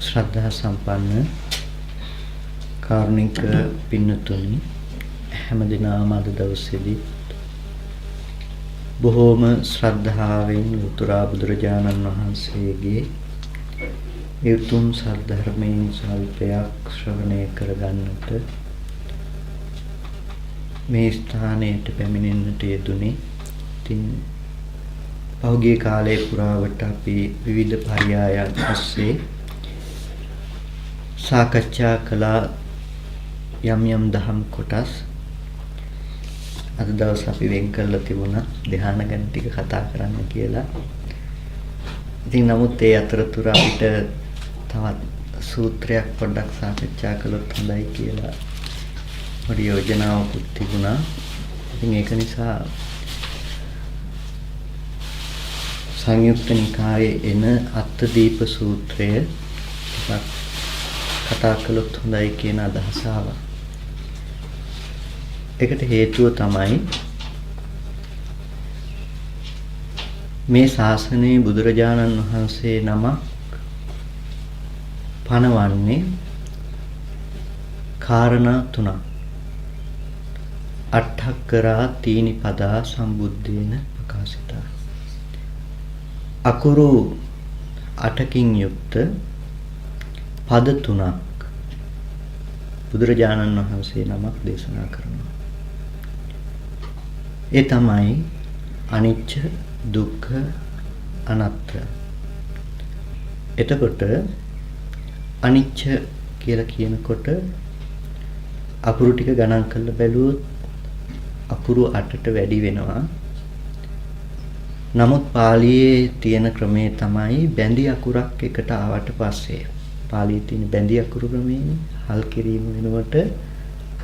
ශ්‍රද්ධා සම්පන්න කාරුණික පින්නතුනි හැමදිනම අද දවසේදී බොහෝම ශ්‍රද්ධාවෙන් උතුරා බුදුරජාණන් වහන්සේගේ උතුම් සද්ධර්මයෙන් සල්පයක් ශ්‍රවණය කරගන්නට මේ ස්ථානයට පැමිණෙන්නට යෙදුනේ. ඉතින් පහුගිය කාලයේ පුරාවට අපි විවිධ පරයයන් ඔස්සේ සාකච්ඡා කළ යම් දහම් කොටස් අද දවස් අපි වෙන් කරලා තිබුණා ධ්‍යාන ගැන ටික කතා කරන්න කියලා. ඉතින් නමුත් ඒ අතරතුර අපිට තවත් සූත්‍රයක් පොඩ්ඩක් සාකච්ඡා කළොත් හොඳයි කියලා පොඩි යෝජනාවකුත් තිබුණා. ඉතින් ඒක නිසා සංයුක්ත නිකායේ එන අත්තදීප සූත්‍රය ටිකක් කතා කළොත් හොඳයි කියන අදහස ආවා. ඒකට හේතුව තමයි මේ ශාසනයේ බුදුරජාණන් වහන්සේ නමක් පනවන්නේ කාරණා තුනක්. අට්ඨක්කරා තීනි පදා සම්බුද්දේන ප්‍රකාශිතා. අකුරු 8කින් යුක්ත පද තුනක් බුදුරජාණන් වහන්සේ නමක් දේශනා කරනවා. ඒ තමයි අනිච්ච, දුක්ඛ, අනාත්ම. එතකොට අනිච්ච කියලා කියනකොට අකුරු ටික ගණන් කරලා බැලුවොත් අකුරු 8ට වැඩි වෙනවා. නමුත් පාලියේ තියෙන ක්‍රමේ තමයි බැඳි අකුරක් එකට ආවට පස්සේ පාලියේ තියෙන බැඳි අකුරු ක්‍රමේ හල් කිරීම වෙනකොට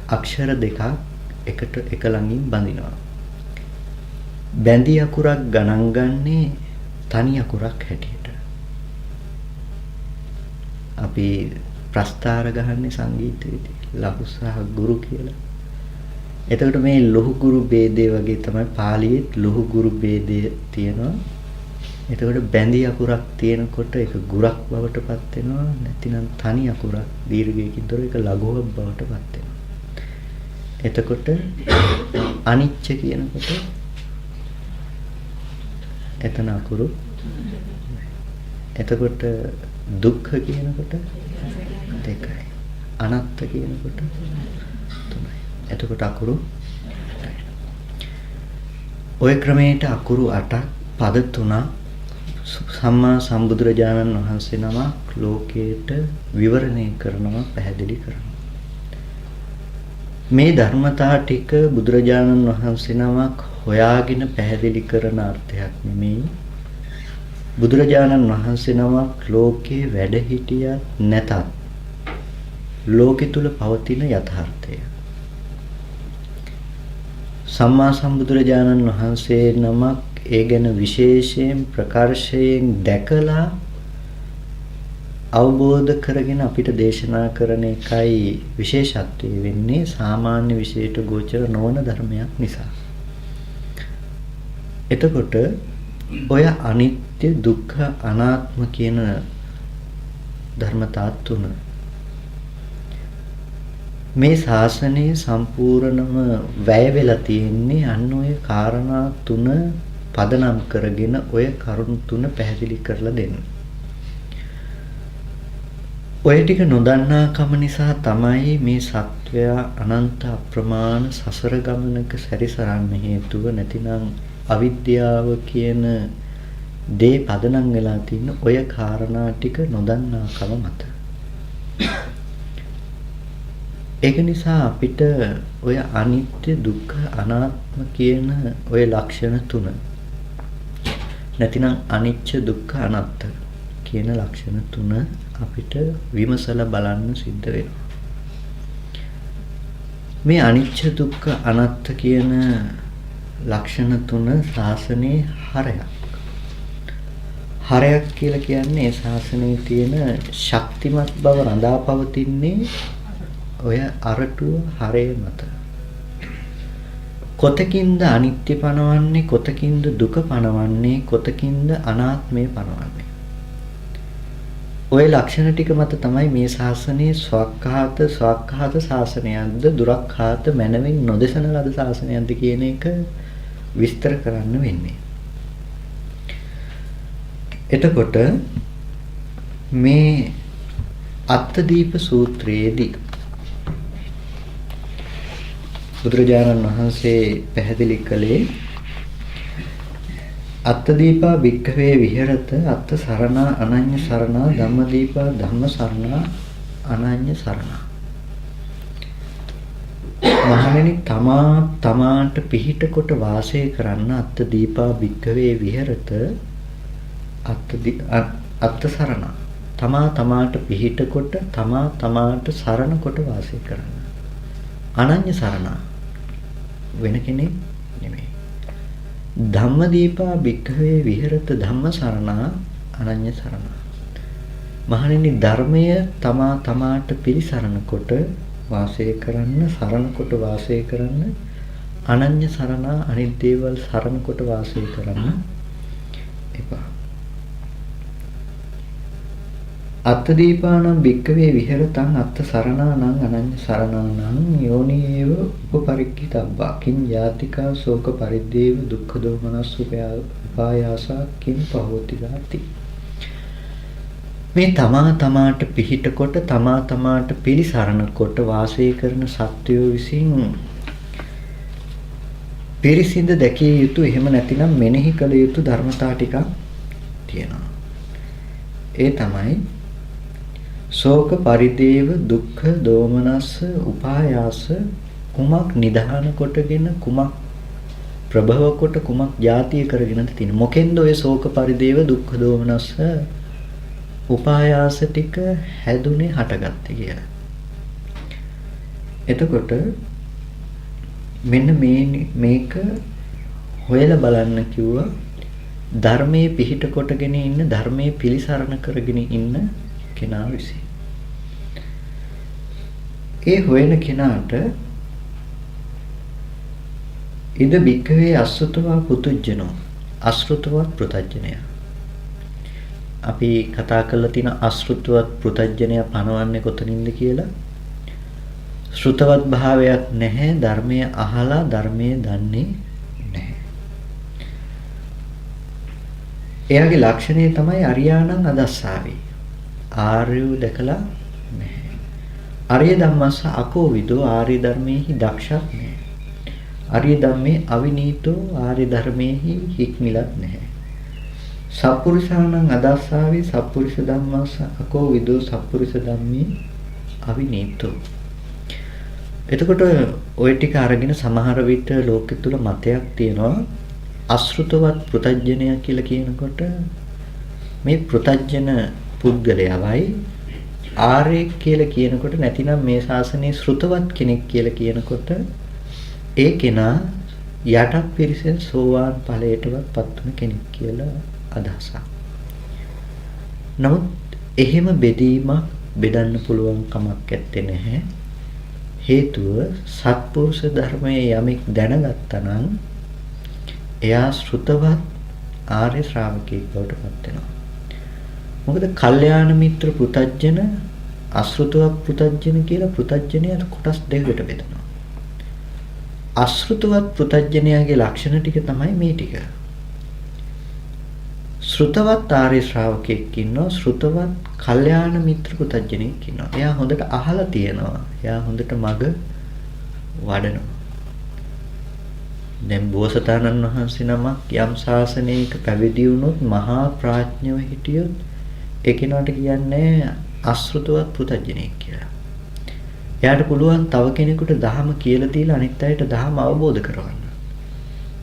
අක්ෂර දෙකක් එකට එක ළඟින් බඳිනවා. බැඳි අකුරක් ගණන් ගන්නේ තනි අකුරක් හැටියට. අපි ප්‍රස්තාර ගහන්නේ සංගීතයේදී ලඝු සහ ගුරු කියලා. එතකොට මේ ලොහු ගුරු ભેදේ වගේ තමයි පාලියේත් ලොහු ගුරු ભેදය තියෙනවා. එතකොට බැඳි අකුරක් තියෙනකොට ඒක ගුරක් බවට පත් වෙනවා. නැතිනම් තනි අකුරක් දීර්ඝයකින් තොර ඒක ලඝුවක් බවට පත් වෙනවා. එතකොට අනිච්ච කියනකොට එතන අකුරු. එතකොට දුක්ඛ කියනකොට දෙකයි. අනාත්ම කියනකොට තුනයි. එතකොට අකුරු 8යි. ওই ක්‍රමයට අකුරු 8ක් පද 3ක් සම්මා සම්බුදුරජාණන් වහන්සේ නමක් ලෝකයට විවරණය කරනවා, පැහැදිලි කරනවා. මේ ධර්මතා ටික බුදුරජාණන් වහන්සේ නමක් හොයාගෙන පැහැදිලි කරන අර්ථයක් නෙමෙයි. බුදුරජාණන් වහන්සේ නමක් ලෝකේ වැඩ හිටියත් නැතත් ලෝකෙ තුල පවතින යථාර්ථය. සම්මා සම්බුදුරජාණන් වහන්සේ නමක් ඒ ගැන විශේෂයෙන් ප්‍රකර්ෂයෙන් දැකලා අවබෝධ කරගෙන අපිට දේශනා කරන එකයි විශේෂත්වය වෙන්නේ. සාමාන්‍ය විශේෂයට ගෝචර නොවන ධර්මයක් නිසා. එතකොට ඔය අනිත්‍ය, දුක්ඛ, අනාත්ම කියන ධර්මතා තුන මේ ශාසනයේ සම්පූර්ණම වැය වෙලා තියෙන්නේ අන්න ඔය කාරණා තුන පදනම් කරගෙන ඔය කරුණු තුන පැහැදිලි කරලා දෙන්න. ඔය ටික නොදන්නා කම නිසා තමයි මේ සත්වයා අනන්ත අප්‍රමාණ සසර ගමනක සැරිසරන්න හේතුව. නැතිනම් අවිද්‍යාව කියන දේ පදනම් වෙලා තියෙන ඔය කාරණා ටික නොදන්නා කම මත. ඒක නිසා අපිට ඔය අනිත්‍ය, දුක්ඛ, අනාත්ම කියන ඔය ලක්ෂණ තුන නැතිනම් අනිච්ච, දුක්ඛ, අනාත්ම කියන ලක්ෂණ තුන අපිට විමසලා බලන්න සිද්ධ වෙනවා. මේ අනිච්ච, දුක්ඛ, අනාත්ම කියන ලක්ෂණ තුන ශාසනයේ හරයක්. හරයක් කියලා කියන්නේ ශාසනයේ තියෙන ශක්තිමත් බව රඳා පවතින්නේ ඔය අරටුව හරය මත. කොතකින්ද අනිත්‍ය පනවන්නේ, කොතකින්ද දුක පනවන්නේ, කොතකින්ද අනාත්මය පනවන්නේ. ওই ලක්ෂණ ටික මත තමයි මේ ශාසනයේ ස්වකහාත ශාසනයක්ද දුරක්ඛාත මනවින් නොදෙසන ලද ශාසනයක්ද කියන එක විස්තර කරන්න වෙන්නේ. එතකොට මේ අත්තදීප සූත්‍රයේදී බුදුරජාණන් වහන්සේ පැහැදිලි කළේ අත්තදීපා භික්ඛවේ විහෙරත අත්ත සරණා අනඤ්ඤ සරණා ධම්මදීපා ධම්ම සරණා අනඤ්ඤ සරණා. මහණෙනි තමාට පිහිට කොට වාසය කරන්න අත්තදීපා භික්ඛවේ විහෙරත අත්ත සරණා. තමාට පිහිට කොට තමාට සරණ කොට වාසය කරන්න. අනඤ්ඤ සරණා වෙන කෙනෙක් නෙමෙයි. ධම්මදීපා භික්ඛවේ විහෙරත ධම්ම සරණා අනඤ්ඤ සරණා. මහණෙනි ධර්මය තමාට පිළිසරණ කොට වාසය කරන්න, සරණ කොට වාසය කරන්න, අනඤ්ඤ සරණා අනිත් දේවල් සරණ කොට වාසය කරන්න එපා. අත්තදීපානම් භික්ඛවේ විහෙරතං අත්ත සරණානං අනඤ්ඤ සරණානං යෝනියේව උපපරික්ඛිතබ්බා කිං යාතිකා ශෝක පරිද්දේව දුක්ඛ දෝමනස් උපායාසා කිං පහෝති ගාති. මේ තමාට පිහිට කොට තමාට පිළිසරණ කොට වාසය කරන සත්වයෝ විසින් පිරිසිඳ දැකිය යුතු, එහෙම නැතිනම් මෙනෙහි කළ යුතු ධර්මතා ටිකක් තියෙනවා. ඒ තමයි ශෝක පරිදේව දුක්ඛ දෝමනස්ස උපායාස කුමක් නිධාන කොටගෙන කුමක් ප්‍රභව කොට කුමක් ಜಾතිය කරගෙනද තියෙන. මොකෙන්ද ඔය ශෝක පරිදේව දුක්ඛ දෝමනස්ස උපායාස ටික හැදුනේ හටගත්තේ කියලා. එතකොට මෙන්න මේක හොයලා බලන්න කිව්වා. ධර්මයේ පිහිට කොටගෙන ඉන්න, ධර්මයේ පිළිසරණ කරගෙන ඉන්න කෙනා විසින්. ඒ හොයන කෙනාට ඉද භික්ඛවේ අසෘතවා පුතුජනෝ, අසෘතවත් පෘතජ්ජනය. අපි කතා කරලා තියෙන අසෘතවත් පෘතජ්ජනය පනවන්නේ කොතනින්ද කියලා. ශ්‍රුතවත් භාවයක් නැහැ, ධර්මය අහලා ධර්මය දන්නේ නැහැ. එයාගේ ලක්ෂණය තමයි අරියාණං අදස්සාවි. ආර්යව දැකලා නැහැ. ආර්ය ධම්මස්ස අකෝවිදෝ, ආර්ය ධර්මයේහි දක්ෂක් නැහැ. ආර්ය ධම්මේ අවිනීතෝ, ආර්ය ධර්මයේහි හික්මිලත් නැහැ. සප්පුරුෂාණං අදස්සාවි, සප්පුරුෂ ධම්මස්ස අකෝවිදෝ, සප්පුරුෂ ධම්මේ අවිනීතෝ. එතකොට ওই ටික අරගෙන සමහර විට ලෝකෙ තුල මතයක් තියෙනවා අසෘතවත් පෘතජ්ජනය කියලා කියනකොට මේ පෘතජ්ජන පුද්ගලයාවයි ආර්ය කියලා කියනකොට, නැතිනම් මේ ශාසනයේ ශ්‍රුතවත් කෙනෙක් කියලා කියනකොට ඒ කෙනා යටත් පිරිසෙන් සෝවාන් ඵලයටවත් පත් වුණ කෙනෙක් කියලා අදහසක්. නමුත් එහෙම බෙදීමක් බෙදන්න පුළුවන් කමක් නැත්තේ නැහැ. හේතුව සත්පුරුෂ ධර්මයේ යමෙක් දැනගත්තා නම් එයා ශ්‍රුතවත් ආර්ය ශ්‍රාවකයෙක් බවට පත් වෙනවා. මොකද කල්යාණ මිත්‍ර පෘතජ්ජන, අශෘතවත් පෘතජ්ජන කියලා පෘතජ්ජනය කොටස් දෙකකට බෙදෙනවා. අශෘතවත් පෘතජ්ජනයාගේ ලක්ෂණ ටික තමයි මේ ටික. ශ්‍රුතවත් ආර්ය ශ්‍රාවකයෙක් ඉන්නවා, ශ්‍රුතවත් කල්යාණ මිත්‍ර පෘතජ්ජනෙක් ඉන්නවා. එයා හොඳට අහලා තියෙනවා, එයා හොඳට මග වඩනවා. දැන් බෝසතාණන් වහන්සේ නමක් යම් ශාසනයක පැවිදි වුණොත්, මහා ප්‍රඥාව හිටියොත් ඒ කෙනාට කියන්නේ අශෘතවත් පෘතජ්ජනෙක් කියලා. එයාට පුළුවන් තව කෙනෙකුට ධහම කියලා දීලා අනිත් අයට ධහම අවබෝධ කරවන්න.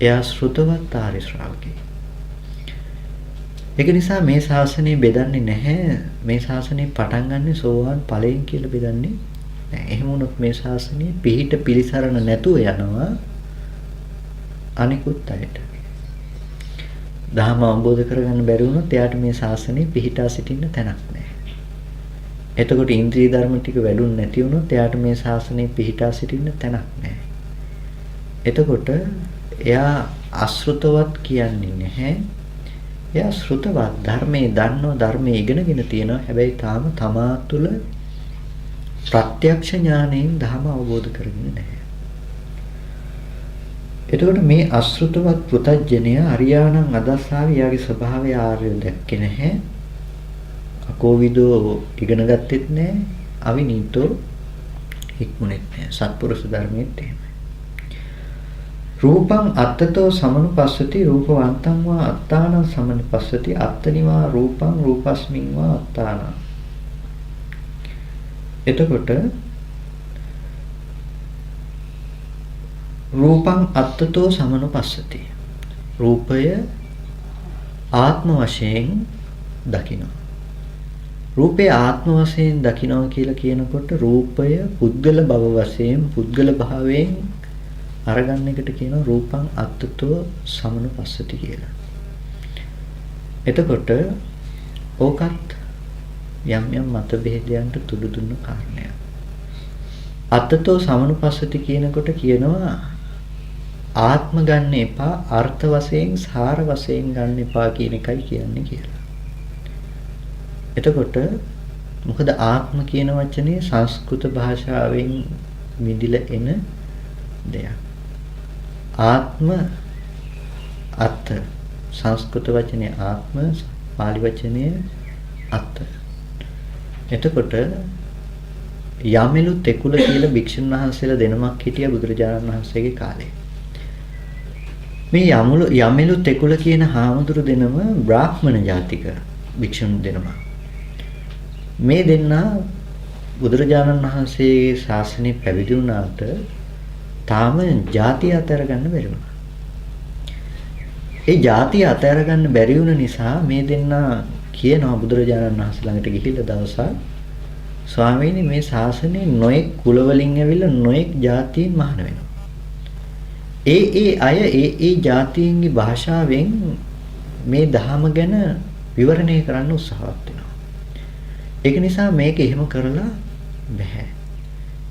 එයා ශ්‍රුතවත් ආර්ය ශ්‍රාවකයෙක්. ඒක නිසා මේ ශාසනය බෙදන්නේ නැහැ. මේ ශාසනය පටන් ගන්න සෝවාන් ඵලයෙන් කියලා බෙදන්නේ නැහැ. එහෙම වුණොත් මේ ශාසනය පිහිට පිළිසරණ නැතුව යනවා අනිකුත් අයට. ධර්ම අවබෝධ කරගන්න බැරි වුණොත් එයාට මේ ශාසනය පිහිටා සිටින්න තැනක් නැහැ. එතකොට ඉන්ද්‍රිය ධර්ම ටික වැඩුන් නැති වුණොත් එයාට මේ ශාසනය පිහිටා සිටින්න තැනක් නැහැ. එතකොට එයා අශෘතවත් කියන්නේ නැහැ. එයා ශ්‍රුතවත් ධර්මයේ දන්නෝ ධර්මයේ ඉගෙනගෙන තියෙනවා. හැබැයි තාම තමා තුළ ප්‍රත්‍යක්ෂ ඥාණයෙන් ධර්ම අවබෝධ කරගෙන නැහැ. එතකොට මේ අශෘතවත් පුතඥය අරියාණන් අදස්සාවේ යාගේ ස්වභාවය ආර්ය දැක්කේ නැහැ. අකෝවිදෝ ඉගෙන ගත්තෙත් නැහැ. අවිනීතෝ හික්මුනෙත් නැහැ. සත්පුරුෂ ධර්මයේත් එහෙමයි. රූපං අත්තතෝ සමනුපස්සති රූපවන්තං වා අත්තානං සමනුපස්සති අත්තනිවා රූපං රූපස්මින් වා අත්තානං. එතකොට රූපං අත්තතෝ සමනුපස්සති රූපය ආත්ම වශයෙන් දකිනවා. රූපේ ආත්ම වශයෙන් දකිනවා කියලා කියනකොට රූපය පුද්ගල භව වශයෙන් පුද්ගල භාවයෙන් අරගන්න එකට කියනවා රූපං අත්තතෝ සමනුපස්සති කියලා. එතකොට ඕකත් යම් යම් මතභේදයන්ට තුඩු දුන්න කාරණයක්. අත්තතෝ සමනුපස්සති කියනකොට කියනවා ආත්ම ගන්න එපා අර්ථ වශයෙන් සාර වශයෙන් ගන්න එපා කියන එකයි කියන්නේ කියලා. එතකොට මොකද ආත්ම කියන වචනේ සංස්කෘත භාෂාවෙන් මිදිලා එන දෙයක්. ආත්ම අත්ථ සංස්කෘත වචනේ ආත්ම පාලි වචනේ අත්ථ. එතකොට යමෙලු තෙකුල කියලා භික්ෂුන් වහන්සේලා දෙනමක් හිටියා බුදුරජාණන් වහන්සේගේ කාලේ. මේ යමෙලු තෙකුල කියන හාමුදුරු දෙනම බ්‍රාහ්මණ ජාතික භික්ෂුන් දෙනම. මේ දෙන්නා බුදුරජාණන් වහන්සේගේ ශාසනය පැවිදි වුණාට තාම ජාතිය අතර ගන්න බැරි වුණා. ඒ ජාතිය අතර ගන්න බැරි වුණ නිසා මේ දෙන්නා කියනවා බුදුරජාණන් වහන්සේ ළඟට ගිහිල්ලා දවසක් ස්වාමීනි මේ ශාසනයේ නොඑක් කුල වලින් ඇවිල්ලා නොඑක් ජාතීන් මහාන වෙනවා. ඒ අය ඒ ජාතීන්ගේ භාෂාවෙන් මේ ධහම ගැන විවරණය කරන්න උත්සාහවත් වෙනවා. ඒක නිසා මේක එහෙම කරලා බෑ.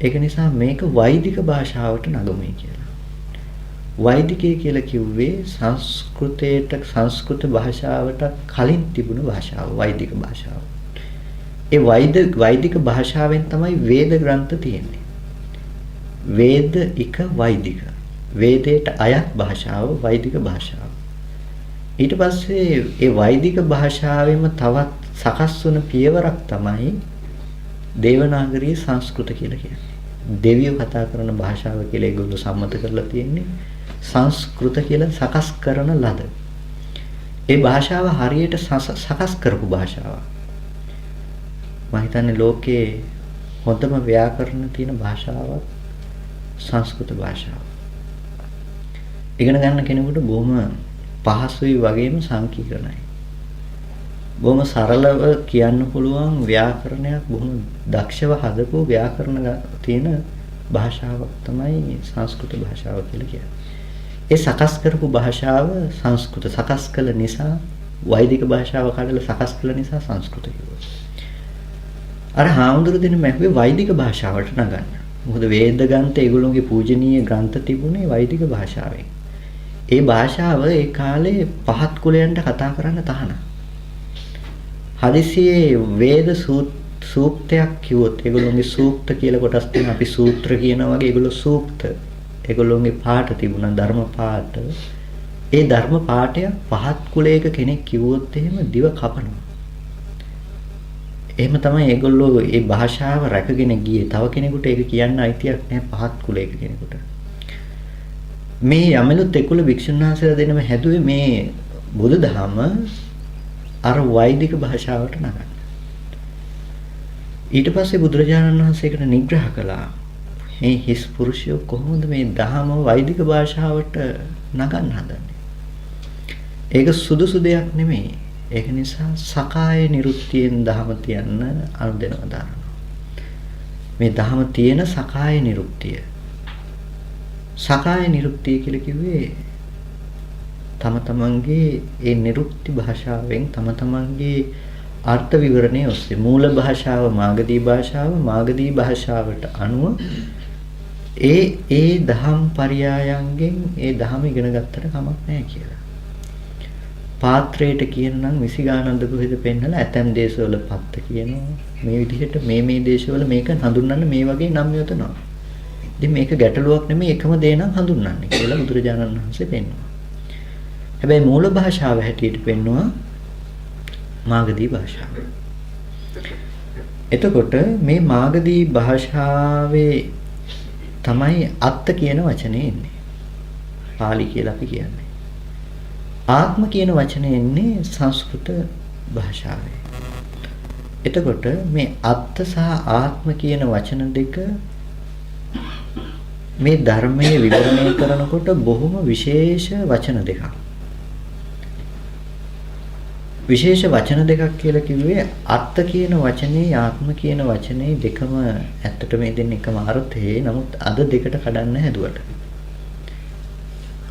ඒක නිසා මේක වෛදික භාෂාවට නගමුයි කියලා. වෛදිකය කියලා කිව්වේ සංස්කෘත භාෂාවට කලින් තිබුණු භාෂාව වෛදික භාෂාව. ඒ වෛදික භාෂාවෙන් තමයි වේද ග්‍රන්ථ තියෙන්නේ. වේදික වෛදික. වේදයට අයත් භාෂාව වෛදික භාෂාව. ඊට පස්සේ ඒ වෛදික භාෂාවෙම තවත් සකස් වුණ පියවරක් තමයි දේවනාගරී සංස්කෘත කියලා කියන්නේ. දෙවියෝ කතා කරන භාෂාව කියලා ඒගොල්ලෝ සම්මත කරලා තියෙන්නේ සංස්කෘත කියලා සකස් කරන ලද. ඒ භාෂාව හරියට සකස් කරපු භාෂාවක්. මම හිතන්නේ ලෝකේ හොඳම ව්‍යාකරණ තියෙන භාෂාවක් සංස්කෘත භාෂාව. ඉගෙන ගන්න කෙනෙකුට බොහොම පහසුයි වගේම සංකීර්ණයි. බොහොම සරලව කියන්න පුළුවන් ව්‍යාකරණයක් බොහොම දක්ෂව හදපු ව්‍යාකරණ තියෙන භාෂාවක් තමයි සංස්කෘත භාෂාව කියලා කියන්නේ. ඒ සකස් කරපු භාෂාව සංස්කෘත සකස් කළ නිසා වෛදික භාෂාව කඩලා සකස් කළ නිසා සංස්කෘත කිව්වා. අර හාමුදුරු දෙන මැහුවේ වෛදික භාෂාවට නගන්න. මොකද වේද ග්‍රන්ථ ඒගොල්ලෝගේ පූජනීය ග්‍රන්ථ තිබුණේ වෛදික භාෂාවෙන්. ඒ භාෂාව ඒ කාලේ පහත් කුලයන්ට කතා කරන්න තහනම්. හදිසියේ වේද සූක්තයක් කිව්වොත් ඒගොල්ලෝගේ සූක්ත කියලා කොටස් තියෙනවා. අපි සූත්‍ර කියනවා වගේ ඒගොල්ලෝ සූක්ත. ඒගොල්ලෝගේ පාඨ තිබුණා ධර්ම පාඨ. ඒ ධර්ම පාඨය පහත් කුලයක කෙනෙක් කිව්වොත් එහෙම දිව කපනවා. එහෙම තමයි ඒගොල්ලෝ මේ භාෂාව රැකගෙන ගියේ. තව කෙනෙකුට ඒක කියන්න අයිතියක් නැහැ පහත් කුලයක කෙනෙකුට. මේ යමලු තෙකුල භික්ෂුන් වහන්සේලා දෙනම හැදුවේ මේ බුදුදහම අර වෛදික භාෂාවට නගන්න. ඊට පස්සේ බුදුරජාණන් වහන්සේකට නිග්‍රහ කළා. මේ හිස් පුරුෂයෝ කොහොමද මේ දහම වෛදික භාෂාවට නගන්න හදන්නේ? ඒක සුදුසු දෙයක් නෙමෙයි. ඒක නිසා සකාය නිරුක්තියෙන් දහම තියන්න අනුදෙනවා දානවා. මේ දහම තියෙන සකාය නිරුක්තිය. සකාය නිරුක්තිය කියලා කිව්වේ තම තමන්ගේ ඒ නිරුක්ති භාෂාවෙන් තම තමන්ගේ අර්ථ විවරණය ඔස්සේ මූල භාෂාව මාගදී භාෂාවට අනුව ඒ දහම් පරයයන්ගෙන් ඒ දහම ඉගෙන ගත්තට කමක් නැහැ කියලා. පාත්‍රයට කියන නම් විසිගානන්ද කොහෙද පෙන්නලා ඇතැම් දේශවල පත්ත කියනවා. මේ විදිහට මේ දේශවල මේක හඳුන්වන්න මේ වගේ නම් යොදනවා. ඉතින් මේක ගැටලුවක් නෙමෙයි එකම දේ නම් හඳුන්වන්නේ කියලා බුදුරජාණන් වහන්සේ පෙන්වනවා. හැබැයි මූල භාෂාව හැටියට පෙන්වනවා මාගදී භාෂාව. එතකොට මේ මාගදී භාෂාවේ තමයි අත්ත කියන වචනේ එන්නේ. පාලි කියලා අපි කියන්නේ. ආත්ම කියන වචනේ එන්නේ සංස්කෘත භාෂාවේ. එතකොට මේ අත්ත සහ ආත්ම කියන වචන දෙක මේ ධර්මයේ විවරණය කරනකොට බොහොම විශේෂ වචන දෙකක්. විශේෂ වචන දෙකක් කියලා කිව්වේ අත්ත කියන වචනේ ආත්ම කියන වචනේ දෙකම ඇත්තට මේ දෙන්නේ එකම අර්ථයේ. නමුත් අද දෙකට කඩන්න හැදුවට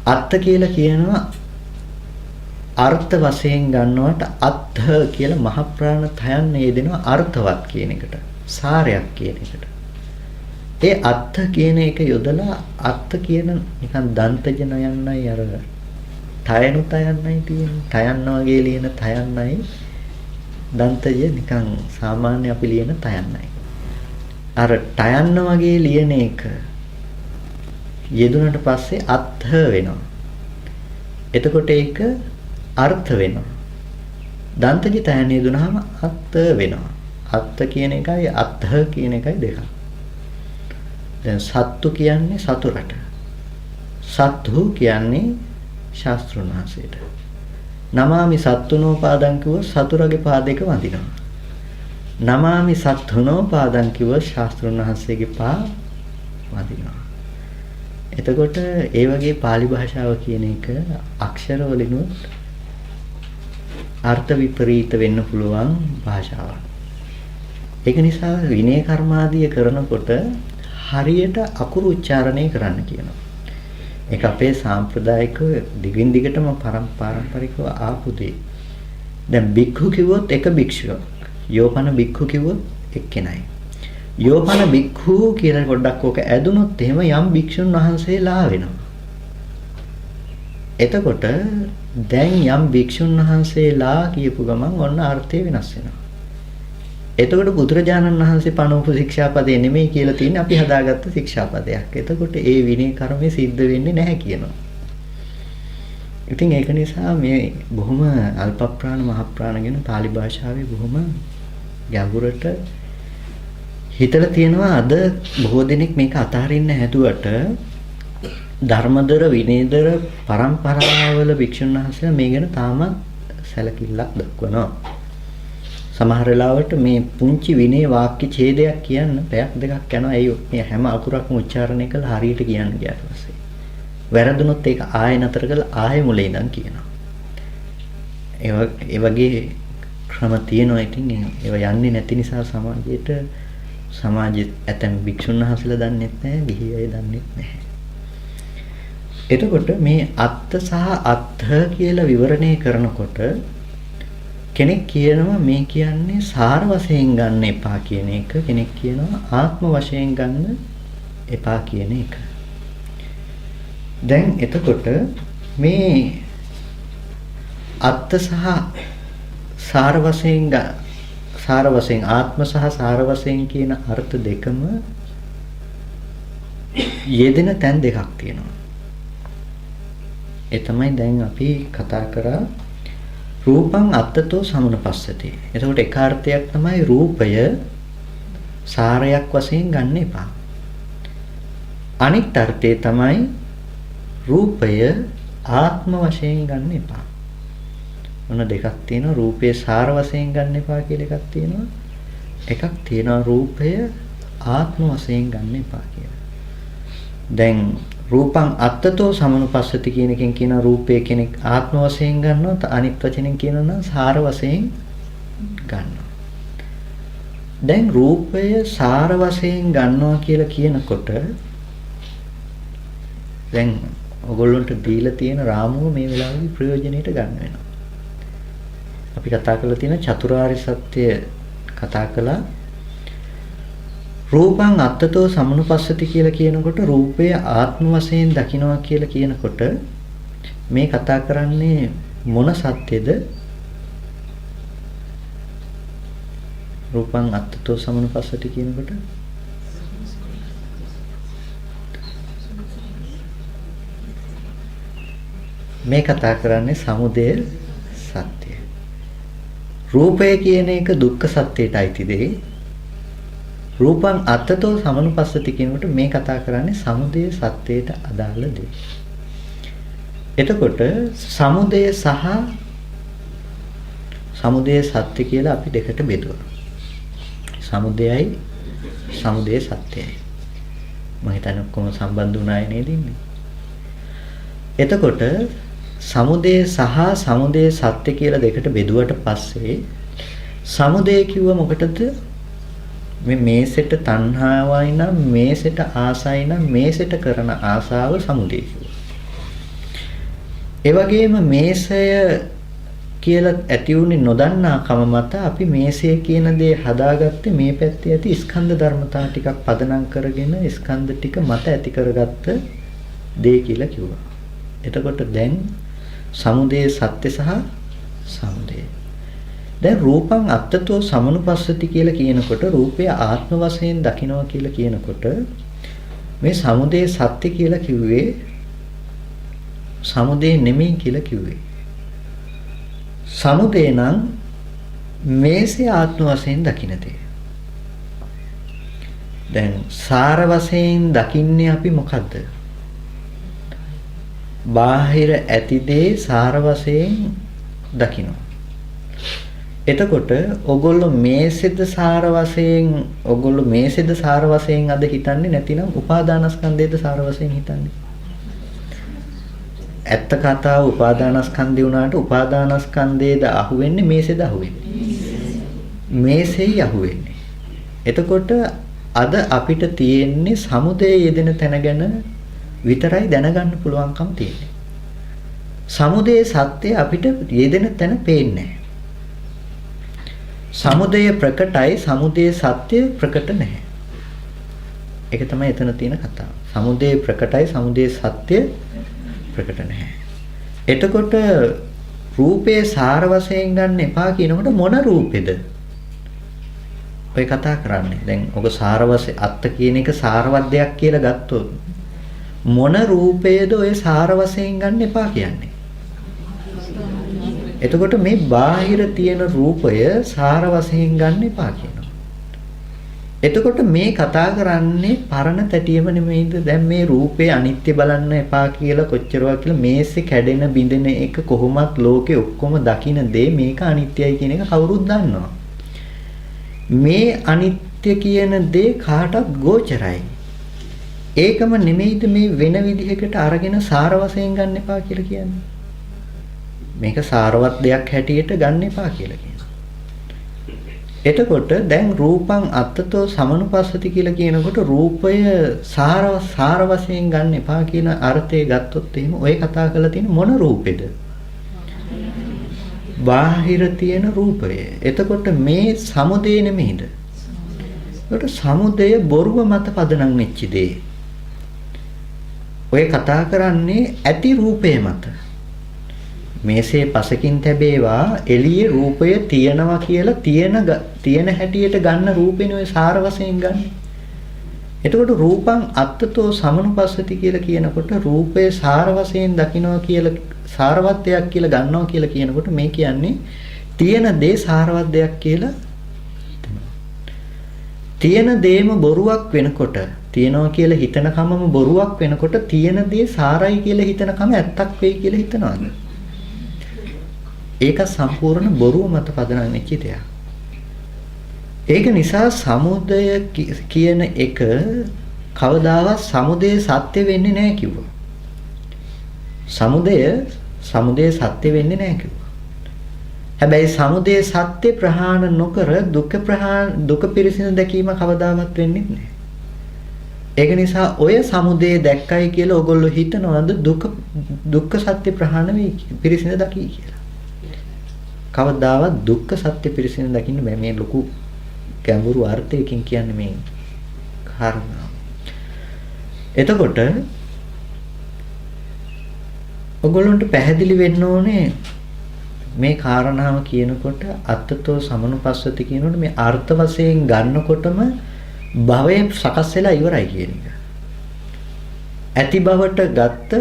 අත්ත කියලා කියනවා අර්ථ වශයෙන් ගන්නවට අත්ථ කියලා මහ ප්‍රාණ තයන් යෙදෙනවා අර්ථවත් කියන එකට සාරයක් කියන එකට. ඒ අත්ථ කියන එක යොදලා අත්ථ කියන නිකන් දන්තජ නයන්නයි අර තයනු තයන්නයි තියෙන්නේ. තයන්න වගේ ලියන තයන්නයි දන්තජ නිකන් සාමාන්‍ය අපි ලියන තයන්නයි. අර තයන්න වගේ ලියන එක යෙදුනට පස්සේ අත්ථ වෙනවා. එතකොට ඒක අර්ථ වෙනවා. දන්තජ තයන්න යෙදුනහම අත්ථ වෙනවා. අත්ථ කියන එකයි අත්ථ කියන එකයි දෙකක්. දැන් සත්තු කියන්නේ සතුරට. සත්තු කියන්නේ ශාස්ත්‍රුන් වහන්සේට. නමාමි සත්තුනෝ පාදං කිව්ව සතුරගේ පාදයක වඳිනවා. නමාමි සත්තුනෝ පාදං කිව්ව ශාස්ත්‍රුන් වහන්සේගේ පා වඳිනවා. එතකොට ඒ වගේ pāli භාෂාව කියන එක අක්ෂර වලිනුත් අර්ථ විපරීත වෙන්න පුළුවන් භාෂාවක්. ඒක නිසා විනය කර්මාදිය කරනකොට හරියට අකුරු උච්චාරණය කරන්න කියනවා. ඒක අපේ සාම්ප්‍රදායික දිගින් දිගටම පාරම්පරිකව ආපු දෙයක්. දැන් බික්ඛු කිව්වොත් එක භික්ෂුවක්. යෝපන බික්ඛු කිව්වොත් එක්කෙනයි. යෝපන බික්ඛු කියලා පොඩ්ඩක් ඕක ඇදුනොත් එහෙම යම් භික්ෂුන් වහන්සේලා වෙනවා. එතකොට දැන් යම් භික්ෂුන් වහන්සේලා කියපු ගමන් ඔන්න අර්ථය වෙනස් වෙනවා. එතකොට බුදුරජාණන් වහන්සේ පනවපු ශික්ෂාපදේ නෙමෙයි කියලා තියෙන්නේ අපි හදාගත්ත ශික්ෂාපදයක්. එතකොට ඒ විනය කර්මය සිද්ධ වෙන්නේ නැහැ කියනවා. ඉතින් ඒක නිසා මේ බොහොම අල්ප ප්‍රාණ මහ ප්‍රාණ කියන pāli භාෂාවේ බොහොම ගැඹුරට හිතලා තියෙනවා. අද බොහෝ දෙනෙක් මේක අතහරින්න හැදුවට ධර්මදර විනයදර පරම්පරාවල භික්ෂුන් වහන්සේලා මේ ගැන තාමත් සැලකිල්ලක් දක්වනවා. සමහර වෙලාවට මේ පුංචි විනය වාක්‍ය ඡේදයක් කියන්න පැයක් දෙකක් යනවා. ඒ හැම අකුරක්ම උච්චාරණය කළා හරියට කියන්න ගියාට පස්සේ. වැරදුනොත් ඒක ආයෙ නතර කරලා ආයෙ මුලින් ඉඳන් කියනවා. ඒ වගේ ක්‍රම තියෙනවා. ඉතින් ඒවා යන්නේ නැති නිසා සමාජයේ ඇතැම් භික්ෂුන් වහන්සේලා දන්නෙත් නැහැ, ගිහි අය දන්නෙත් නැහැ. එතකොට මේ අත්ත සහ අත්ථ කියලා විවරණය කරනකොට කෙනෙක් කියනවා මේ කියන්නේ සාර වශයෙන් ගන්න එපා කියන එක. කෙනෙක් කියනවා ආත්ම වශයෙන් ගන්න එපා කියන එක. දැන් එතකොට මේ අත්ත සහ සාර වශයෙන් ආත්ම සහ සාර වශයෙන් කියන අර්ථ දෙකම යෙදෙන තැන් දෙකක් තියෙනවා. ඒ තමයි දැන් අපි කතා කරා රූපං අත්තතෝ සමනපස්සති. එතකොට එක අර්ථයක් තමයි රූපය සාරයක් වශයෙන් ගන්න එපා. අනිත් අර්ථය තමයි රූපය ආත්ම වශයෙන් ගන්න එපා. මොන දෙකක් තියෙනවා. රූපේ සාර වශයෙන් ගන්න එපා කියලා එකක් තියෙනවා. එකක් තියෙනවා රූපය ආත්ම වශයෙන් ගන්න එපා කියලා. දැන් රූපං අත්තතෝ සමනුපස්සති කියන එකෙන් කියන රූපය කෙනෙක් ආත්ම වශයෙන් ගන්නවා. අනිත් වචනෙන් කියනවා නම් සාර වශයෙන් ගන්නවා. දැන් රූපය සාර වශයෙන් ගන්නවා කියලා කියනකොට දැන් ඔයගොල්ලන්ට දීලා තියෙන රාමුව මේ වෙලාවේදී ප්‍රයෝජනෙට ගන්න වෙනවා. අපි කතා කරලා තියෙන චතුරාර්ය සත්‍ය කතා කළා. රූපං අත්තතෝ සමනුපස්සති කියලා කියනකොට රූපය ආත්ම වශයෙන් දකිනවා කියලා කියනකොට මේ කතා කරන්නේ මොන සත්‍යද? රූපං අත්තතෝ සමනුපස්සති කියනකොට මේ කතා කරන්නේ සමුදය සත්‍යය. රූපය කියන එක දුක්ඛ සත්‍යයට අයිති දෙයි. රූපං අත්තතෝ සමනුපස්සති කියනකොට මේ කතා කරන්නේ සමුදය සත්‍යයට අදාළ දේ. එතකොට සමුදය සහ සමුදය සත්‍ය කියලා අපි දෙකට බෙදුවා. සමුදයයි සමුදය සත්‍යයි. මම හිතන්නේ ඔක්කොම සම්බන්ධ වුණාය නේද ඉන්නේ. එතකොට සමුදය සහ සමුදය සත්‍ය කියලා දෙකට බෙදුවට පස්සේ සමුදය කිව්ව මොකටද? මේ මේසෙට තණ්හාවයි නම් මේසෙට ආසයි නම් මේසෙට කරන ආසාව සමුදය කිව්වා. ඒ වගේම මේසය කියලා ඇති වුණේ නොදන්නාකම මත අපි මේසය කියන දේ හදාගත්තේ මේ පැත්තේ ඇති ස්කන්ධ ධර්මතා ටිකක් පදනම් කරගෙන ස්කන්ධ ටික මත ඇති කරගත්ත දේ කියලා කිව්වා. එතකොට දැන් සමුදය සත්‍ය සහ සමුදය. දැන් රූපං අත්තතෝ සමනුපස්සති කියලා කියනකොට රූපය ආත්ම වශයෙන් දකිනවා කියලා කියනකොට මේ සමුදය සත්‍ය කියලා කිව්වේ සමුදය නෙමෙයි කියලා කිව්වේ. සමුදය නම් මේසේ ආත්ම වශයෙන් දකින්න දේ. දැන් සාර වශයෙන් දකින්නේ අපි මොකද්ද? බාහිර ඇති දේ සාර වශයෙන් දකිනවා. එතකොට ඔගොල්ලෝ මේසෙද සාර වශයෙන් අද හිතන්නේ නැතිනම් උපාදානස්කන්ධයේද සාර වශයෙන් හිතන්නේ. ඇත්ත කතාව උපාදානස්කන්ධය වුණාට උපාදානස්කන්ධයේද අහුවෙන්නේ මේසෙද අහුවෙන්නේ. මේසෙයි අහුවෙන්නේ. එතකොට අද අපිට තියෙන්නේ සමුදය යෙදෙන තැන ගැන විතරයි දැනගන්න පුළුවන්කම තියෙන්නේ. සමුදය සත්‍ය අපිට යෙදෙන තැන පේන්නේ නැහැ. සමුදය ප්‍රකටයි, සමුදය සත්‍ය ප්‍රකට නැහැ. ඒක තමයි එතන තියෙන කතාව. සමුදය ප්‍රකටයි, සමුදය සත්‍ය ප්‍රකට නැහැ. එතකොට රූපේ සාර වශයෙන් ගන්න එපා කියනකොට මොන රූපෙද? ඔය කතා කරන්නේ. දැන් ඔබ සාර වශයෙන් අත්ත කියන එක සාරවත් දෙයක් කියලා ගත්තොත් මොන රූපයද ඔය සාර වශයෙන් ගන්න එපා කියන්නේ? එතකොට මේ බාහිර තියෙන රූපය සාර වශයෙන් ගන්න එපා කියනවා. එතකොට මේ කතා කරන්නේ පරණ තැටියම නෙමෙයිද? දැන් මේ රූපේ අනිත්‍ය බලන්න එපා කියලා කොච්චරවා කියලා මේසේ කැඩෙන බිඳෙන එක කොහොමත් ලෝකේ ඔක්කොම දකින දේ මේක අනිත්‍යයි කියන එක කවුරුත් දන්නවා. මේ අනිත්‍ය කියන දේ කාටත් ගෝචරයි. ඒකම නෙමෙයිද මේ වෙන විදිහකට අරගෙන සාර වශයෙන් ගන්න එපා කියලා කියන්නේ. මේක සාරවත් දෙයක් හැටියට ගන්න එපා කියලා කියනවා. එතකොට දැන් රූපං අත්තතෝ සමනුපස්සති කියලා කියනකොට රූපය සාර වශයෙන් ගන්න එපා කියන අර්ථය ගත්තොත් එහෙම ඔය කතා කරලා තියෙන මොන රූපෙද? බාහිර තියෙන රූපය. එතකොට මේ සමුදය නෙමෙයිද? ඒකට සමුදය බොරුව මත පදනම් වෙච්ච දේ. ඔය කතා කරන්නේ ඇති රූපය මත. මේසේ පසකින් තැබේවා එළියේ රූපය තියෙනවා කියලා තියෙන හැටියට ගන්න රූපේනේ ඔය සාර වශයෙන් ගන්න. එතකොට රූපං අත්තතෝ සමනුපස්සති කියලා කියනකොට රූපය සාර වශයෙන් දකින්නවා කියලා සාරවත් දෙයක් කියලා ගන්නවා කියලා කියනකොට මේ කියන්නේ තියෙන දේ සාරවත් දෙයක් කියලා තියෙන දේම බොරුවක් වෙනකොට තියනවා කියලා හිතන කමම බොරුවක් වෙනකොට තියෙන දේ සාරයි කියලා හිතන කම ඇත්තක් වෙයි කියලා හිතනවාද? ඒක සම්පූර්ණ බොරුව මත පදනම් වෙච්ච දෙයක්. ඒක නිසා සමුදය කියන එක කවදාවත් සමුදය සත්‍ය වෙන්නේ නැහැ කිව්වා. සමුදය සත්‍ය වෙන්නේ නැහැ කිව්වා. හැබැයි සමුදය සත්‍ය ප්‍රහාණ නොකර දුක පිරිසිදු දැකීම කවදාවත් වෙන්නේ නැහැ. ඒක නිසා ඔය සමුදය දැක්කයි කියලා ඔයගොල්ලෝ හිතනවද දුක්ඛ සත්‍ය ප්‍රහාණ වෙයි පිරිසිදු දකි කියලා. කවදාවත් දුක්ඛ සත්‍ය පිරිසිදු දකින්න බෑ. මේ ලොකු ගැඹුරු අර්ථයකින් කියන්නේ මේ කාරණා. එතකොට ඔයගොල්ලන්ට පැහැදිලි වෙන්න ඕනේ මේ කාරණාව කියනකොට අත්තතෝ සමනුපස්සති කියනකොට මේ අර්ථ වශයෙන් ගන්නකොටම භවය සකස් වෙලා ඉවරයි කියන එක. ඇති බවට ගත්ත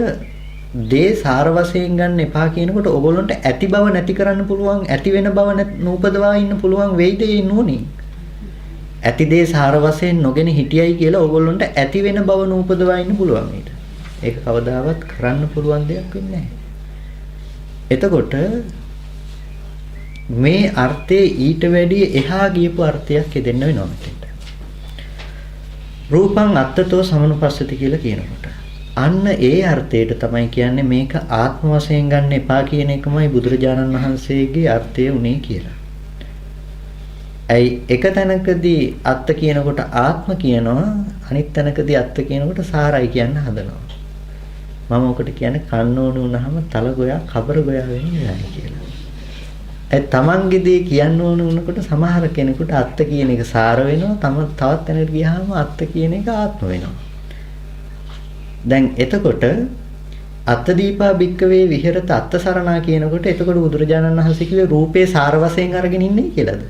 දේ සාර වශයෙන් ගන්න එපා කියනකොට ඕගොල්ලන්ට ඇති බව නැති කරන්න පුළුවන්, ඇති වෙන බව නූපදවා ඉන්න පුළුවන් වෙයිද ඒ නුවණින්? ඇති දේ සාර වශයෙන් නොගෙන හිටියයි කියලා ඕගොල්ලන්ට ඇති වෙන බව නූපදවා ඉන්න පුළුවන් නේද? ඒක කවදාවත් කරන්න පුළුවන් දෙයක් වෙන්නේ නැහැ. එතකොට මේ අර්ථයේ ඊට වැඩිය එහා ගියපු අර්ථයක් හදෙන්න වෙනවා මෙතෙන්ට. රූපං අත්තතෝ සමනුපස්සති කියලා කියනකොට අන්න ඒ අර්ථයට තමයි කියන්නේ මේක ආත්ම වශයෙන් ගන්න එපා කියන එකමයි බුදුරජාණන් වහන්සේගේ අර්ථය උනේ කියලා. ඇයි එක තැනකදී අත්ත කියනකොට ආත්ම කියනවා, අනිත් තැනකදී අත්ත කියනකොට සාරයි කියන්න හදනවා. මම ඔකට කියන්නේ කන්න ඕන වුණාම තල ගෝයා කබර ගෝයා වෙන්නේ නැහැ කියලා. ඒ තමන්ගේ දේ කියන්න ඕන වුණකොට සමහර කෙනෙකුට අත්ත කියන එක සාර වෙනවා, තවත් තැනකට ගියාම අත්ත කියන එක ආත්ම වෙනවා. දැන් එතකොට අත්තදීපා භික්කවේ විහෙරත අත්තසරණා කියනකොට එතකොට බුදුරජාණන් වහන්සේ කිව්වේ රූපේ සාර වශයෙන් අරගෙන ඉන්නේ කියලාද?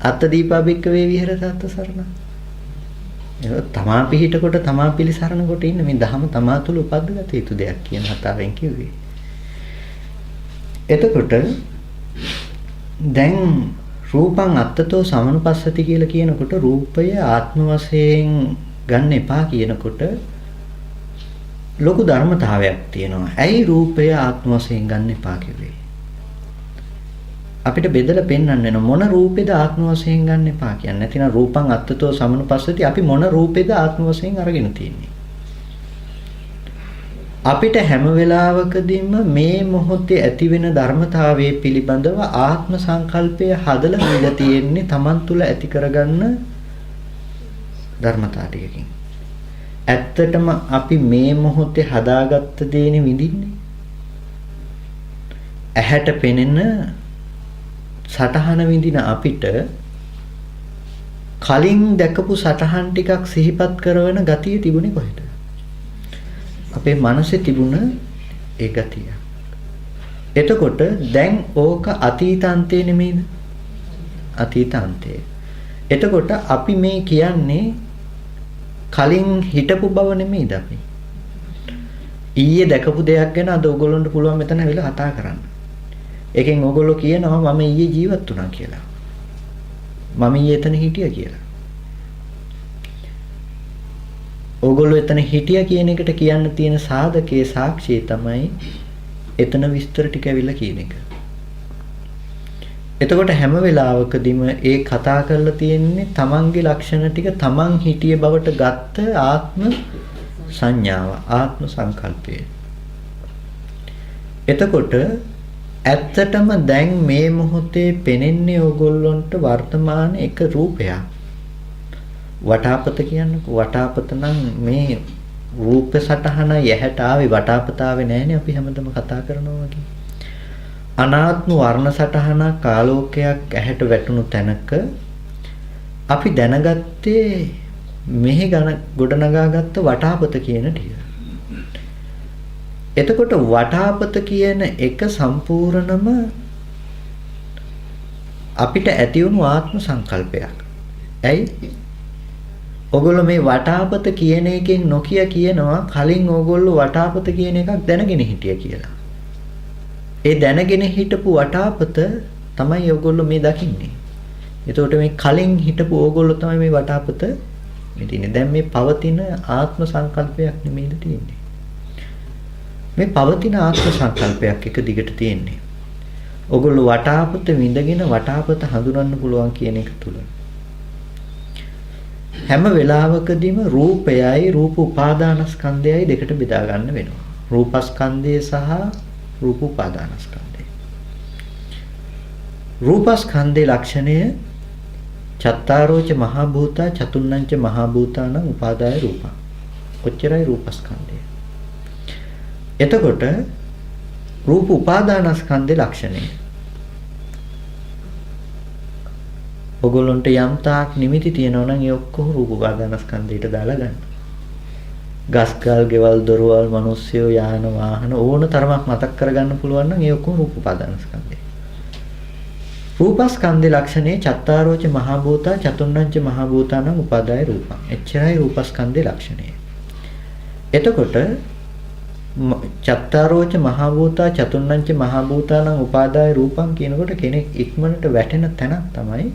අත්තදීපා භික්කවේ විහෙරත අත්තසරණා. ඒක තමා පිහිටකොට තමා පිළිසරණ කොට ඉන්න මේ ධහම තමා තුළ උපද්දගත යුතු දෙයක් කියන හතාවෙන් කිව්වේ. එතකොට දැන් රූපං අත්තතෝ සමනුපස්සති කියලා කියනකොට රූපය ආත්ම වශයෙන් ගන්න එපා කියනකොට ලොකු ධර්මතාවයක් තියෙනවා. ඇයි රූපය ආත්ම වශයෙන් ගන්න එපා කිව්වේ? අපිට බෙදලා පෙන්වන්න වෙන මොන රූපෙද ආත්ම වශයෙන් ගන්න එපා කියන්නේ. නැතිනම් රූපං අත්තතෝ සමනුපස්සති අපි මොන රූපෙද ආත්ම වශයෙන් අරගෙන තියෙන්නේ. අපිට හැම වෙලාවකදීම මේ මොහොතේ ඇති වෙන ධර්මතාවයේ පිළිබඳව ආත්ම සංකල්පය හදලා දීලා තියෙන්නේ Taman තුල ඇති කරගන්න ධර්මතාව ටිකකින්. ඇත්තටම අපි මේ මොහොතේ හදාගත්ත දේනේ විඳින්නේ. ඇහැට පෙනෙන සටහන විඳින අපිට කලින් දැකපු සටහන් ටිකක් සිහිපත් කරන ගතිය තිබුණේ කොහෙද? අපේ මනසේ තිබුණ ඒ ගතිය. එතකොට දැන් ඕක අතීතාන්තේ නෙමෙයිද? අතීතාන්තේ. එතකොට අපි මේ කියන්නේ කලින් හිටපු බව නෙමෙයිද අපි? ඊයේ දැකපු දෙයක් ගැන අද ඕගොල්ලන්ට පුළුවන් මෙතන වෙලා කතා කරන්න. ඒකෙන් ඕගොල්ලෝ කියනවා මම ඊයේ ජීවත් වුණා කියලා. මම ඊයේ එතන හිටියා කියලා. ඕගොල්ලෝ එතන හිටියා කියන එකට කියන්න තියෙන සාධකයේ සාක්ෂිය තමයි එතන විස්තර ටික ඇවිල්ලා කියන එක. එතකොට හැම වෙලාවකදීම ඒ කතා කරලා තියෙන්නේ තමන්ගේ ලක්ෂණ ටික තමන් හිටිය බවට ගත්ත ආත්ම සංඥාව, ආත්ම සංකල්පය. එතකොට ඇත්තටම දැන් මේ මොහොතේ පෙනෙන්නේ ඕගොල්ලන්ට වර්තමාන එක රූපයක්. වටාපත කියන්නකෝ. වටාපත නම් මේ රූප සටහන යැහැට ආවේ වටාපතාවේ නෑනේ අපි හැමදම කතා කරනවා වගේ. අනාත්ම වර්ණ සටහනක් ආලෝකයක් ඇහැට වැටුණු තැනක අපි දැනගත්තේ මෙහි ගොඩනගාගත්ත වටාපත කියන ටික. එතකොට වටාපත කියන එක සම්පූර්ණම අපිට ඇති වුණු ආත්ම සංකල්පයක්. ඇයි? ඕගොල්ලෝ මේ වටාපත කියන එකෙන් නොකිය කියනවා කලින් ඕගොල්ලෝ වටාපත කියන එකක් දැනගෙන හිටිය කියලා. ඒ දැනගෙන හිටපු වටාපත තමයි ඕගොල්ලෝ මේ දකින්නේ. එතකොට මේ කලින් හිටපු ඕගොල්ලෝ තමයි මේ වටාපත මෙතිනේ. දැන් මේ පවතින ආත්ම සංකල්පයක් නෙමෙයිද තියෙන්නේ. මේ පවතින ආත්ම සංකල්පයක් එක දිගට තියෙන්නේ. ඕගොල්ලෝ වටාපත විඳගෙන වටාපත හඳුනන්න පුළුවන් කියන එක තුල හැම වෙලාවකදීම රූපයයි රූප උපාදානස්කන්ධයයි දෙකට බෙදා ගන්න වෙනවා. රූපස්කන්ධය සහ රූප උපාදානස්කන්ධය. රූපස්කන්ධේ ලක්ෂණය චත්තාරෝච මහා භූතා චතුන්නංච මහා භූතානං උපාදාය රූපං. කොච්චරයි රූපස්කන්ධය. එතකොට රූප උපාදානස්කන්ධේ ලක්ෂණය ඔගොල්ලන්ට යම් තාක් නිමිති තියෙනවා නම් ඒ ඔක්කොම රූප උපාදානස්කන්ධයට දාලා ගන්න. ගස්කල්, ගෙවල්, දොරවල්, මිනිස්සු, යාන වාහන ඕන තරමක් මතක් කරගන්න පුළුවන් නම් ඒ ඔක්කොම රූප උපාදානස්කන්ධය. රූපස්කන්ධේ ලක්ෂණේ චත්තාරෝච මහ භූතා චතුන්නංච මහ භූතානං උපාදාය රූපං. එච්චරයි රූපස්කන්ධේ ලක්ෂණය. එතකොට චත්තාරෝච මහ භූතා චතුන්නංච මහ භූතානං උපාදාය රූපං කියනකොට කෙනෙක් ඉක්මනට වැටෙන තැනක් තමයි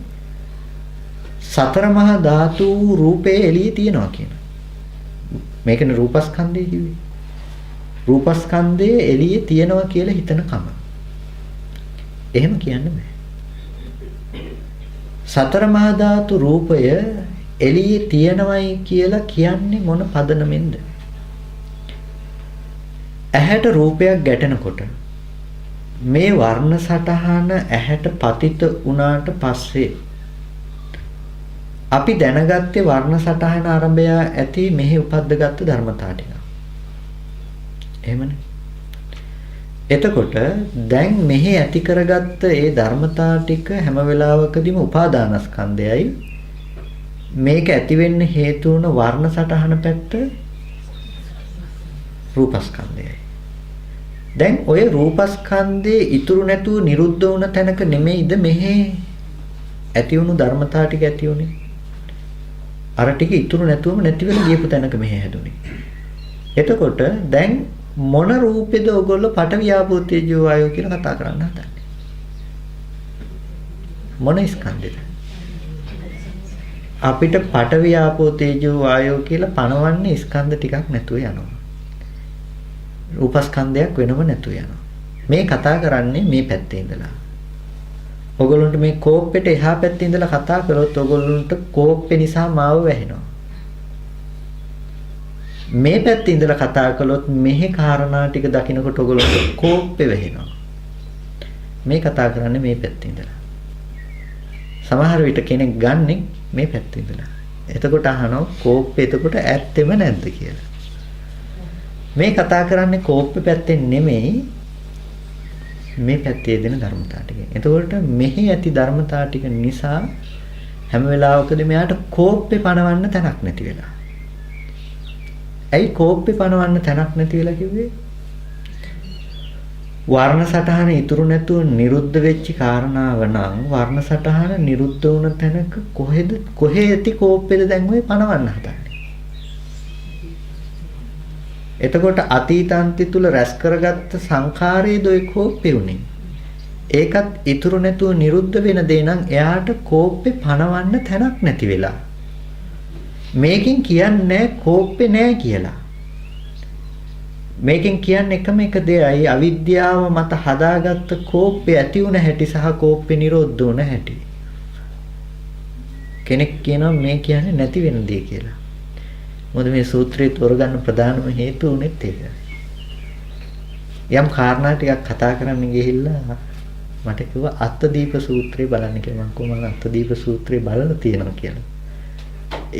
සතර මහා ධාතු රූපේ එළියේ තියනවා කියන. මේකනේ රූපස්කන්ධය කිව්වේ. රූපස්කන්ධයේ එළියේ තියනවා කියලා හිතන කම. එහෙම කියන්න බෑ. සතර මහා ධාතු රූපය එළියේ තියනවයි කියලා කියන්නේ මොන පදනමෙන්ද? ඇහැට රූපයක් ගැටෙනකොට මේ වර්ණ සටහන ඇහැට පතිත වුණාට පස්සේ අපි දැනගත්තේ වර්ණ සටහන ආරම්භය ඇති මෙහි උපද්දගත් ධර්මතා ටික. එහෙමනේ. එතකොට දැන් මෙහි ඇති කරගත්ත ඒ ධර්මතා ටික හැම වෙලාවකදීම උපාදානස්කන්ධයයි මේක ඇති වෙන්න හේතු වුණ වර්ණ සටහන පැත්ත රූපස්කන්ධයයි. දැන් ඔය රූපස්කන්ධේ ඉතුරු නැතුව නිරුද්ධ වුණ තැනක නෙමෙයිද මෙහි ඇති වුණු ධර්මතා ටික ඇති වුනේ. අර ටික ඉතුරු නැතුවම නැති වෙලා ගියපු තැනක මෙහි හැදුනේ. එතකොට දැන් මොන රූපෙද ඔයගොල්ලෝ පඨවි ආපෝ තේජෝ වායෝ කියලා කතා කරන්න හදන්නේ? මොන ස්කන්ධෙද? අපිට පඨවි ආපෝ තේජෝ වායෝ කියලා පණවන්නේ ස්කන්ධ ටිකක් නැතුව යනවා. රූපස්කන්ධයක් වෙනම නැතුව යනවා. මේ කතා කරන්නේ මේ පැත්තේ ඉඳලා. ඔයගොල්ලන්ට මේ කෝප්පෙට එහා පැත්තේ ඉඳලා කතා කරොත් ඔයගොල්ලන්ට කෝප්පේ නිසා මාව වැහෙනවා. මේ පැත්තේ ඉඳලා කතා කළොත් මෙහි කාරණා ටික දකින්නකොට ඔයගොල්ලන්ට කෝප්පේ වැහෙනවා. මේ කතා කරන්නේ මේ පැත්තේ ඉඳලා. සමහර විට කෙනෙක් ගන්නෙ මේ පැත්තේ ඉඳලා. එතකොට අහනවා කෝප්පේ එතකොට ඇත්තෙම නැද්ද කියලා. මේ කතා කරන්නේ කෝප්පේ පැත්තෙන් නෙමෙයි මේ පැත්තේ දෙන ධර්මතාව ටික. එතකොට මෙහි ඇති ධර්මතාව ටික නිසා හැම වෙලාවකදීම යාට කෝප්පේ පණවන්න තැනක් නැති වෙලා. ඇයි කෝප්පේ පණවන්න තැනක් නැති වෙලා කිව්වේ? වර්ණ සටහන ඉතුරු නැතුව නිරුද්ධ වෙච්ච කාරණාව නම් වර්ණ සටහන නිරුද්ධ වුණ තැනක කොහේ ඇති කෝප්පේද දැන් ඔය පණවන්න හදන්නේ? එතකොට අතීතාන්ති තුල රැස් කරගත්ත සංඛාරයේ දොයි කෝප්පේ උනේ. ඒකත් ඉතුරු නැතුව නිරුද්ධ වෙන දේ නම් එයාට කෝප්පේ පණවන්න තැනක් නැති වෙලා. මේකෙන් කියන්නේ කෝප්පේ නෑ කියලා. මේකෙන් කියන්නේ එකම එක දෙයයි අවිද්‍යාව මත හදාගත්ත කෝප්පේ ඇති වුණ හැටි සහ කෝප්පේ නිරෝධ වුණ හැටි. කෙනෙක් කියනවා මේ කියන්නේ නැති වෙන දේ කියලා. මොකද මේ සූත්‍රයේ තෝරගන්න ප්‍රධානම හේතුව උනේත් ඒක. යම් කාරණා ටිකක් කතා කරන්න ගිහිල්ලා මට කිව්වා අත්දීප සූත්‍රය බලන්න කියලා. මම කොහොමද අත්දීප සූත්‍රය බලලා තියෙනවා කියලා.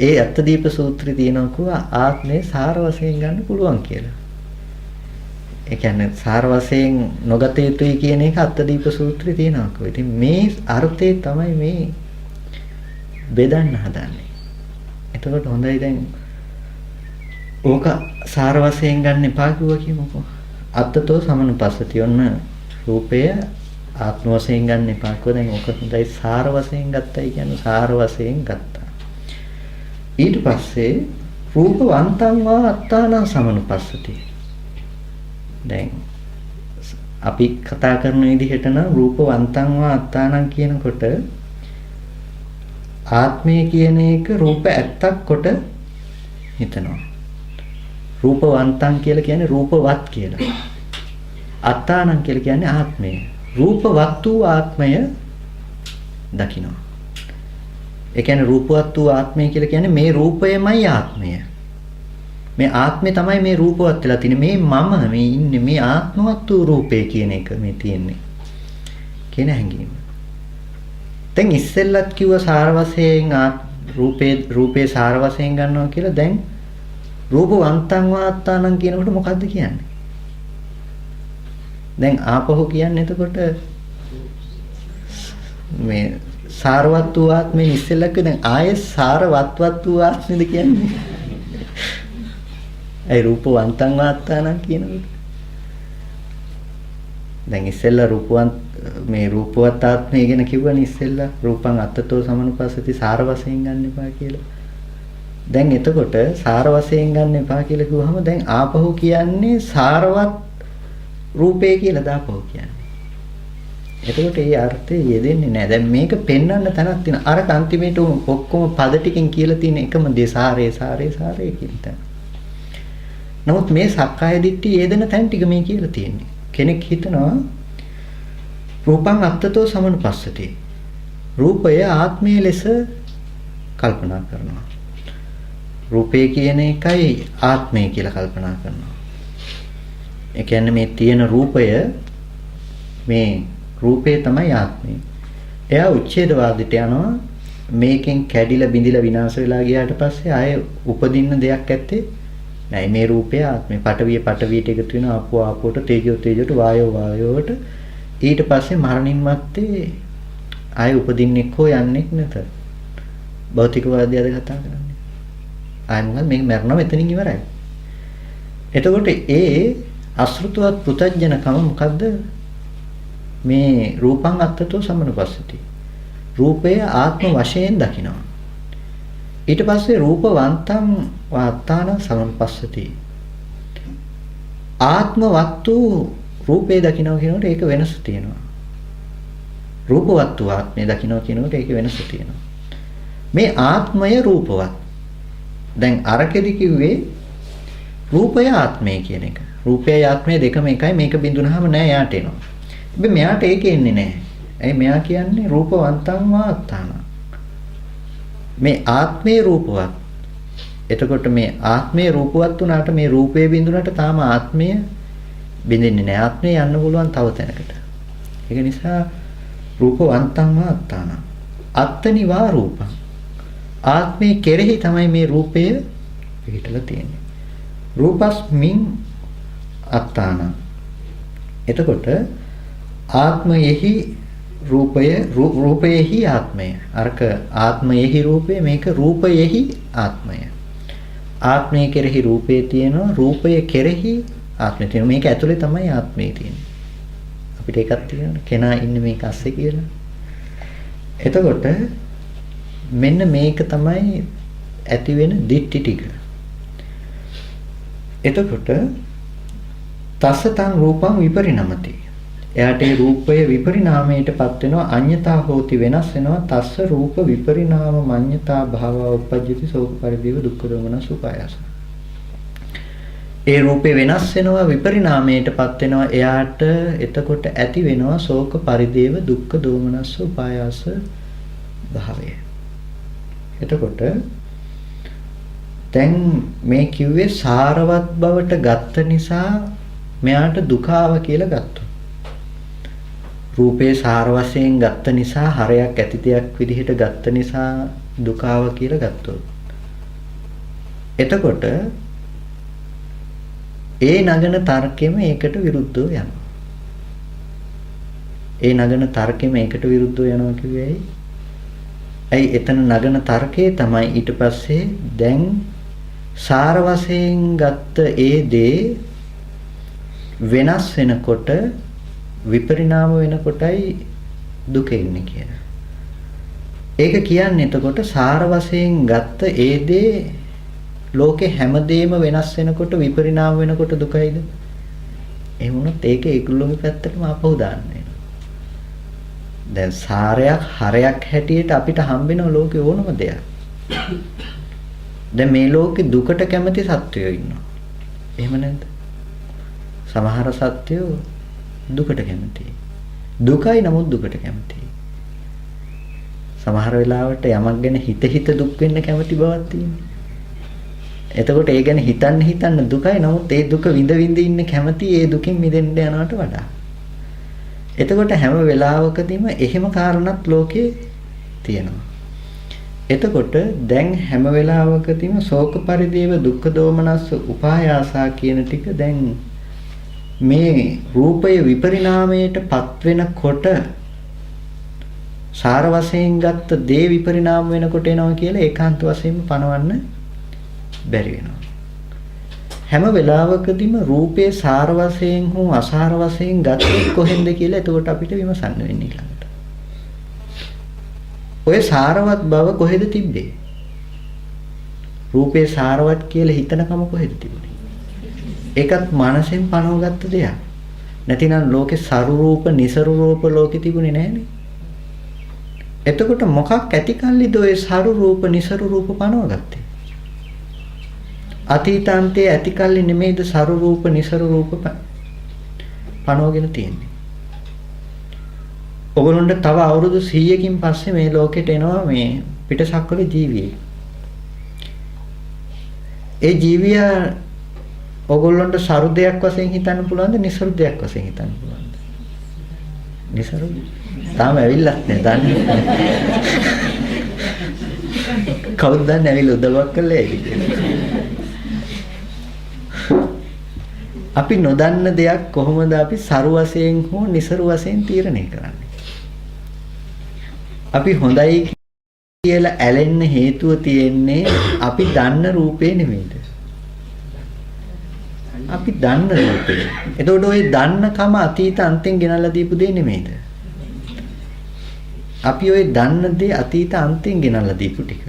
ඒ අත්දීප සූත්‍රය තියෙනවා කිව්වා ආත්මේ සාර වශයෙන් ගන්න පුළුවන් කියලා. ඒ කියන්නේ සාර වශයෙන් නොගත යුතුයි කියන එක අත්දීප සූත්‍රයේ තියෙනවා කිව්වා. ඉතින් මේ අර්ථය තමයි මේ බෙදන්න හදන්නේ. එතකොට හොඳයි දැන් ඕක සාර වශයෙන් ගන්න එපා කිව්වා කියමුකෝ. අත්තතෝ සමනුපස්සති. ඔන්න රූපය ආත්ම වශයෙන් ගන්න එපා කිව්වා. දැන් ඕක හොඳයි සාර වශයෙන් ගත්තයි කියන්නේ සාර වශයෙන් ගත්තා. ඊට පස්සේ රූපවන්තං වා අත්තානං සමනුපස්සති. දැන් අපි කතා කරන විදිහට නම් රූපවන්තං වා අත්තානං කියනකොට ආත්මය කියන එක රූප ඇත්තක් කොට හිතනවා. රූපවන්තං කියලා කියන්නේ රූපවත් කියලා. අත්තානං කියලා කියන්නේ ආත්මය. රූපවත් වූ ආත්මය දකිනවා. ඒ කියන්නේ රූපවත් වූ ආත්මය කියලා කියන්නේ මේ රූපයමයි ආත්මය. මේ ආත්මය තමයි මේ රූපවත් වෙලා තියෙන්නේ. මේ මම මේ ඉන්නේ මේ ආත්මවත් වූ රූපේ කියන එක මේ තියෙන්නේ. කියන හැඟීම. දැන් ඉස්සෙල්ලත් කිව්ව සාර වශයෙන් රූපේ සාර වශයෙන් ගන්නවා කියලා දැන් රූපවන්තං වාත්තානං කියනකොට මොකද්ද කියන්නේ? දැන් ආපහු කියන්නේ එතකොට මේ සාරවත් වූ ආත්මෙ ඉස්සෙල්ලක දැන් ආයේ සාරවත්වත් වූ ආත්මෙද කියන්නේ? ඒ රූපවන්තං වාත්තානං කියනකොට දැන් ඉස්සෙල්ලා රූපවන්ත මේ රූපවත් ආත්මය ගැන කිව්වනේ ඉස්සෙල්ලා රූපං අත්තතෝ සමනුපස්සති සාර වශයෙන් ගන්න එපා කියලා. දැන් එතකොට සාර වශයෙන් ගන්න එපා කියලා කිව්වහම දැන් ආපහු කියන්නේ සාරවත් රූපේ කියලා දාපහු කියන්නේ. එතකොට ඒ අර්ථය යෙදෙන්නේ නැහැ. දැන් මේක පෙන්වන්න තැනක් තියෙන. අර අන්තිමේට ඔක්කොම පද ටිකෙන් කියලා තියෙන එකම දේ සාරේ කියන තැන. නමුත් මේ සක්කාය දිට්ඨිය යෙදෙන තැන් ටික මේ කියලා තියෙන්නේ. කෙනෙක් හිතනවා රූපං අත්තතෝ සමනුපස්සති. රූපය ආත්මය ලෙස කල්පනා කරනවා. රූපය කියන එකයි ආත්මය කියලා කල්පනා කරනවා. ඒ කියන්නේ මේ තියෙන රූපය මේ රූපේ තමයි ආත්මය. එයා උච්ඡේදවාදයට යනවා. මේකෙන් කැඩිලා බිඳිලා විනාශ වෙලා ගියාට පස්සේ ආයේ උපදින්න දෙයක් ඇත්තේ නැහැ. මේ රූපය ආත්මය. පඨවිය පඨවියට එකතු වෙනවා. ආපෝ ආපෝට තේජෝ තේජෝට වායෝ වායෝට ඊට පස්සේ මරණින් මත්තේ ආයේ උපදින්නෙක් හෝ යන්නෙක් නැත. භෞතිකවාදයද කතා කරන්නේ. ආයෙ මොකද මේක මරනවා මෙතනින් ඉවරයි. එතකොට ඒ අසෘතවත් පුතඥකම මොකද්ද? මේ රූපං අත්තතෝ සමනුපස්සති. රූපය ආත්ම වශයෙන් දකිනවා. ඊට පස්සේ රූපවන්තං වාත්තාන සමනුපස්සති. ආත්මවත්තු රූපේ දකිනවා කියනකොට ඒක වෙනස තියෙනවා. රූපවත්තු ආත්මය දකිනවා කියනකොට ඒක වෙනස තියෙනවා. මේ ආත්මය රූපවත්. දැන් අරකෙදි කිව්වේ රූපය ආත්මය කියන එක. රූපයයි ආත්මය දෙකම එකයි. මේක බිඳුනහම නෑ යාට එනවා. හැබැයි මෙයාට ඒක එන්නේ නෑ. ඇයි මෙයා කියන්නේ රූපවන්තං වාත්තාන. මේ ආත්මේ රූපවත්. එතකොට මේ ආත්මේ රූපවත් වුණාට මේ රූපේ බිඳුනට තාම ආත්මය බිඳින්නේ නෑ. ආත්මය යන්න පුළුවන් තව තැනකට. ඒක නිසා රූපවන්තං වාත්තාන. අත්තනිවා රූපං. ආත්මේ කෙරෙහි තමයි මේ රූපය පිහිටලා තියෙන්නේ. රූපස්මින් අත්තාන. එතකොට ආත්මයෙහි රූපය රූපයෙහි ආත්මය. අරක ආත්මයෙහි රූපය මේක රූපයෙහි ආත්මය. ආත්මය කෙරෙහි රූපේ තියෙනවා. රූපය කෙරෙහි ආත්මය තියෙනවා. මේක ඇතුලේ තමයි ආත්මය තියෙන්නේ. අපිට එකක් තියෙනවා. කෙනා ඉන්නේ මේක අස්සේ කියලා. එතකොට මෙන්න මේක තමයි ඇති වෙන දිට්ටි ටික. එතකොට තස්සතං රූපං විපරිණමති. එයාට ඒ රූපය විපරිණාමයටපත් වෙනවා. අඤ්ඤතා හෝති වෙනස් වෙනවා. තස්ස රූප විපරිණාම මඤ්ඤතා භාව උපජ්ජති සෝක පරිදේව දුක්ඛ දෝමන සුඛායස. ඒ රූපේ වෙනස් වෙනවා විපරිණාමයටපත් වෙනවා. එයාට එතකොට ඇති වෙනවා ශෝක පරිදේව දුක්ඛ දෝමනස්ස උපායාස භාවය. එතකොට දැන් මේ කිව්වේ සාරවත් බවට ගත්ත නිසා මෙයාට දුක ආව කියලා ගත්තා. රූපේ සාර වශයෙන් ගත්ත නිසා හරයක් ඇති දෙයක් විදිහට ගත්ත නිසා දුක ආව කියලා ගත්තොත්. එතකොට ඒ නගන තර්කෙම ඒකට විරුද්ධව යනවා. ඒ නගන තර්කෙම ඒකට විරුද්ධව යනවා කිව්වේ ඇයි එතන නගන තර්කයේ තමයි ඊට පස්සේ දැන් සාර වශයෙන් ගත්ත ඒ දේ වෙනස් වෙනකොට විපරිණාම වෙනකොටයි දුක එන්නේ කියලා. ඒක කියන්නේ එතකොට සාර වශයෙන් ගත්ත ඒ දේ ලෝකේ හැමදේම වෙනස් වෙනකොට විපරිණාම වෙනකොට දුකයිද? එහෙම වුණොත් ඒක ඒගොල්ලෝගේ පැත්තටම ආපහු දාන්න වෙනවා. දැන් සාරයක් හරයක් හැටියට අපිට හම්බෙන ලෝකේ ඕනම දෙයක්. දැන් මේ ලෝකේ දුකට කැමති සත්වයෝ ඉන්නවා. එහෙම නැද්ද? සමහර සත්වයෝ දුකට කැමතියි. දුකයි නමුත් දුකට කැමතියි. සමහර වෙලාවට යමක් ගැන හිත දුක් වෙන්න කැමති බවක් තියෙනවා. එතකොට ඒ ගැන හිතන්න දුකයි නමුත් ඒ දුක විඳ ඉන්න කැමති ඒ දුකින් මිදෙන්න යනවට වඩා. එතකොට හැම වෙලාවකදීම එහෙම කාරණාත් ලෝකේ තියෙනවා. එතකොට දැන් හැම වෙලාවකදීම ශෝක පරිදේව දුක්ඛ දෝමනස්ස උපායාසා කියන ටික දැන් මේ රූපය විපරිණාමයටපත් වෙනකොට සාර වශයෙන් ගත්ත දේ විපරිණාම වෙනකොට එනවා කියලා ඒකාන්ත වශයෙන්ම පනවන්න බැරි වෙනවා. හැම වෙලාවකදීම රූපේ සාර වශයෙන් හෝ අසාර වශයෙන් ගත්තේ කොහෙන්ද කියලා එතකොට අපිට විමසන්න වෙන්නේ ඊළඟට. ඔය සාරවත් බව කොහෙද තිබ්බේ? රූපේ සාරවත් කියලා හිතනකම කොහෙද තිබුණේ? ඒකත් මනසෙන් පනවගත්ත දෙයක්. නැතිනම් ලෝකේ සරු රූප, නිසරු රූප ලෝකේ තිබුණේ නැහනේ. එතකොට මොකක් ඇති කල්ලිද ඔය සරු රූප, නිසරු රූප පනවගත්තේ? අතීතාන්තයේ ඇති කල්ලි නෙමෙයිද සරු රූප, නිසරු රූප පනවගෙන තියෙන්නේ. ඔගොල්ලන්ට තව අවුරුදු 100කින් පස්සේ මේ ලෝකෙට එනවා මේ පිටසක්වල ජීවියෙක්. ඒ ජීවියා ඔගොල්ලන්ට සරු දෙයක් වශයෙන් හිතන්න පුළුවන්ද, නිසරු දෙයක් වශයෙන් හිතන්න පුළුවන්ද? නිසරු. තාම ඇවිල්ලත් නෑ දන්නේ. කවුද දන්නේ ඇවිල්ලා උදව්වක් කළේ ඇයි කියලා. අපි නොදන්න දෙයක් කොහොමද අපි සරු වශයෙන් හෝ නිසරු වශයෙන් තීරණය කරන්නේ? අපි හොඳයි කියලා ඇලෙන්න හේතුව තියෙන්නේ අපි දන්න රූපේ නෙමෙයිද? අපි දන්න රූපේ. එතකොට ওই දන්නකම අතීත අන්තෙන් ගෙනල්ලා දීපු දෙයක් නෙමෙයිද? අපි ওই දන්න දේ අතීත අන්තෙන් ගෙනල්ලා දීපු ටික.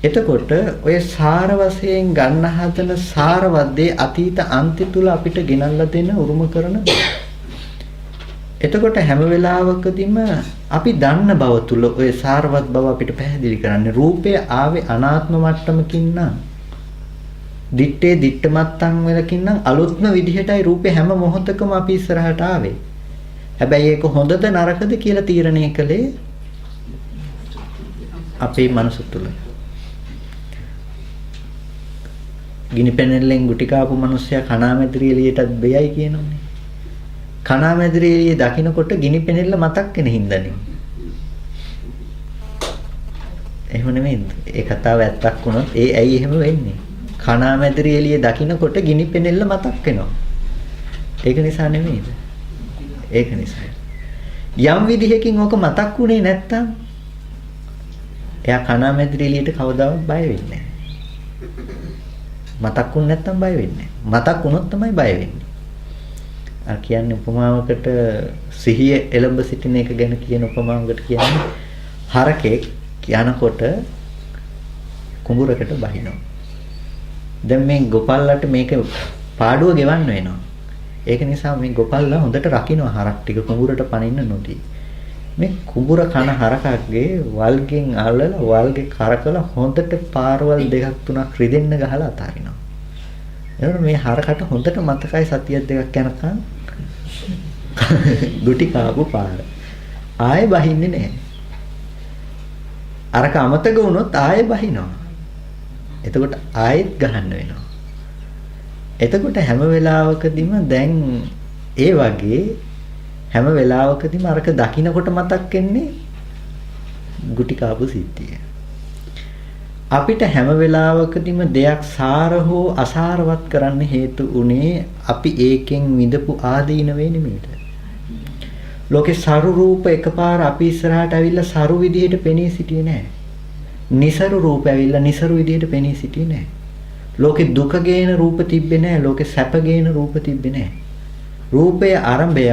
එතකොට ඔය සාර වශයෙන් ගන්න හදන සාරවත් දේ අතීත අන්තය තුල අපිට ගෙනල්ලා දෙන උරුම කරන දේ. එතකොට හැම වෙලාවකදීම අපි දන්න බව තුල ඔය සාරවත් බව අපිට පැහැදිලි කරන්නේ රූපය ආවේ අනාත්ම මට්ටමකින් නම් දිත්තේ දිත්තමත්තන් වලකින් නම් අලුත්ම විදිහටයි රූපේ හැම මොහොතකම අපි ඉස්සරහට ආවේ. හැබැයි ඒක හොඳද නරකද කියලා තීරණය කළේ අපේ මනස තුල. ගිනි පෙනෙල්ලෙන් ගුටි කාපු මිනිස්සයා කණාමැදිරි එළියටත් බෙයයි කියනෝනේ. කණාමැදිරි එළිය දකින්නකොට ගිනි පෙනෙල්ල මතක් වෙන හින්දානේ. එහෙම නෙමෙයිද? ඒ කතාව ඇත්තක් වුණොත් ඒ ඇයි එහෙම වෙන්නේ? කණාමැදිරි එළිය දකින්නකොට ගිනි පෙනෙල්ල මතක් වෙනවා. ඒක නිසා නෙමෙයිද? ඒක නිසා. යම් විදිහකින් ඕක මතක් වුණේ නැත්තම් එයා කණාමැදිරි එළියට කවදාවත් බය වෙන්නේ නැහැ. මතක් වුනේ නැත්තම් බය වෙන්නේ නැහැ. මතක් වුණොත් තමයි බය වෙන්නේ. අර කියන්නේ උපමාවකට සිහිය එළඹ සිටින එක ගැන කියන උපමාවකට කියන්නේ හරකෙක් යනකොට කුඹුරකට බහිනවා. දැන් මේ ගොපල්ලට මේක පාඩුව ගෙවන්න වෙනවා. ඒක නිසා මේ ගොපල්ලා හොඳට රකින්න හරක් ටික කුඹුරට පනින්න නොදී. මේ කුඹුර කන හරකගේ වල්ගෙන් අල්ලලා වල්ගේ කරකලා හොඳට පාරවල් දෙකක් තුනක් රිදෙන්න ගහලා අතාරිනවා. එතකොට මේ හරකට හොඳට මතකයි සතියක් දෙකක් යනකම් ගුටි කාපු පාර. ආයෙ බහින්නේ නැහැ. අරක අමතක වුණොත් ආයෙ බහිනවා. එතකොට ආයෙත් ගහන්න වෙනවා. එතකොට හැම වෙලාවකදීම දැන් ඒ වගේ හැම වෙලාවකදීම අරක දකින්නකොට මතක් වෙන්නේ ගුටි කාපු සිද්ධිය. අපිට හැම වෙලාවකදීම දෙයක් සාර හෝ අසාරවත් කරන්න හේතු උනේ අපි ඒකෙන් විඳපු ආදීනවේ නෙමෙයිද? ලෝකේ සරු රූප එකපාර අපි ඉස්සරහට ඇවිල්ලා සරු විදිහට පෙනී සිටියේ නැහැ. නිසරු රූප ඇවිල්ලා නිසරු විදිහට පෙනී සිටියේ නැහැ. ලෝකේ දුක ගේන රූප තිබ්බේ නැහැ. ලෝකේ සැප ගේන රූප තිබ්බේ නැහැ. රූපය ආරම්භය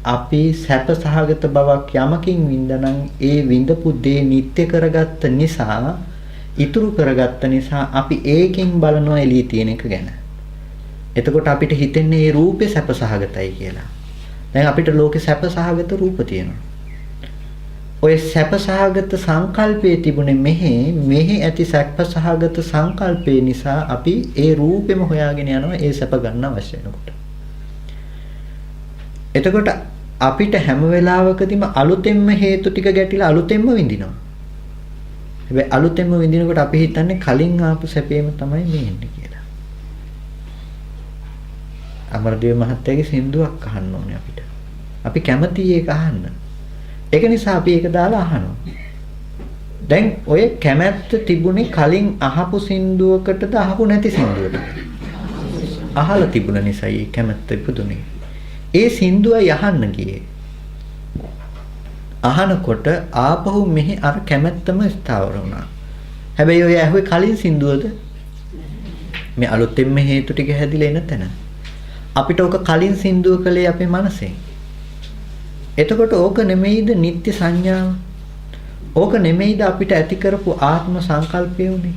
අපි සැප සහගත බවක් යමකින් වින්දනම් ඒ විඳපු දේ නිත්‍ය කරගත්ත නිසා ඉතුරු කරගත්ත නිසා අපි ඒකෙන් බලනවා එළිය තියෙන එක ගැන. එතකොට අපිට හිතෙන්නේ මේ රූපේ සැප සහගතයි කියලා. දැන් අපිට ලෝකේ සැප සහගත රූප තියෙනවා. ඔය සැප සහගත සංකල්පයේ තිබුණේ මෙහි ඇති සැප සහගත සංකල්පේ නිසා අපි ඒ රූපෙම හොයාගෙන යනවා ඒ සැප ගන්න අවශ්‍ය වෙනකොට. එතකොට අපිට හැම වෙලාවකදීම අලුතෙන්ම හේතු ටික ගැටිලා අලුතෙන්ම විඳිනවා. හැබැයි අලුතෙන්ම විඳිනකොට අපි හිතන්නේ කලින් ආපු සැපේම තමයි මේ එන්නේ කියලා. අමරදේව මහත්තයාගේ සින්දුවක් අහන්න ඕනේ අපිට. අපි කැමතියි ඒක අහන්න. ඒක නිසා අපි ඒක දාලා අහනවා. දැන් ඔය කැමැත්ත තිබුණේ කලින් අහපු සින්දුවකටද අහපු නැති සින්දුවකටද? අහලා තිබුණ නිසා ඒ කැමැත්ත ඉපදුනේ. ඒ සින්දුව යහන්න ගියේ. අහනකොට ආපහු මෙහි අර කැමැත්තම ස්ථාවර වුණා. හැබැයි ඔය ඇහුවේ කලින් සින්දුවද? මේ අලුතෙන්ම හේතු ටික හැදිලා එන තැන. අපිට ඕක කලින් සින්දුව කළේ අපේ මනසෙන්. එතකොට ඕක නෙමෙයිද නිත්‍ය සංඥාව? ඕක නෙමෙයිද අපිට ඇති කරපු ආත්ම සංකල්පය උනේ?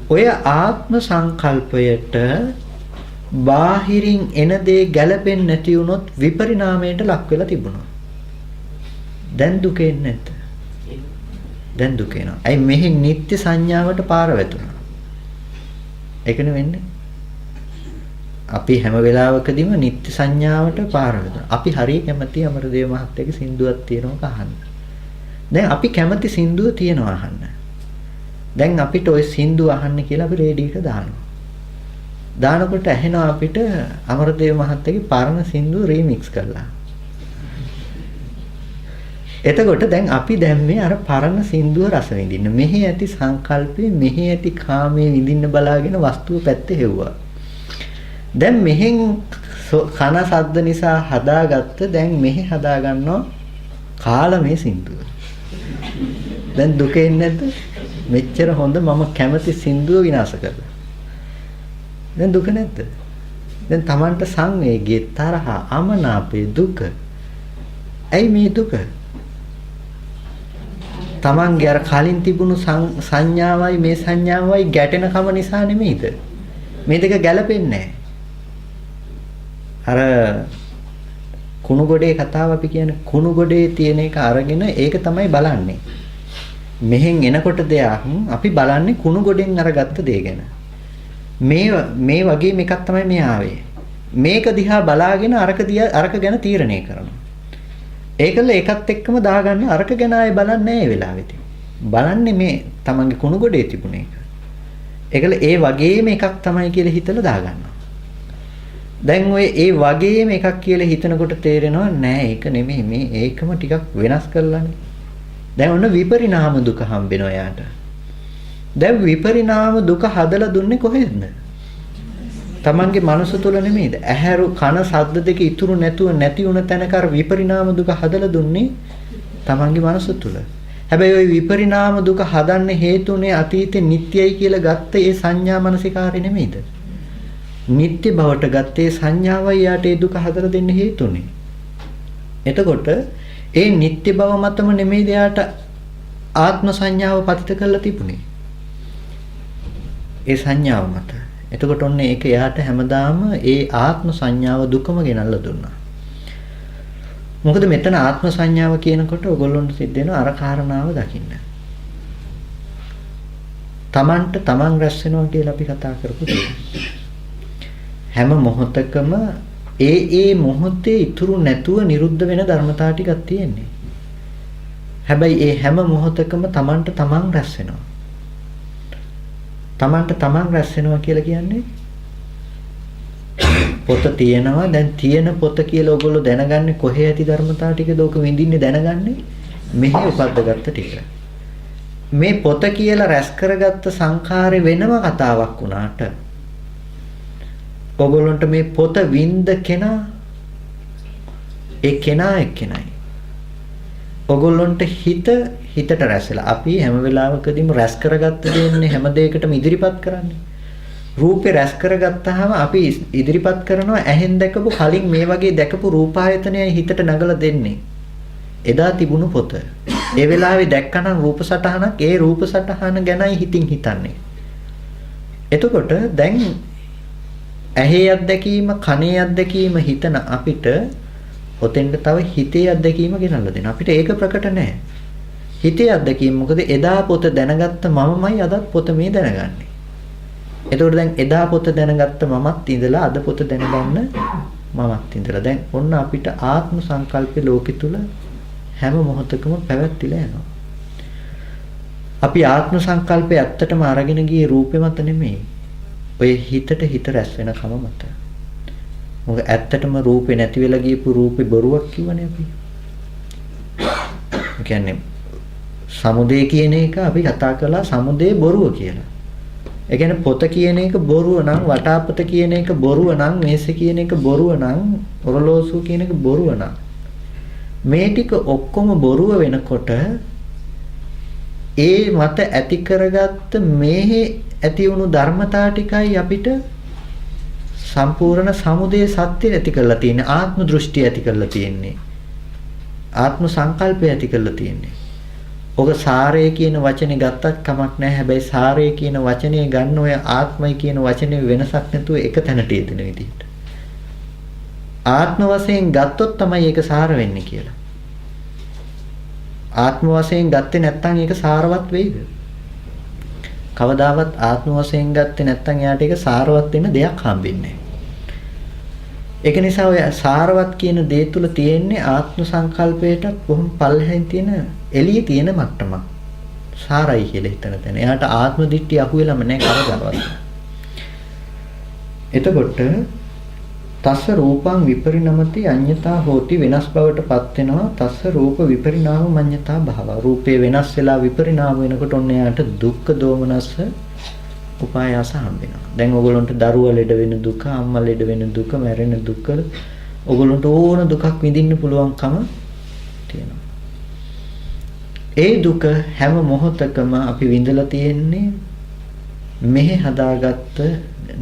ඔය ආත්ම සංකල්පයට බාහිරින් එන දේ ගැලපෙන්නේ නැති වුණොත් විපරිණාමයට ලක් වෙලා තිබුණා. දැන් දුක එන්නේ නැද්ද? දැන් දුක එනවා. ඇයි මෙහි නිත්‍ය සංඥාවට පාර වැදුනා? ඒකනේ වෙන්නේ. අපි හැම වෙලාවකදීම නිත්‍ය සංඥාවට පාර වැදුනා. අපි හරිය කැමති අමරදේව මහත්තයාගේ සින්දුවක් තියෙනවක අහන්න. දැන් අපි කැමති සින්දුව තියෙනවා අහන්න. දැන් අපිට ওই සින්දුව අහන්න කියලා අපි රේඩියෝට දානවා. දානකොට ඇහෙනවා අපිට අමරදේව මහත්තයාගේ පරණ සින්දුව රීමික්ස් කරලා. එතකොට දැන් අපි දැන් මේ අර පරණ සින්දුව රස විඳින්න. මෙහි ඇති සංකල්පේ, මෙහි ඇති කාමයේ විඳින්න බලාගෙන වස්තුව පැත්තේ හෙව්වා. දැන් මෙහෙන් කන සද්ද නිසා හදාගත්ත දැන් මෙහි හදා ගන්නවා කාලමේ සින්දුව. දැන් දුක එන්නේ නැද්ද? මෙච්චර හොඳ මම කැමති සින්දුව විනාශ කරලා. දැන් දුක නැද්ද? දැන් Tamanට සංවේගයේ තරහ අමනාපේ දුක. ඇයි මේ දුක? Tamanගේ අර කලින් තිබුණු සංඥාවයි මේ සංඥාවයි ගැටෙන කම නිසා නෙමෙයිද? මේ දෙක ගැලපෙන්නේ නැහැ. අර කුණු ගොඩේ කතාව අපි කියන්නේ කුණු ගොඩේ තියෙන එක අරගෙන ඒක තමයි බලන්නේ. මෙහෙන් එනකොට දෙයක් අපි බලන්නේ කුණු ගොඩෙන් අරගත්ත දේ ගැන. මේ වගේ එකක් තමයි මේ ආවේ. මේක දිහා බලාගෙන අරක ගැන තීරණය කරනවා. ඒකල එකත් එක්කම දාගන්න අරක ගැන ආයේ බලන්නේ නැහැ ඒ වෙලාවෙදී. බලන්නේ මේ තමන්ගේ කුණු ගොඩේ තිබුණ එක. ඒකල ඒ වගේම එකක් තමයි කියලා හිතලා දාගන්නවා. දැන් ඔය ඒ වගේම එකක් කියලා හිතනකොට තේරෙනවා නෑ ඒක නෙමෙයි මේ ඒකම ටිකක් වෙනස් කරලානේ. දැන් ඔන්න විපරිණාම දුක හම්බෙනවා යාට. දැන් විපරිණාම දුක හදලා දුන්නේ කොහෙන්ද? තමන්ගේ මනස තුල නෙමෙයිද? ඇහැරු කන ශබ්ද දෙක ඉතුරු නැතුව නැති වුණ තැනක අර විපරිණාම දුක හදලා දුන්නේ තමන්ගේ මනස තුල. හැබැයි ওই විපරිණාම දුක හදන්න හේතුනේ අතීතේ නිට්ටයයි කියලා ගත්ත ඒ සංඥා මනසිකාරය නෙමෙයිද? නිට්ටය බවට ගත්තේ සංඥාවයි යාට ඒ දුක හදලා දෙන්න හේතුනේ. එතකොට ඒ නිට්ටය බව මතම නෙමෙයිද යාට ආත්ම සංඥාව පතිත කරලා තිබුණේ. ඒ සංඥාව මත. එතකොට ඔන්න ඒක යාට හැමදාම ඒ ආත්ම සංඥාව දුකම ගෙනල්ලා දුන්නා. මොකද මෙතන ආත්ම සංඥාව කියනකොට ඔයගොල්ලොන්ට සිද්ධ වෙන අර කාරණාව දකින්න. තමන්ට තමන් රැස් වෙනවා කියලා අපි කතා කරපු දේ. හැම මොහොතකම ඒ මොහොතේ ඉතුරු නැතුව නිරුද්ධ වෙන ධර්මතාව ටිකක් තියෙන්නේ. හැබැයි ඒ හැම මොහොතකම තමන්ට තමන් රැස් වෙනවා. තමන්ට තමන් රැස් වෙනවා කියලා කියන්නේ පොත තියෙනවා. දැන් තියෙන පොත කියලා ඔයගොල්ලෝ දැනගන්නේ කොහේ ඇති ධර්මතාව ටිකද? ඕක විඳින්නේ දැනගන්නේ මෙහි උපද්දගත්ත ටික. මේ පොත කියලා රැස් කරගත්ත සංඛාරේ වෙනම කතාවක් වුණාට ඔයගොල්ලන්ට මේ පොත විඳ කෙනා ඒ කෙනා එක්කෙනයි. ඔයගොල්ලන්ට හිතට රැස්ලා අපි හැම වෙලාවකදීම රැස් කරගත්ත දෙන්නේ හැම දෙයකටම ඉදිරිපත් කරන්නේ. රූපේ රැස් කරගත්තාම අපි ඉදිරිපත් කරනවා ඇහෙන් දැකපු කලින් මේ වගේ දැකපු රූපායතනයයි හිතට නගලා දෙන්නේ. එදා තිබුණු පොත. ඒ වෙලාවේ දැක්කනම් රූප සටහනක් ඒ රූප සටහන ගැනයි හිතින් හිතන්නේ. එතකොට දැන් ඇහි අත්දැකීම කනේ අත්දැකීම හිතන අපිට ඔතෙන්ට තව හිතේ අත්දැකීම ගෙනල්ලා දෙනවා. අපිට ඒක ප්‍රකට නැහැ. හිතේ අත්දැකීම මොකද එදා පොත දැනගත්ත මමමයි අදත් පොත මේ දැනගන්නේ. එතකොට දැන් එදා පොත දැනගත්ත මමත් ඉඳලා අද පොත දැනගන්න මමත් ඉඳලා දැන් ඔන්න අපිට ආත්ම සංකල්පේ ලෝකෙ තුල හැම මොහොතකම පැවැත්තිලා යනවා. අපි ආත්ම සංකල්පේ ඇත්තටම අරගෙන ගියේ රූපේ මත නෙමෙයි. ඔය හිතට හිත රැස් වෙන කම මත. මොකද ඇත්තටම රූපේ නැති වෙලා ගියපු රූපේ බොරුවක් කිව්වනේ අපි. ඒ කියන්නේ සමුදේ කියන එක අපි කතා කළා සමුදේ බොරුව කියලා. ඒ කියන්නේ පොත කියන එක බොරුව නම් වටාපත කියන එක බොරුව නම් මේසෙ කියන එක බොරුව නම් ඔරලෝසුව කියන එක බොරුව නම් මේ ටික ඔක්කොම බොරුව වෙනකොට ඒ මත ඇති කරගත්ත මේ ඇති වුණු ධර්මතා ටිකයි අපිට සම්පූර්ණ සමුදය සත්‍ය ඇති කරලා තියෙන්නේ. ආත්ම දෘෂ්ටි ඇති කරලා තියෙන්නේ. ආත්ම සංකල්පය ඇති කරලා තියෙන්නේ. ඔක සාරය කියන වචනේ ගත්තත් කමක් නැහැ. හැබැයි සාරය කියන වචනේ ගන්න ඔය ආත්මය කියන වචනේ වෙනසක් නැතුව එක තැනට යෙදෙන විදිහට. ආත්ම වශයෙන් ගත්තොත් තමයි ඒක සාර වෙන්නේ කියලා. ආත්ම වශයෙන් ගත්තේ නැත්නම් ඒක සාරවත් වෙයිද? කවදාවත් ආත්ම වශයෙන් ගත්තේ නැත්නම් එයාට ඒක සාරවත් වෙන දෙයක් හම්බෙන්නේ නැහැ. ඒක නිසා ඔය සාරවත් කියන දේ තුල තියෙන්නේ ආත්ම සංකල්පයට බොහොම පල්ලෙහින් තියෙන එළියේ තියෙන මට්ටමක්. සාරයි කියලා හිතන තැන. එයාට ආත්ම දිට්ඨිය අහුවෙලම නැහැ කවදාවත්. එතකොට තස්ස රූපං විපරිණමති අඤ්ඤතා හෝති වෙනස් බවට පත් වෙනවා. තස්ස රූප විපරිණාම මඤ්ඤතා භව. රූපේ වෙනස් වෙලා විපරිණාම වෙනකොට ඔන්න එයාට දුක්ඛ දෝමනස්ස උපායාස හම්බ වෙනවා. දැන් ඔයගොල්ලන්ට දරුවා ලෙඩ වෙන දුක, අම්මා ලෙඩ වෙන දුක, මැරෙන දුක, ඔයගොල්ලන්ට ඕන දුකක් විඳින්න පුළුවන්කම තියෙනවා. ඒ දුක හැම මොහොතකම අපි විඳලා තියෙන්නේ මෙහි හදාගත්ත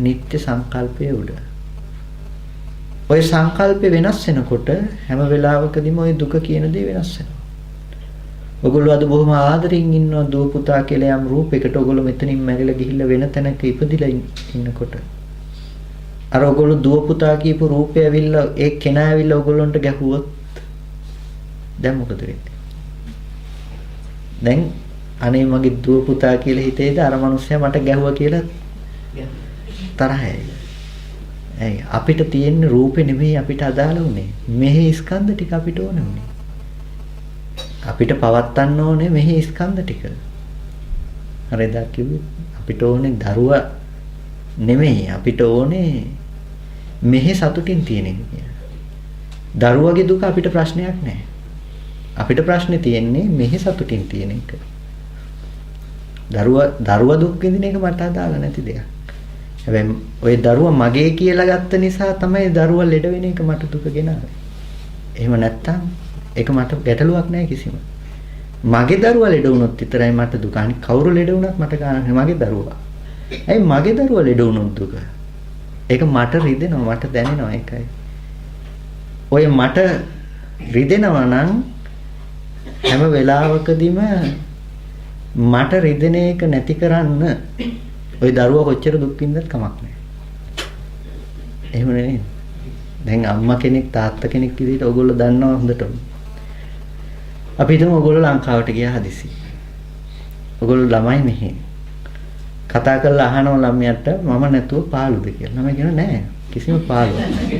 නිත්‍ය සංකල්පයේ උඩ. ওই සංකල්පේ වෙනස් වෙනකොට හැම වෙලාවකදීම ওই දුක කියන දේ වෙනස් වෙනවා. ඔයගොල්ලෝ අද බොහොම ආදරෙන් ඉන්නවා දුව පුතා කියලා යම් රූපයකට. ඔයගොල්ලෝ මෙතනින් මැරිලා ගිහිල්ලා වෙන තැනක ඉපදිලා ඉන්නකොට අර ඔයගොල්ලෝ දුව පුතා කියපු රූපය ඇවිල්ලා ඒ කෙනා ඇවිල්ලා ඔයගොල්ලන්ට ගැහුවොත් දැන් මොකද වෙන්නේ? දැන් අනේ මගේ දුව පුතා කියලා හිතේද අර මනුස්සයා මට ගැහුවා කියලා තරහයි. ඇයි අපිට තියෙන රූපේ නෙමෙයි අපිට අදාළ උනේ. මෙහි ස්කන්ධ ටික අපිට ඕන උනේ. අපිට පවත්න්න ඕනේ මෙහි ස්කන්ධ ටික. හරිද කිව්වේ? අපිට ඕනේ දරුවා නෙමෙයි අපිට ඕනේ මෙහි සතුටින් තියෙන එක කියලා. දරුවගේ දුක අපිට ප්‍රශ්නයක් නැහැ. අපිට ප්‍රශ්නේ තියෙන්නේ මෙහි සතුටින් තියෙන එක. දරුවා දුක් විඳින එක මට අදාළ නැති දෙයක්. හැබැයි ওই දරුවා මගේ කියලා ගත්ත නිසා තමයි දරුවා ලෙඩ වෙන එක මට දුක ගෙනාවේ. එහෙම නැත්තම් ඒක මට ගැටලුවක් නැහැ කිසිම. මගේ දරුවා ලෙඩ වුණොත් විතරයි මට දුක. අනික කවුරු ලෙඩ වුණත් මට ගානක් මගේ දරුවා. ඇයි මගේ දරුවා ලෙඩ වුණොත් දුක? ඒක මට රිදෙනවා මට දැනෙනවා ඒකයි. ඔය මට රිදෙනවා නම් හැම වෙලාවකදීම මට රිදෙන එක නැති කරන්න ওই දරුවා කොච්චර දුක් විඳත් කමක් නැහැ. එහෙම නෙවෙයි. දැන් අම්මා කෙනෙක් තාත්තා කෙනෙක් විදිහට ඔයගොල්ලෝ දන්නවා හොඳටම. අපි හිතමු ඔයගොල්ලෝ ලංකාවට ගියා හදිසි. ඔයගොල්ලෝ ළමයි මෙහි. කතා කරලා අහනවා ළමයාට මම නැතුව පාළුද කියලා. ළමයි කියනවා නෑ කිසිම පාළුවක් නෑ.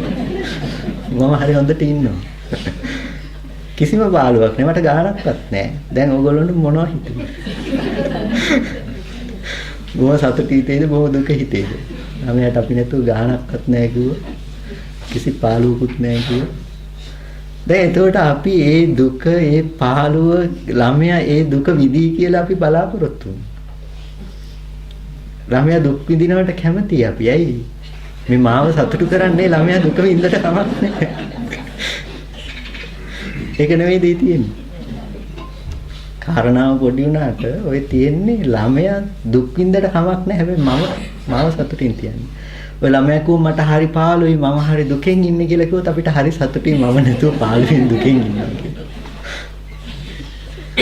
මම හරි හොඳට ඉන්නවා. කිසිම පාළුවක් නෑ මට ගාණක්වත් නෑ. දැන් ඔයගොල්ලන්ට මොනව හිතෙන්නේ? බොහොම සතුටු හිතේද බොහොම දුක හිතේද? ළමයාට අපි නැතුව ගාණක්වත් නෑ කිව්වා. කිසි පාළුවකුත් නෑ කිව්වා. දැන් එතකොට අපි ඒ දුක ඒ පාළුව ළමයා ඒ දුක විඳී කියලා අපි බලාපොරොත්තු වෙනවා. ළමයා දුක් විඳිනවට කැමතියි අපි. ඇයි? මේ මාව සතුටු කරන්නේ ළමයා දුක විඳට කමක් නැහැ. ඒක නෙවෙයි දී තියෙන්නේ. කාරණාව පොඩි වුණාට ඔය තියෙන්නේ ළමයා දුක් විඳට කමක් නැහැ. හැබැයි මාව සතුටින් තියන්නේ. ඔය ළමයා කිව්ව මට හරි පාළුයි මම හරි දුකෙන් ඉන්නේ කියලා කිව්වොත් අපිට හරි සතුටින් මම නැතුව පාළුවෙන් දුකෙන් ඉන්නවා කියලා.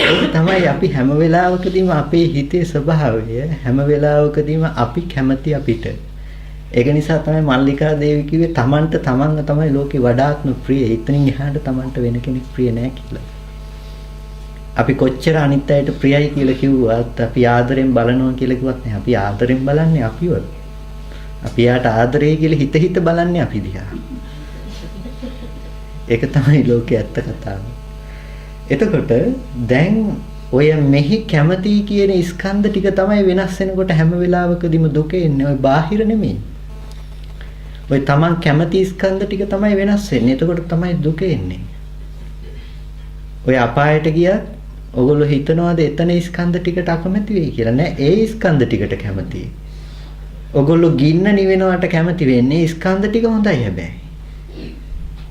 ඒක තමයි අපි හැම වෙලාවකදීම අපේ හිතේ ස්වභාවය හැම වෙලාවකදීම අපි කැමති අපිට. ඒක නිසා තමයි මල්ලිකා දේවි කිව්වේ තමන්ට තමන්ව තමයි ලෝකේ වඩාත්ම ප්‍රිය. ඉතින් එහාට තමන්ට වෙන කෙනෙක් ප්‍රිය නෑ කියලා. අපි කොච්චර අනිත් අයට ප්‍රියයි කියලා කිව්වත් අපි ආදරෙන් බලනවා කියලා කිව්වත් නෑ. අපි ආදරෙන් බලන්නේ අපිව. අපි යාට ආදරේ කියලා හිත හිත බලන්නේ අපි දිහා. ඒක තමයි ලෝකයේ ඇත්ත කතාව. එතකොට දැන් ඔය මෙහි කැමති කියන ස්කන්ධ ටික තමයි වෙනස් වෙනකොට හැම වෙලාවකදීම දුක එන්නේ. ඔය බාහිර නෙමෙයි. ඔය Taman කැමති ස්කන්ධ ටික තමයි වෙනස් වෙන්නේ. එතකොට තමයි දුක එන්නේ. ඔය අපායට ගියත් ඔයගොල්ලෝ හිතනවාද එතන ස්කන්ධ ටිකට අකමැති වෙයි කියලා? නෑ, ඒ ස්කන්ධ ටිකට කැමතියි. ඔයගොල්ලෝ ගින්න නිවෙනවට කැමති වෙන්නේ ස්කන්ධ ටික හොඳයි හැබැයි.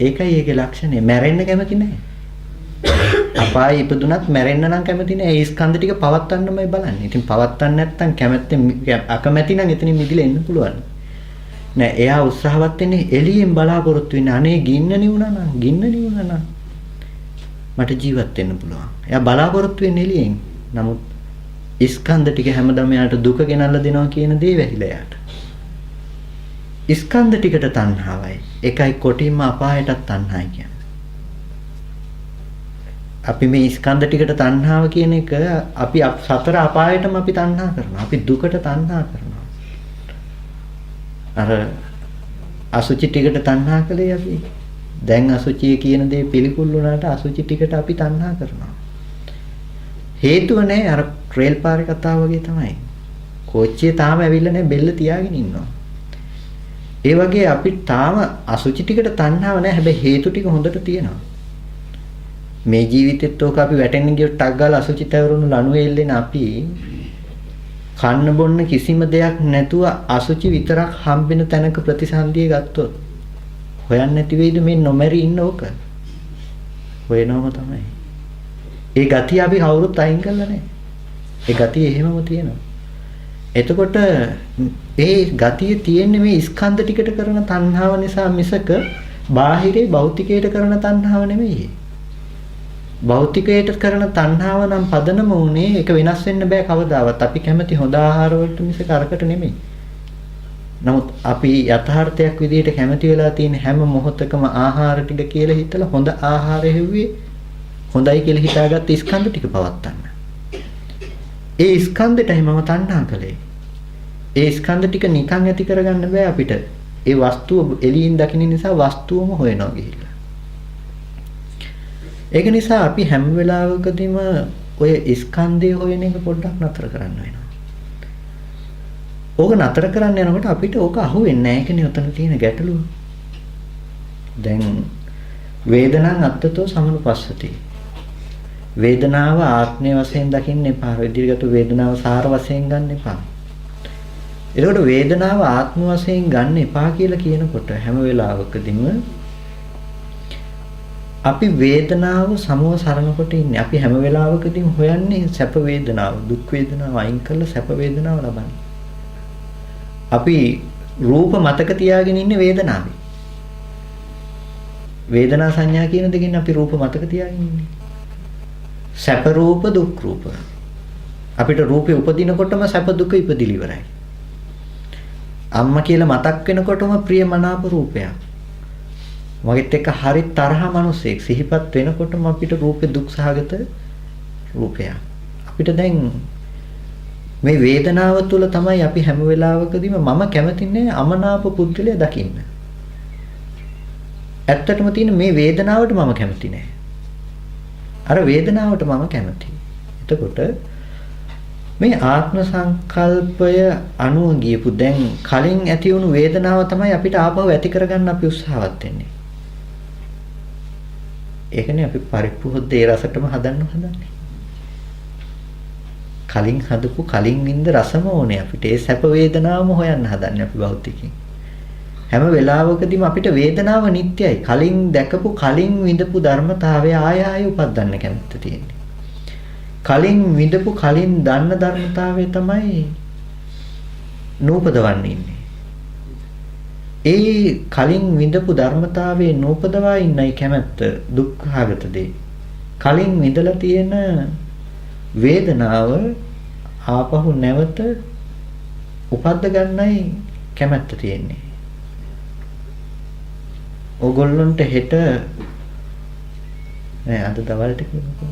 ඒකයි ඒකේ ලක්ෂණය. මැරෙන්න කැමති නෑ. අපායේ ඉපදුනත් මැරෙන්න නම් කැමති නෑ. ඒ ස්කන්ධ ටික පවත්වන්නමයි බලන්නේ. ඉතින් පවත්වන්න නැත්නම් කැමැත්තෙන් අකමැති නම් එතනින් මිදිලා එන්න පුළුවන්. නෑ එයා උත්සාහවත් වෙන්නේ එළියෙන් බලාපොරොත්තු වෙන්නේ. අනේ ගින්න නිවුණා නම් මට ජීවත් වෙන්න පුළුවන්. එයා බලාපොරොත්තු වෙන්නේ එළියෙන්. නමුත් ස්කන්ධ ටික හැමදාම එයාට දුක ගෙනල්ලා දෙනවා කියන දේ වැහිලා එයාට. ස්කන්ධ ටිකට තණ්හාවයි. ඒකයි කොටින්ම අපායටත් තණ්හායි කියන්නේ. අපි මේ ස්කන්ධ ටිකට තණ්හාව කියන එක අපි සතර අපායටම අපි තණ්හා කරනවා. අපි දුකට තණ්හා කරනවා. අර අසුචි ටිකට තණ්හා කළේ අපි. දැන් අසුචිය කියන දේ පිළිකුල් වුණාට අසුචි ටිකට අපි තණ්හා කරනවා. හේතුව නැහැ අර ට්‍රේල් පාරේ කතාව වගේ තමයි. කෝච්චිය තාම ඇවිල්ලා නැහැ බෙල්ල තියාගෙන ඉන්නවා. ඒ වගේ අපි තාම අසුචි ටිකට තණ්හාව නැහැ. හැබැයි හේතු ටික හොඳට තියෙනවා. මේ ජීවිතෙත් ඕක අපි වැටෙන්න ගියොත් ටක් ගාලා අසුචි තවරුණු ලණුවේ එල්ලෙන අපි කන්න බොන්න කිසිම දෙයක් නැතුව අසුචි විතරක් හම්බෙන තැනක ප්‍රතිසන්දිය ගත්තොත් හොයන්න නැති වෙයිද මේ නොමැරි ඉන්න ඕක? හොයනවම තමයි. ඒ ගතිය අපි කවුරුත් අයින් කරලා නැහැ. ඒ ගතිය එහෙමම තියෙනවා. එතකොට ඒ ගතිය තියෙන්නේ මේ ස්කන්ධ ටිකට කරන තණ්හාව නිසා මිසක බාහිරේ භෞතිකයට කරන තණ්හාව නෙමෙයි. භෞතිකයට කරන තණ්හාව නම් පදනම උනේ ඒක වෙනස් වෙන්න බෑ කවදාවත්. අපි කැමති හොඳ ආහාර වලට මිසක අරකට නෙමෙයි. නමුත් අපි යථාර්ථයක් විදිහට කැමති වෙලා තියෙන හැම මොහොතකම ආහාර ටික කියලා හිතලා හොඳ ආහාර හැව්වේ හොඳයි කියලා හිතාගත්ත ස්කන්ධ ටික පවත්තන්න. ඒ ස්කන්ධෙටයි මම තණ්හා කළේ. ඒ ස්කන්ධ ටික නිකන් ඇති කරගන්න බෑ අපිට. ඒ වස්තුව එළියින් දකින්න නිසා වස්තුවම හොයනවා ගිහිල්ලා. ඒක නිසා අපි හැම වෙලාවකදීම ඔය ස්කන්ධය හොයන එක පොඩ්ඩක් නතර කරන්න වෙනවා. ඕක නතර කරන්න යනකොට අපිට ඕක අහුවෙන්නේ නැහැ. ඒකනේ උතන තියෙන ගැටලුව. දැන් වේදනං අත්තතෝ සමනුපස්සති. වේදනාව ආත්මය වශයෙන් දකින්න එපා. ඉදිරියට වේදනාව සාර වශයෙන් ගන්න එපා. එතකොට වේදනාව ආත්ම වශයෙන් ගන්න එපා කියලා කියනකොට හැම වෙලාවකදීම අපි වේදනාව සමව සරනකොට ඉන්නේ. අපි හැම වෙලාවකදීම හොයන්නේ සැප වේදනාව, දුක් වේදනාව අයින් කරලා සැප වේදනාව ලබන්න. අපි රූප මතක තියාගෙන ඉන්නේ වේදනාවේ. වේදනා සංඥා කියන දෙකෙන් අපි රූප මතක තියාගෙන ඉන්නේ. සැප රූප දුක් රූප. අපිට රූපේ උපදිනකොටම සැප දුක ඉපදිලි ඉවරයි. අම්මා කියලා මතක් වෙනකොටම ප්‍රියමනාප රූපයක්. මගෙත් එක්ක හරි තරහ මිනිසෙක් සිහිපත් වෙනකොටම අපිට රූපේ දුක් සහගත රූපයක්. අපිට දැන් මේ වේදනාව තුළ තමයි අපි හැම වෙලාවකදීම මම කැමතින්නේ අමනාප පුද්ගලයා දකින්න. ඇත්තටම තියෙන මේ වේදනාවට මම කැමති නෑ. අර වේදනාවට මම කැමතියි. එතකොට මේ ආත්ම සංකල්පය අනුව ගියපු දැන් කලින් ඇති වුණු වේදනාව තමයි අපිට ආපහු ඇති කරගන්න අපි උත්සාහවත් වෙන්නේ. ඒකනේ අපි පරිප්පු හොද්දේ රසටම හදන්නේ. කලින් හදපු කලින් වින්ද රසම ඕනේ අපිට. ඒ සැප වේදනාවම හොයන්න හදන්නේ අපි භෞතිකයෙන්. හැම වෙලාවකදීම අපිට වේදනාව නිට්ටයයි. කලින් දැකපු කලින් විඳපු ධර්මතාවය ආය ආය උපදින්න කැමති තියෙන්නේ. කලින් විඳපු කලින් දන්න ධර්මතාවය තමයි නූපදවන්න ඉන්නේ. ඒ කලින් විඳපු ධර්මතාවයේ නූපදවා ඉන්නයි කැමැත්ත දුක්ඛාගත දේ. කලින් විඳලා තියෙන වේදනාව ආපහු නැවත උපද්ද ගන්නයි කැමැත්ත තියෙන්නේ. ඕගොල්ලන්ට හෙට නෑ අද දවල්ට කියනකො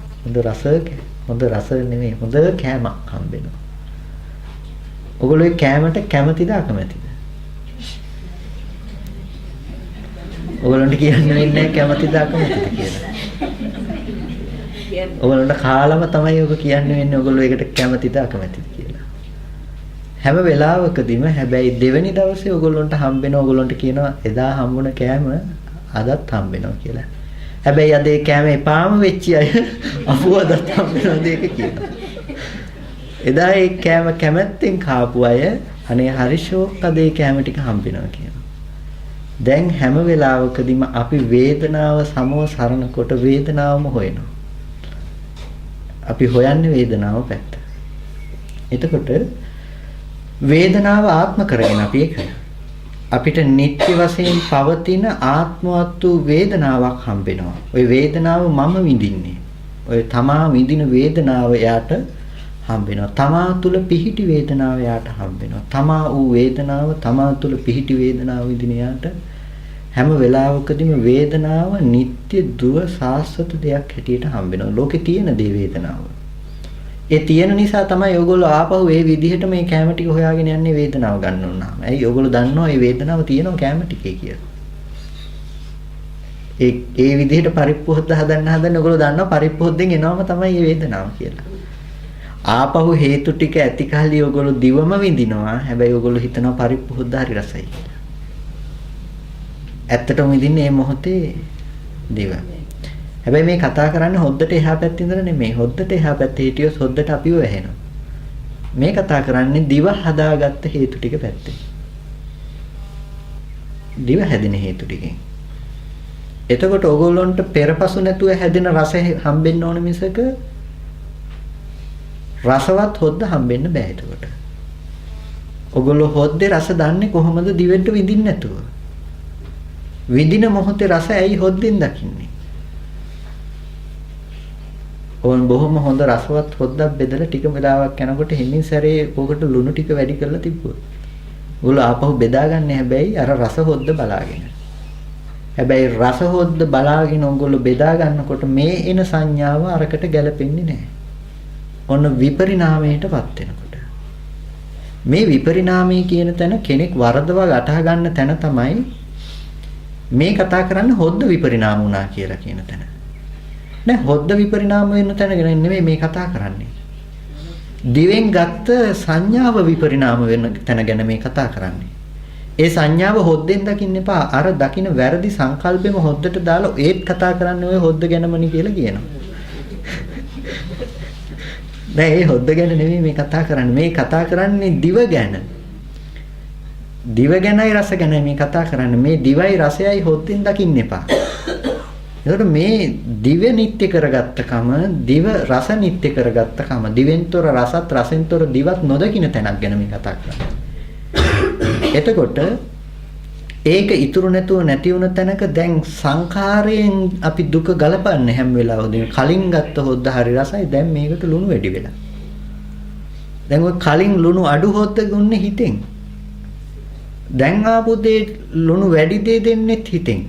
හොඳ රස නෙමෙයි හොඳ කෑමක් හම්බෙනවා. ඕගොල්ලෝ ඒ කෑමට කැමතිද අකමැතිද? ඕගොල්ලන්ට කියන්න වෙන්නේ කැමතිද අකමැතිද කියලා. ඕගොල්ලන්ට කාලම තමයි ඔක කියන්න වෙන්නේ ඕගොල්ලෝ ඒකට කැමතිද අකමැතිද කියලා. හැම වෙලාවකදීම හැබැයි දෙවෙනි දවසේ ඕගොල්ලන්ට හම්බෙන ඕගොල්ලන්ට කියනවා එදා හම්බුණ කෑම අදත් හම්බෙනවා කියලා. හැබැයි අද ඒ කෑම එපාම වෙච්ච අය අපුව අදත් හම්බෙනවද ඒක කියනවා. එදා ඒ කෑම කැමැත්තෙන් කාපු අය අනේ හරි ෂෝක් අද ඒ කෑම ටික හම්බෙනවා කියනවා. දැන් හැම වෙලාවකදීම අපි වේදනාව සමව සරනකොට වේදනාවම හොයනවා. අපි හොයන්නේ වේදනාව පැත්ත. එතකොට වේදනාව ආත්ම කරගෙන අපි ඒක අපිට නිත්‍ය වශයෙන් පවතින ආත්මවත් වූ වේදනාවක් හම්බෙනවා. ওই වේදනාව මම විඳින්නේ. ඔය තමා විඳින වේදනාව යාට හම්බෙනවා. තමා තුල පිහිටි වේදනාව යාට හම්බෙනවා. තමා වූ වේදනාව තමා තුල පිහිටි වේදනාව විඳින යාට හැම වෙලාවකදීම වේදනාව නිත්‍ය දුව සාස්වත දෙයක් හැටියට හම්බෙනවා. ලෝකේ තියෙන දේ වේදනාව. ඒ තියෙන නිසා තමයි ඔයගොල්ලෝ ආපහු ඒ විදිහට මේ කැම ටික හොයාගෙන යන්නේ වේදනාව ගන්න ඕනම. ඇයි ඔයගොල්ලෝ දන්නවා මේ වේදනාව තියෙනවා කැම ටිකේ කියලා. ඒ විදිහට පරිප්පුහොද්ද හදන්න ඔයගොල්ලෝ දන්නවා පරිප්පුහොද්දෙන් එනවම තමයි මේ වේදනාව කියලා. ආපහු හේතු ටික ඇති කල්ලි ඔයගොල්ලෝ දිවම විඳිනවා. හැබැයි ඔයගොල්ලෝ හිතනවා පරිප්පුහොද්ද හරි රසයි කියලා. ඇත්තටම විඳින්නේ මේ මොහොතේ දිව. හැබැයි මේ කතා කරන්නේ හොද්දට එහා පැත්තේ ඉඳලා නෙමෙයි. හොද්දට එහා පැත්තේ හිටියොත් හොද්දට අපිව වැහෙනවා. මේ කතා කරන්නේ දිව හදාගත්ත හේතු ටික පැත්තේ. දිව හැදෙන හේතු ටිකෙන්. එතකොට ඕගොල්ලොන්ට පෙරපසු නැතුව හැදෙන රස හම්බෙන්න ඕන මිසක රසවත් හොද්ද හම්බෙන්න බෑ එතකොට. ඕගොල්ලෝ හොද්දේ රස දන්නේ කොහොමද දිවෙන්න විඳින්න නැතුව? විඳින මොහොතේ රස ඇයි හොද්දෙන් දකින්නේ? ඕන් බොහොම හොඳ රසවත් හොද්දක් බෙදලා ටික වෙලාවක් යනකොට හිමින් සැරේ ඕකට ලුණු ටික වැඩි කරලා තිබ්බොත්. ඕගොල්ලෝ ආපහු බෙදාගන්නේ හැබැයි අර රස හොද්ද බලාගෙන. හැබැයි රස හොද්ද බලාගෙන ඕගොල්ලෝ බෙදා ගන්නකොට මේ එන සංඥාව අරකට ගැලපෙන්නේ නැහැ. ඔන්න විපරිණාමයටපත් වෙනකොට. මේ විපරිණාමය කියන තැන කෙනෙක් වරදවා ගටහ ගන්න තැන තමයි මේ කතා කරන්නේ හොද්ද විපරිණාම වුණා කියලා කියන තැන. නෑ හොද්ද විපරිණාම වෙන තැන ගැන නෙමෙයි මේ කතා කරන්නේ. දිවෙන් ගත්ත සංඥාව විපරිණාම වෙන තැන ගැන මේ කතා කරන්නේ. ඒ සංඥාව හොද්දෙන් දකින්න එපා. අර දකින්න වැරදි සංකල්පෙම හොද්දට දාලා ඒත් කතා කරන්නේ ඔය හොද්ද ගැනමනි කියලා කියනවා. නෑ ඒ හොද්ද ගැන නෙමෙයි මේ කතා කරන්නේ. මේ කතා කරන්නේ දිව ගැන. දිව ගැනයි රස ගැනයි මේ කතා කරන්නේ. මේ දිවයි රසයයි හොද්දෙන් දකින්න එපා. එතකොට මේ දිව නිත්‍ය කරගත්තකම, දිව රස නිත්‍ය කරගත්තකම, දිවෙන්තර රසත් රසෙන්තර දිවත් නොදකින්න තැනක් ගැන මේ කතා කරන්නේ. එතකොට ඒක ඉතුරු නැතුව නැති වුණ තැනක දැන් සංඛාරයෙන් අපි දුක ගලපන්නේ හැම වෙලාවෙම. කලින් ගත්ත හොද්ද හරි රසයි, දැන් මේකට ලුණු වැඩි වෙලා. දැන් ඔය කලින් ලුණු අඩු හොද්ද ගොන්නේ හිතෙන්. දැන් ආපු දේ ලුණු වැඩි දේ දෙන්නෙත් හිතෙන්.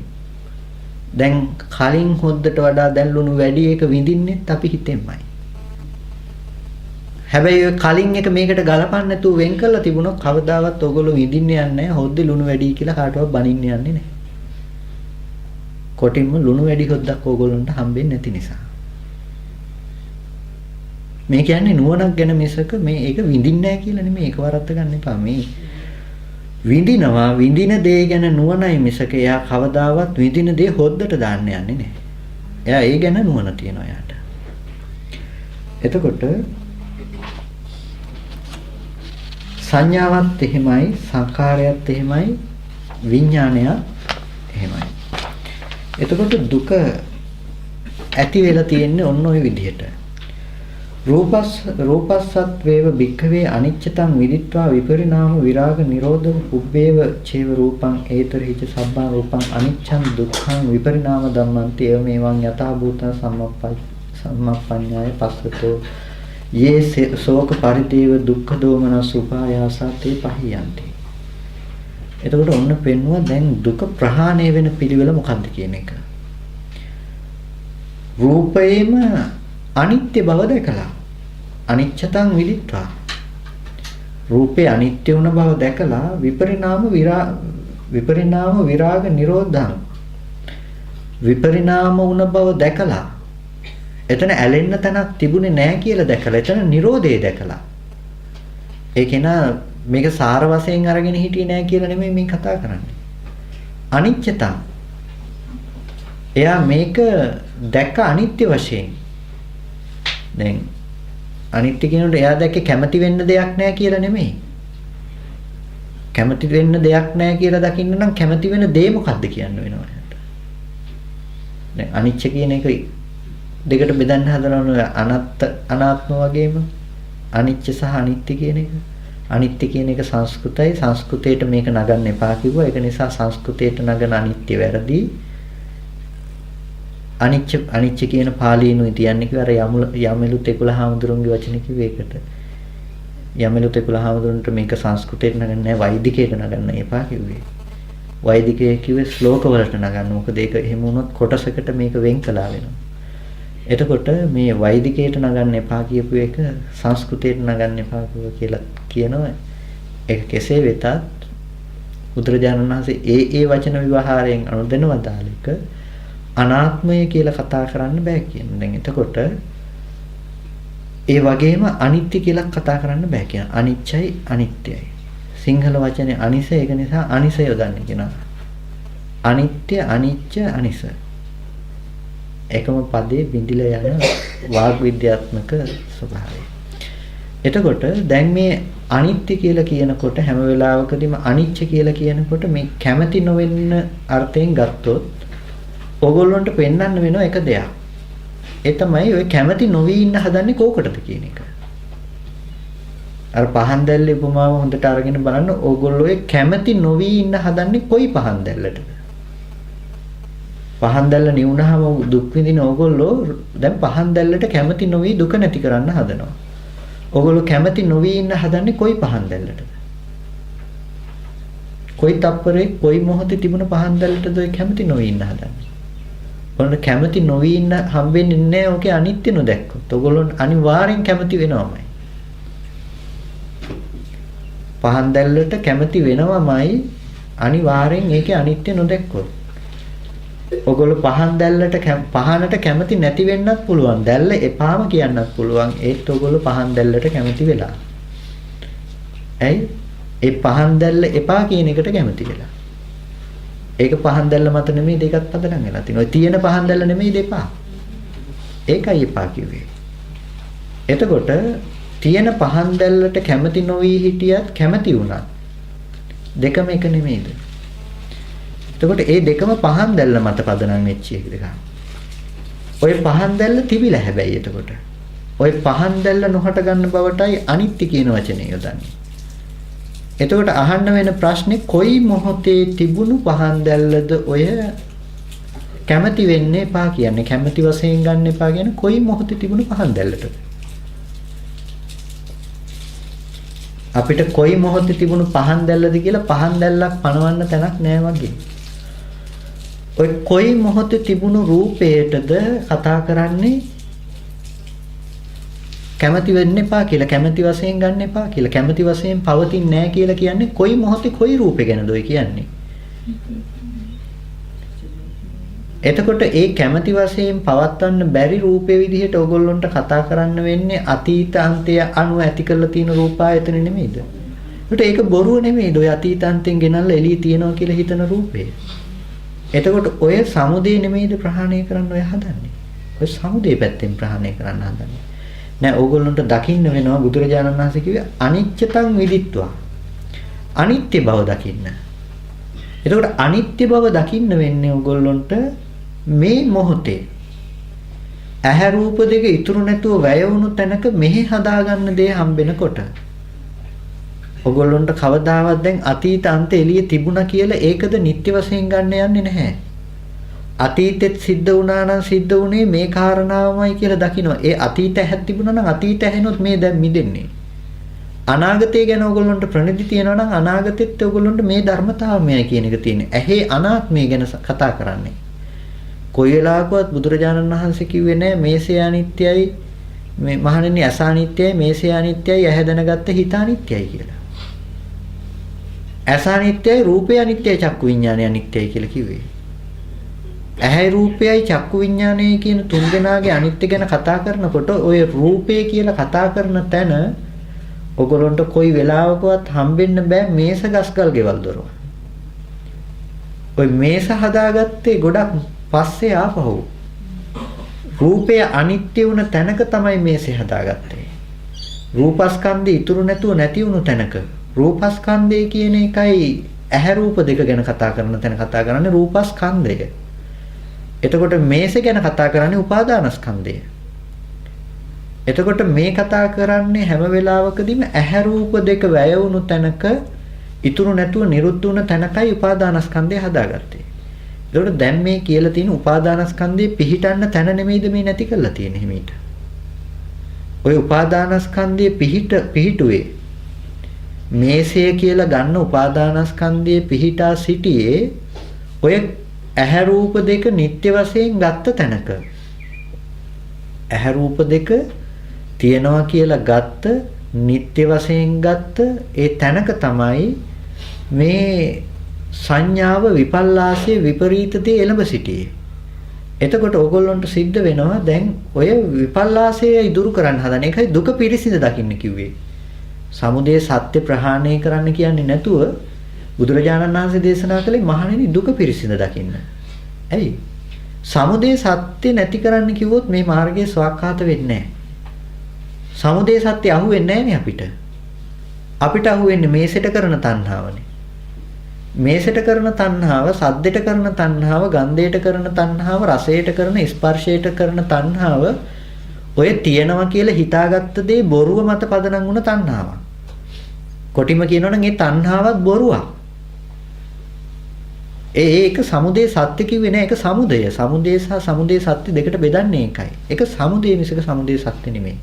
දැන් කලින් හොද්දට වඩා දැන් ලුණු වැඩි එක විඳින්නෙත් අපි හිතෙන්මයි. හැබැයි ඔය කලින් එක මේකට ගලපන්න නැතුව වෙන් කරලා තිබුණොත් කවදාවත් ඔයගොල්ලෝ විඳින්න යන්නේ නැහැ. හොද්දේ ලුණු වැඩි කියලා කාටවත් බනින්න යන්නේ නැහැ. කොටින්ම ලුණු වැඩි හොද්දක් ඔයගොල්ලන්ට හම්බෙන්නේ නැති නිසා. මේ කියන්නේ නුවණක් ගැන මිසක මේ ඒක විඳින්නේ නැහැ කියලා නෙමෙයි. ඒක වරද්ද ගන්න එපා. මේ විඳිනවා විඳින දේ ගැන නුවණයි මිසක එයා කවදාවත් විඳින දේ හොද්දට දාන්න යන්නේ නැහැ. එයා ඒ ගැන නුවණ තියනවා යාට. එතකොට සංඥාවත් එහෙමයි, සංඛාරයත් එහෙමයි, විඥානයත් එහෙමයි. එතකොට දුක ඇති වෙලා තියෙන්නේ ඔන්න ඔය විදිහට. රූපස්සත් වේව භික්ඛවේ අනිච්චතං විදිත්වා විපරිණාම විරාග නිරෝධ උබ්බේව චේව රූපං ඒතරිච සබ්බං රූපං අනිච්ඡං දුක්ඛං විපරිණාම ධම්මන්ති එව මේවං යථා භූතං සම්මප්පඤ්ඤාය පස්සතෝ යේ ශෝක පරිදේව දුක්ඛ දෝමනස් උපායාසතේ පහියන්ති. එතකොට ඔන්න පෙන්වුවා දැන් දුක ප්‍රහාණය වෙන පිළිවෙල මොකක්ද කියන එක. රූපේම අනිත්‍ය බව දැකලා අනිච්චතං විදිත්වා රූපේ අනිත්‍ය වුණ බව දැකලා විපරිණාම විරාග නිරෝධං විපරිණාම වුණ බව දැකලා එතන ඇලෙන්න තැනක් තිබුණේ නැහැ කියලා දැකලා එතන නිරෝධය දැකලා ඒ කෙනා මේක සාර වශයෙන් අරගෙන හිටියේ නැහැ කියලා නෙමෙයි මේ කතා කරන්නේ. අනිච්චතං එයා මේක දැක්ක අනිත්‍ය වශයෙන්. දැන් අනිත්‍ය කියනකොට එයා දැක්කේ කැමති වෙන්න දෙයක් නැහැ කියලා නෙමෙයි. කැමති වෙන්න දෙයක් නැහැ කියලා දකින්න නම් කැමති වෙන දේ මොකක්ද කියන්න වෙනවා එයාට. දැන් අනිච්ච කියන එක දෙකට බෙදන්න හදනවනේ අනාත්ම වගේම අනිච්ච සහ අනිත්‍ය කියන එක. අනිත්‍ය කියන එක සංස්කෘතයි. සංස්කෘතයට මේක නගන්න එපා කිව්වා. ඒක නිසා සංස්කෘතයට නගන අනිත්‍ය වැරදි. අනිච්ච කියන පාලියෙනුයි තියන්නේ කිව්වා. අර යමෙලු තෙකුල හාමුදුරන්ගේ වචන කිව්වේ ඒකට. යමෙලු තෙකුල හාමුදුරන්ට මේක සංස්කෘතයට නගන්නේ නැහැ, වෛදිකයට නගන්න එපා කිව්වේ. වෛදිකය කිව්වේ ශ්ලෝක වලට නගන්න. මොකද ඒක එහෙම වුණොත් කොටසකට මේක වෙන් කළා වෙනවා. එතකොට මේ වෛදිකයට නගන්න එපා කියපු එක සංස්කෘතයට නගන්න එපා කියලා කියනවා. ඒක කෙසේ වෙතත් බුදුරජාණන් වහන්සේ ඒ වචන විවහාරයෙන් අනුදැනවදාලක අනාත්මය කියලා කතා කරන්න බෑ කියන. දැන් එතකොට ඒ වගේම අනිත්‍ය කියලා කතා කරන්න බෑ කියන. අනිච්චයි අනිත්‍යයි. සිංහල වචනේ අනිසය, ඒක නිසා අනිසය යොදන්නේ කියනවා. අනිත්‍ය අනිච්ච අනිස. එකම පදේ බිඳිලා යන වාග් විද්‍යාත්මක ස්වභාවය. එතකොට දැන් මේ අනිත්‍ය කියලා කියනකොට හැම වෙලාවකදීම අනිච්ච කියලා කියනකොට මේ කැමැති නොවෙන්න අර්ථයෙන් ගත්තොත් ඕගොල්ලන්ට පෙන්වන්න වෙන එක දෙයක්. ඒ තමයි ඔය කැමැති නොවි ඉන්න හදන්නේ කෝකටද කියන එක. අර පහන් දැල්ලේ උපමාව හොඳට අරගෙන බලන්න ඕගොල්ලෝ ඔය කැමැති නොවි ඉන්න හදන්නේ කොයි පහන් දැල්ලටද? පහන් දැල්ල නිවුනහම දුක් විඳින ඕගොල්ලෝ දැන් පහන් දැල්ලට කැමැති නොවි දුක නැති කරන්න හදනවා. ඕගොල්ලෝ කැමැති නොවි ඉන්න හදන්නේ කොයි පහන් දැල්ලටද? කොයි තප්පරේ කොයි මොහොතේ තිබුණ පහන් දැල්ලටද ඔය කැමැති නොවි ඉන්න හදන්නේ? ඔන්න කැමැති නොවි ඉන්න හම්බෙන්නේ නැහැ. ඔකේ අනිත්‍ය නොදැක්කොත් ඕගොල්ලෝ අනිවාර්යෙන් කැමැති වෙනවමයි. පහන් දැල්ලට කැමැති වෙනවමයි අනිවාර්යෙන් ඒකේ අනිත්‍ය නොදැක්කොත්. ඔගොල්ලෝ පහන් දැල්ලට පහනට කැමති නැති වෙන්නත් පුළුවන්. දැල්ල එපාම කියන්නත් පුළුවන්. ඒත් ඔගොල්ලෝ පහන් දැල්ලට කැමති වෙලා. ඇයි? ඒ පහන් දැල්ල එපා කියන එකට කැමති වෙලා. ඒක පහන් දැල්ල මත නෙමෙයි දෙකත් පදනම් වෙලා තියෙනවා. ඔය තියෙන පහන් දැල්ල නෙමෙයි දෙපා. ඒකයි එපා කිව්වේ. එතකොට තියෙන පහන් දැල්ලට කැමති නොවි හිටියත් කැමති වුණා. දෙකම එක නෙමෙයිද? එතකොට ඒ දෙකම පහන් දැල්ල මත පදනම් වෙච්ච එකද? ඔය පහන් දැල්ල තිබිලා හැබැයි එතකොට. ඔය පහන් දැල්ල නොහට ගන්න බවටයි අනිත්‍ය කියන වචනේ යොදන්නේ. එතකොට අහන්න වෙන ප්‍රශ්නේ කොයි මොහොතේ තිබුණු පහන් දැල්ලද ඔය කැමති වෙන්න එපා කියන්නේ? කැමති වශයෙන් ගන්න එපා කියන්නේ කොයි මොහොතේ තිබුණු පහන් දැල්ලටද? අපිට කොයි මොහොතේ තිබුණු පහන් දැල්ලද කියලා පහන් දැල්ලක් පනවන්න තැනක් නෑ වගේ. ඔය කොයි මොහොතේ තිබුණු රූපයටද කතා කරන්නේ කැමති වෙන්න එපා කියලා, කැමති වශයෙන් ගන්න එපා කියලා, කැමති වශයෙන් පවතින්නේ නැහැ කියලා කියන්නේ කොයි මොහොතේ කොයි රූපේ ගැනද ඔය කියන්නේ? එතකොට ඒ කැමති වශයෙන් පවත්වන්න බැරි රූපේ විදිහට ඕගොල්ලන්ට කතා කරන්න වෙන්නේ අතීත අන්තය අනුව ඇති කරලා තියෙන රූපායතන නෙමෙයිද? ඒකට ඒක බොරුව නෙමෙයිද? ඔය අතීත අන්තෙන් ගෙනල්ලා එළිය තියනවා කියලා හිතන රූපේ. එතකොට ඔය සමුදේ නෙමෙයිද ප්‍රහාණය කරන්න ඔය හදන්නේ? ඔය සමුදේ පැත්තෙන් ප්‍රහාණය කරන්න හදන්නේ. නෑ, ඕගොල්ලන්ට දකින්න වෙනවා බුදුරජාණන් වහන්සේ කිව්වේ අනිච්චතං විදිත්වා. අනිත්‍ය බව දකින්න. එතකොට අනිත්‍ය බව දකින්න වෙන්නේ ඕගොල්ලන්ට මේ මොහොතේ ඇහැ රූප දෙක ඉතුරු නැතුව වැය වුණු තැනක මෙහි හදාගන්න දේ හම්බෙනකොට ඔගොල්ලන්ට කවදාවත් දැන් අතීත අන්ත එළිය තිබුණා කියලා ඒකද නිත්‍ය වශයෙන් ගන්න යන්නේ නැහැ. අතීතෙත් සිද්ධ වුණා නම් සිද්ධ වුණේ මේ කාරණාවමයි කියලා දකිනවා. ඒ අතීත ඇහක් තිබුණා නම් අතීත ඇහෙනොත් මේ දැන් මිදෙන්නේ. අනාගතය ගැන ඔයගොල්ලන්ට ප්‍රණිති තියෙනවා නම් අනාගතෙත් ඔයගොල්ලන්ට මේ ධර්මතාවමයි කියන එක තියෙන්නේ. ඇහි අනාත්මය ගැන කතා කරන්නේ. කොයි වෙලාවකවත් බුදුරජාණන් වහන්සේ කිව්වේ නෑ මේසේ අනිත්‍යයි, මේ මහණෙනි ඇස අනිත්‍යයි, මේසේ අනිත්‍යයි, ඇහැ දැනගත්ත හිත අනිත්‍යයි කියලා. ඇස අනිත්‍යයි, රූපය අනිත්‍යයි, චක්කු විඤ්ඤාණය අනිත්‍යයි කියලා කිව්වේ. ඇහැයි රූපයයි චක්කු විඤ්ඤාණය කියන තුන් දෙනාගේ අනිත්‍ය ගැන කතා කරනකොට ඔය රූපය කියලා කතා කරන තැන ඔයගොල්ලන්ට කොයි වෙලාවකවත් හම්බෙන්න බෑ මේස ගස්කල් ගෙවල් දොරව. ඔය මේස හදාගත්තේ ගොඩක් පස්සේ ආපහු. රූපය අනිත්‍ය වුණ තැනක තමයි මේසෙ හදාගත්තේ. රූපස්කන්ධය ඉතුරු නැතුව නැති වුණු තැනක. රූපස්කන්ධය කියන එකයි ඇහැ රූප දෙක ගැන කතා කරන තැන කතා කරන්නේ රූපස්කන්ධය. එතකොට මේස ගැන කතා කරන්නේ උපාදානස්කන්ධය. එතකොට මේ කතා කරන්නේ හැම වෙලාවකදීම ඇහැ රූප දෙක වැය වුණු තැනක ඉතුරු නැතුව නිරුද්ධ වුණ තැනකයි උපාදානස්කන්ධය හදාගත්තේ. ඒකට දැන් මේ කියලා තියෙන උපාදානස්කන්ධයේ පිහිටන්න තැන නෙමෙයිද මේ නැති කරලා තියෙන්නේ හිමීට. ඔය උපාදානස්කන්ධයේ පිහිටුවේ මේසය කියලා ගන්න උපාදානස්කන්ධයේ පිහිටා සිටියේ ඔය ඇහැ රූප දෙක නිත්‍ය වශයෙන් ගත්ත තැනක. ඇහැ රූප දෙක තියනවා කියලා ගත්ත නිත්‍ය වශයෙන් ගත්ත ඒ තැනක තමයි මේ සංඥාව විපල්ලාසයේ විපරීත දේ එළඹ සිටියේ. එතකොට ඕගොල්ලන්ට සිද්ධ වෙනවා දැන් ඔය විපල්ලාසය ඉදුරු කරන්න හදන එකයි දුක පිරිසිඳ දකින්න කිව්වේ. සමුදය සත්‍ය ප්‍රහාණය කරන්න කියන්නේ නැතුව බුදුරජාණන් වහන්සේ දේශනා කළේ මහණෙනි දුක පිරිසිඳ දකින්න. ඇයි? සමුදය සත්‍ය නැති කරන්න කිව්වොත් මේ මාර්ගයේ ස්වාක්ඛාත වෙන්නේ නැහැ. සමුදය සත්‍ය අහුවෙන්නේ නැහැනේ අපිට. අපිට අහුවෙන්නේ මේසෙට කරන තණ්හාවනේ. මේසෙට කරන තණ්හාව, සද්දෙට කරන තණ්හාව, ගන්ධයට කරන තණ්හාව, රසයට කරන, ස්පර්ශයට කරන තණ්හාව ඔය තියනවා කියලා හිතාගත්ත දේ බොරුව මත පදනම් වුණ තණ්හාවක්. කොටිම කියනවනම් ඒ තණ්හාවත් බොරුවක්. ඒක සමුදේ සත්‍ය කිව්වේ නෑ. ඒක සමුදය. සමුදේ සහ සමුදේ සත්‍ය දෙකට බෙදන්නේ ඒකයි. ඒක සමුදේ මිසක සමුදේ සත්‍ය නෙමෙයි.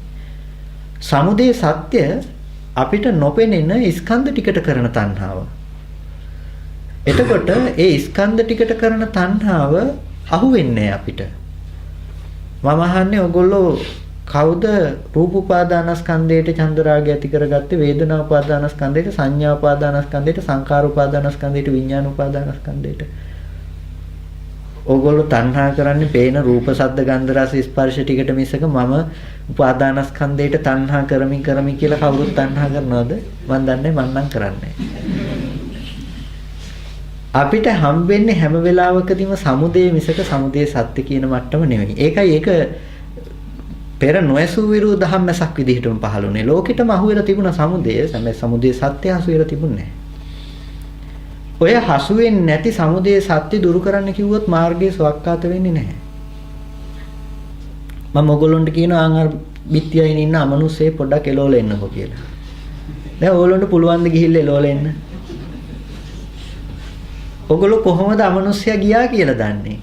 සමුදේ සත්‍ය අපිට නොපෙනෙන ස්කන්ධ ටිකට කරන තණ්හාව. එතකොට ඒ ස්කන්ධ ටිකට කරන තණ්හාව අහුවෙන්නේ අපිට. මම අහන්නේ ඔයගොල්ලෝ කවුද රූප උපාදානස්කන්ධයට චන්දරාගය ඇති කරගත්තේ, වේදනා උපාදානස්කන්ධයට, සංඥා උපාදානස්කන්ධයට, සංකාර උපාදානස්කන්ධයට, විඥාන උපාදානස්කන්ධයට? ඕගොල්ලෝ තණ්හා කරන්නේ පේන රූප, ශබ්ද, ගන්ධ, රස, ස්පර්ශ ටිකට මිසක මම උපාදානස්කන්ධයට තණ්හා කරමින් කියලා කවුරුත් තණ්හා කරනවද? මන් දන්නේ මන් නම් කරන්නේ. අපිට හම්බෙන්නේ හැම වෙලාවකදීම සමුදේ මිසක සමුදේ සත්‍ය කියන මට්ටම නෙවෙයි. ඒකයි ඒක පෙර නොඇසු විරු දහම්මසක් විදිහටම පහළුනේ. ලෝකෙටම අහුවෙලා තිබුණ සමුදය, හැබැයි සමුදේ සත්‍ය හසු වෙලා තිබුණේ නැහැ. ඔය හසු වෙන්නේ නැති සමුදේ සත්‍ය දුරු කරන්න කිව්වොත් මාර්ගයේ සවක්කාත වෙන්නේ නැහැ. මම ඔයගොල්ලන්ට කියනවා අර බිත්තියයින් ඉන්න අමනුස්සේ පොඩ්ඩක් එලෝලා එන්නකෝ කියලා. දැන් ඕගොල්ලන්ට පුළුවන් ද ගිහිල්ලා එලෝලා එන්න? ඔගොල්ලෝ කොහොමද අමනුෂ්‍යයා ගියා කියලා දන්නේ?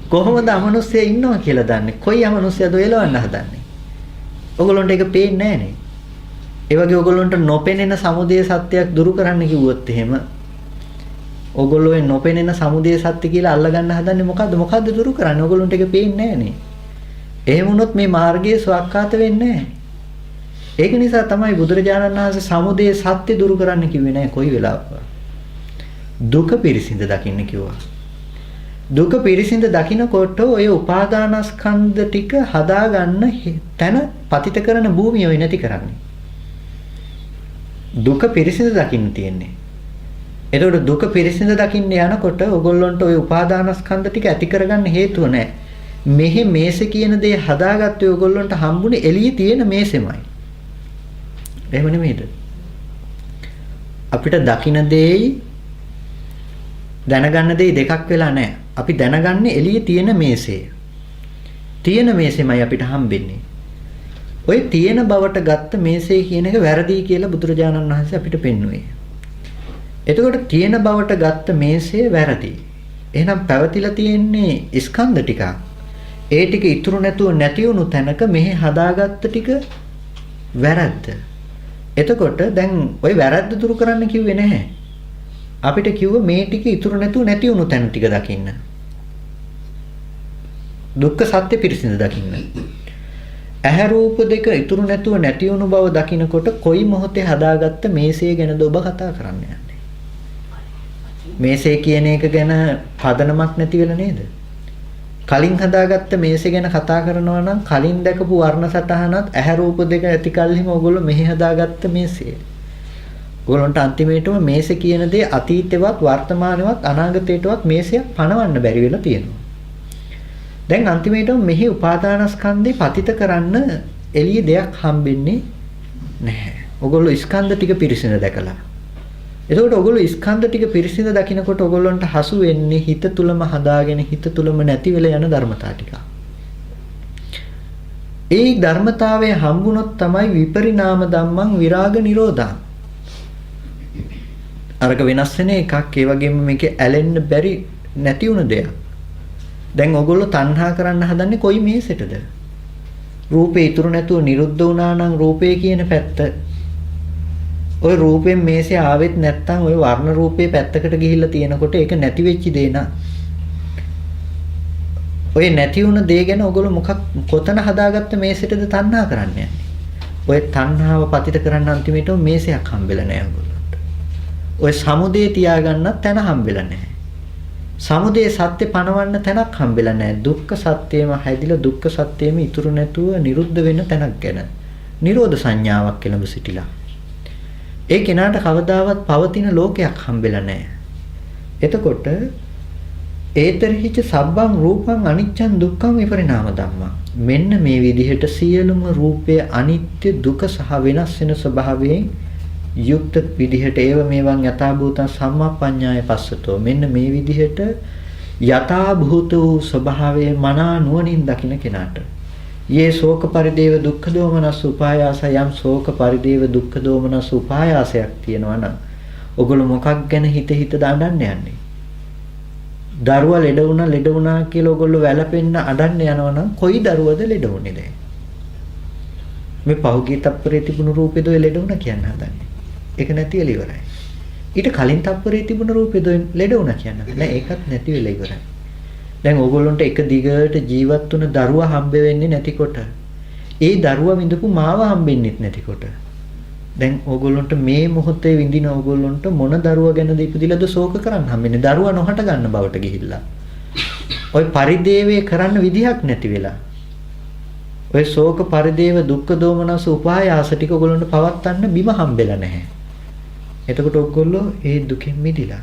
කොහොමද අමනුෂ්‍යයා ඉන්නවා කියලා දන්නේ? කොයි අමනුෂ්‍යයද එලවන්න හදන්නේ? ඔගොල්ලන්ට ඒක පේන්නේ නැහනේ. ඒ වගේ ඔගොල්ලන්ට නොපෙනෙන සමුදය සත්‍යයක් දුරු කරන්න කිව්වොත් එහෙම ඔගොල්ලෝ ඒ නොපෙනෙන සමුදය සත්‍ය කියලා අල්ලගන්න හදන්නේ මොකද්ද? මොකද්ද දුරු කරන්නේ? ඔගොල්ලන්ට ඒක පේන්නේ නැහනේ. එහෙම වුණොත් මේ මාර්ගයේ ස්වාක්ඛාත වෙන්නේ නැහැ. ඒක නිසා තමයි බුදුරජාණන් වහන්සේ සමුදය සත්‍ය දුරු කරන්න කිව්වේ නැහැ කොයි වෙලාවකවත්. දුක පිරිසිඳ දකින්න කිව්වා. දුක පිරිසිඳ දකින්නකොට ඔය උපාදානස්කන්ධ ටික හදාගන්න තැන පතිත කරන භූමිය ඔය නැති කරන්නේ. දුක පිරිසිඳ දකින්න තියෙන්නේ. එතකොට දුක පිරිසිඳ දකින්න යනකොට ඔයගොල්ලන්ට ඔය උපාදානස්කන්ධ ටික ඇති කරගන්න හේතුව නැහැ. මෙහි මේසෙ කියන දේ හදාගත්තේ ඔයගොල්ලන්ට හම්බුනේ එළියේ තියෙන මේසෙමයි. එහෙම නෙමෙයිද? අපිට දකින්න දෙයි දැනගන්න දෙයි දෙකක් වෙලා නැහැ. අපි දැනගන්නේ එළියේ තියෙන මේසේ. තියෙන මේසෙමයි අපිට හම්බෙන්නේ. ඔය තියෙන බවට ගත්ත මේසේ කියන එක වැරදි කියලා බුදුරජාණන් වහන්සේ අපිට පෙන්වුවේ. එතකොට තියෙන බවට ගත්ත මේසේ වැරදි. එහෙනම් පැවතිලා තියෙන්නේ ස්කන්ධ ටිකක්. ඒ ටික ඉතුරු නැතුව නැති වුණු තැනක මෙහි හදාගත්ත ටික වැරද්ද. එතකොට දැන් ওই වැරද්ද දුරු කරන්න කිව්වේ නැහැ. අපිට කිව්ව මේ ටික ඉතුරු නැතුව නැති වුණු තැන ටික දකින්න. දුක්ඛ සත්‍ය පිරිසිඳ දකින්න. ඇහැ රූප දෙක ඉතුරු නැතුව නැති වුණු බව දකිනකොට කොයි මොහොතේ හදාගත්ත මේසේ ගැනද ඔබ කතා කරන්න යන්නේ? මේසේ කියන එක ගැන පදනමක් නැති වෙලා නේද? කලින් හදාගත්ත මේසේ ගැන කතා කරනවා නම් කලින් දැකපු වර්ණ සටහනත් ඇහැ රූප දෙක ඇති කල්හිම ඔයගොල්ලෝ මෙහි හදාගත්ත මේසේ. ඔයගොල්ලන්ට අන්තිමේටම මේසේ කියන දේ අතීතේවත් වර්තමානේවත් අනාගතේටවත් මේසයක් පණවන්න බැරි වෙලා තියෙනවා. දැන් අන්තිමේටම මෙහි උපාදානස්කන්ධේ පතිත කරන්න එළිය දෙයක් හම්බෙන්නේ නැහැ. ඔයගොල්ලෝ ස්කන්ධ ටික පිරිසිඳ දැකලා. එතකොට ඔයගොල්ලෝ ස්කන්ධ ටික පිරිසිඳ දකිනකොට ඔයගොල්ලන්ට හසු වෙන්නේ හිත තුලම හදාගෙන හිත තුලම නැති වෙලා යන ධර්මතා ටික. ඒ ධර්මතාවයේ හම්බුනොත් තමයි විපරිණාම ධම්මං විරාග නිරෝධං. අරක වෙනස් වෙන එකක්. ඒ වගේම මේකේ ඇලෙන්න බැරි නැති වුණ දෙයක්. දැන් ඔයගොල්ලෝ තණ්හා කරන්න හදන්නේ කොයි මේසෙටද? රූපේ ඉතුරු නැතුව නිරුද්ධ වුණා නම් රූපේ කියන පැත්ත. ওই රූපෙන් මේසේ ආවෙත් නැත්තම් ওই වර්ණ රූපේ පැත්තකට ගිහිල්ලා තියෙනකොට ඒක නැති වෙච්ච දේ නා. ඔය නැති වුණ දේ ගැන ඔයගොල්ලෝ කොතන හදාගත්ත මේසෙටද තණ්හා කරන්නේ? ඔය තණ්හාව පතිත කරන්න අන්තිමට මේසයක් හම්බෙලා නැහැ ඔයගොල්ලන්ට. ඔය සමුදේ තියාගන්නත් තැන හම්බෙලා නැහැ. සමුදේ සත්‍ය පණවන්න තැනක් හම්බෙලා නැහැ. දුක්ඛ සත්‍යෙම හැදිලා දුක්ඛ සත්‍යෙම ඉතුරු නැතුව නිරුද්ධ වෙන තැනක් ගැන. නිරෝධ සංඥාවක් කෙලඹ සිටිලා. ඒ කෙනාට කවදාවත් පවතින ලෝකයක් හම්බෙලා නැහැ. එතකොට ඒතරිහිච සබ්බං රූපං අනිච්චං දුක්ඛං විපරිණාම ධම්මං. මෙන්න මේ විදිහට සියලුම රූපය අනිත්‍ය දුක සහ වෙනස් වෙන ස්වභාවයෙන් යුක්ත විදිහට ඒව මේවන් යථා භූතං සම්මප්පඤ්ඤාය පස්සතෝ. මෙන්න මේ විදිහට යථා භූත වූ ස්වභාවයේ මනා නුවණින් දකින කෙනාට යේ ශෝක පරිදේව දුක්ඛ දෝමනස් උපායාස යම් ශෝක පරිදේව දුක්ඛ දෝමනස් උපායාසයක් තියෙනවා නම් ඔගොල්ලෝ මොකක් ගැන හිත දාන්න යන්නේ? දරුවා ලෙඩ වුණා කියලා ඔයගොල්ලෝ වැළපෙන්න අඬන්න යනවා නම් කොයි දරුවද ලෙඩ වුනේ දැන්? මේ පහුගිය තප්පරේ තිබුණු රූපෙද ඔය ලෙඩ වුණා කියන්න හදන්නේ. ඒක නැති වෙලා ඉවරයි. ඊට කලින් තප්පරේ තිබුණු රූපෙද ඔය ලෙඩ වුණා කියන්න. නෑ ඒකත් නැති වෙලා ඉවරයි. දැන් ඕගොල්ලන්ට එක දිගට ජීවත් වුණ දරුවා හම්බ වෙන්නේ නැතිකොට ඒ දරුවා විඳපු මාව හම්බෙන්නෙත් නැතිකොට දැන් ඕගොල්ලන්ට මේ මොහොතේ විඳින ඕගොල්ලන්ට මොන දරුවා ගැනද ඉපදිලාද ශෝක කරන්න හම්බෙන්නේ? දරුවා නොහට ගන්න බවට ගිහිල්ලා. ඔය පරිදේවේ කරන්න විදිහක් නැති වෙලා. ඔය ශෝක පරිදේව දුක්ඛ දෝමනස උපායාස ටික ඕගොල්ලන්ට පවත්තන්න බිම හම්බෙලා නැහැ. එතකොට ඕගොල්ලෝ ඒ දුකෙන් මිදිලා.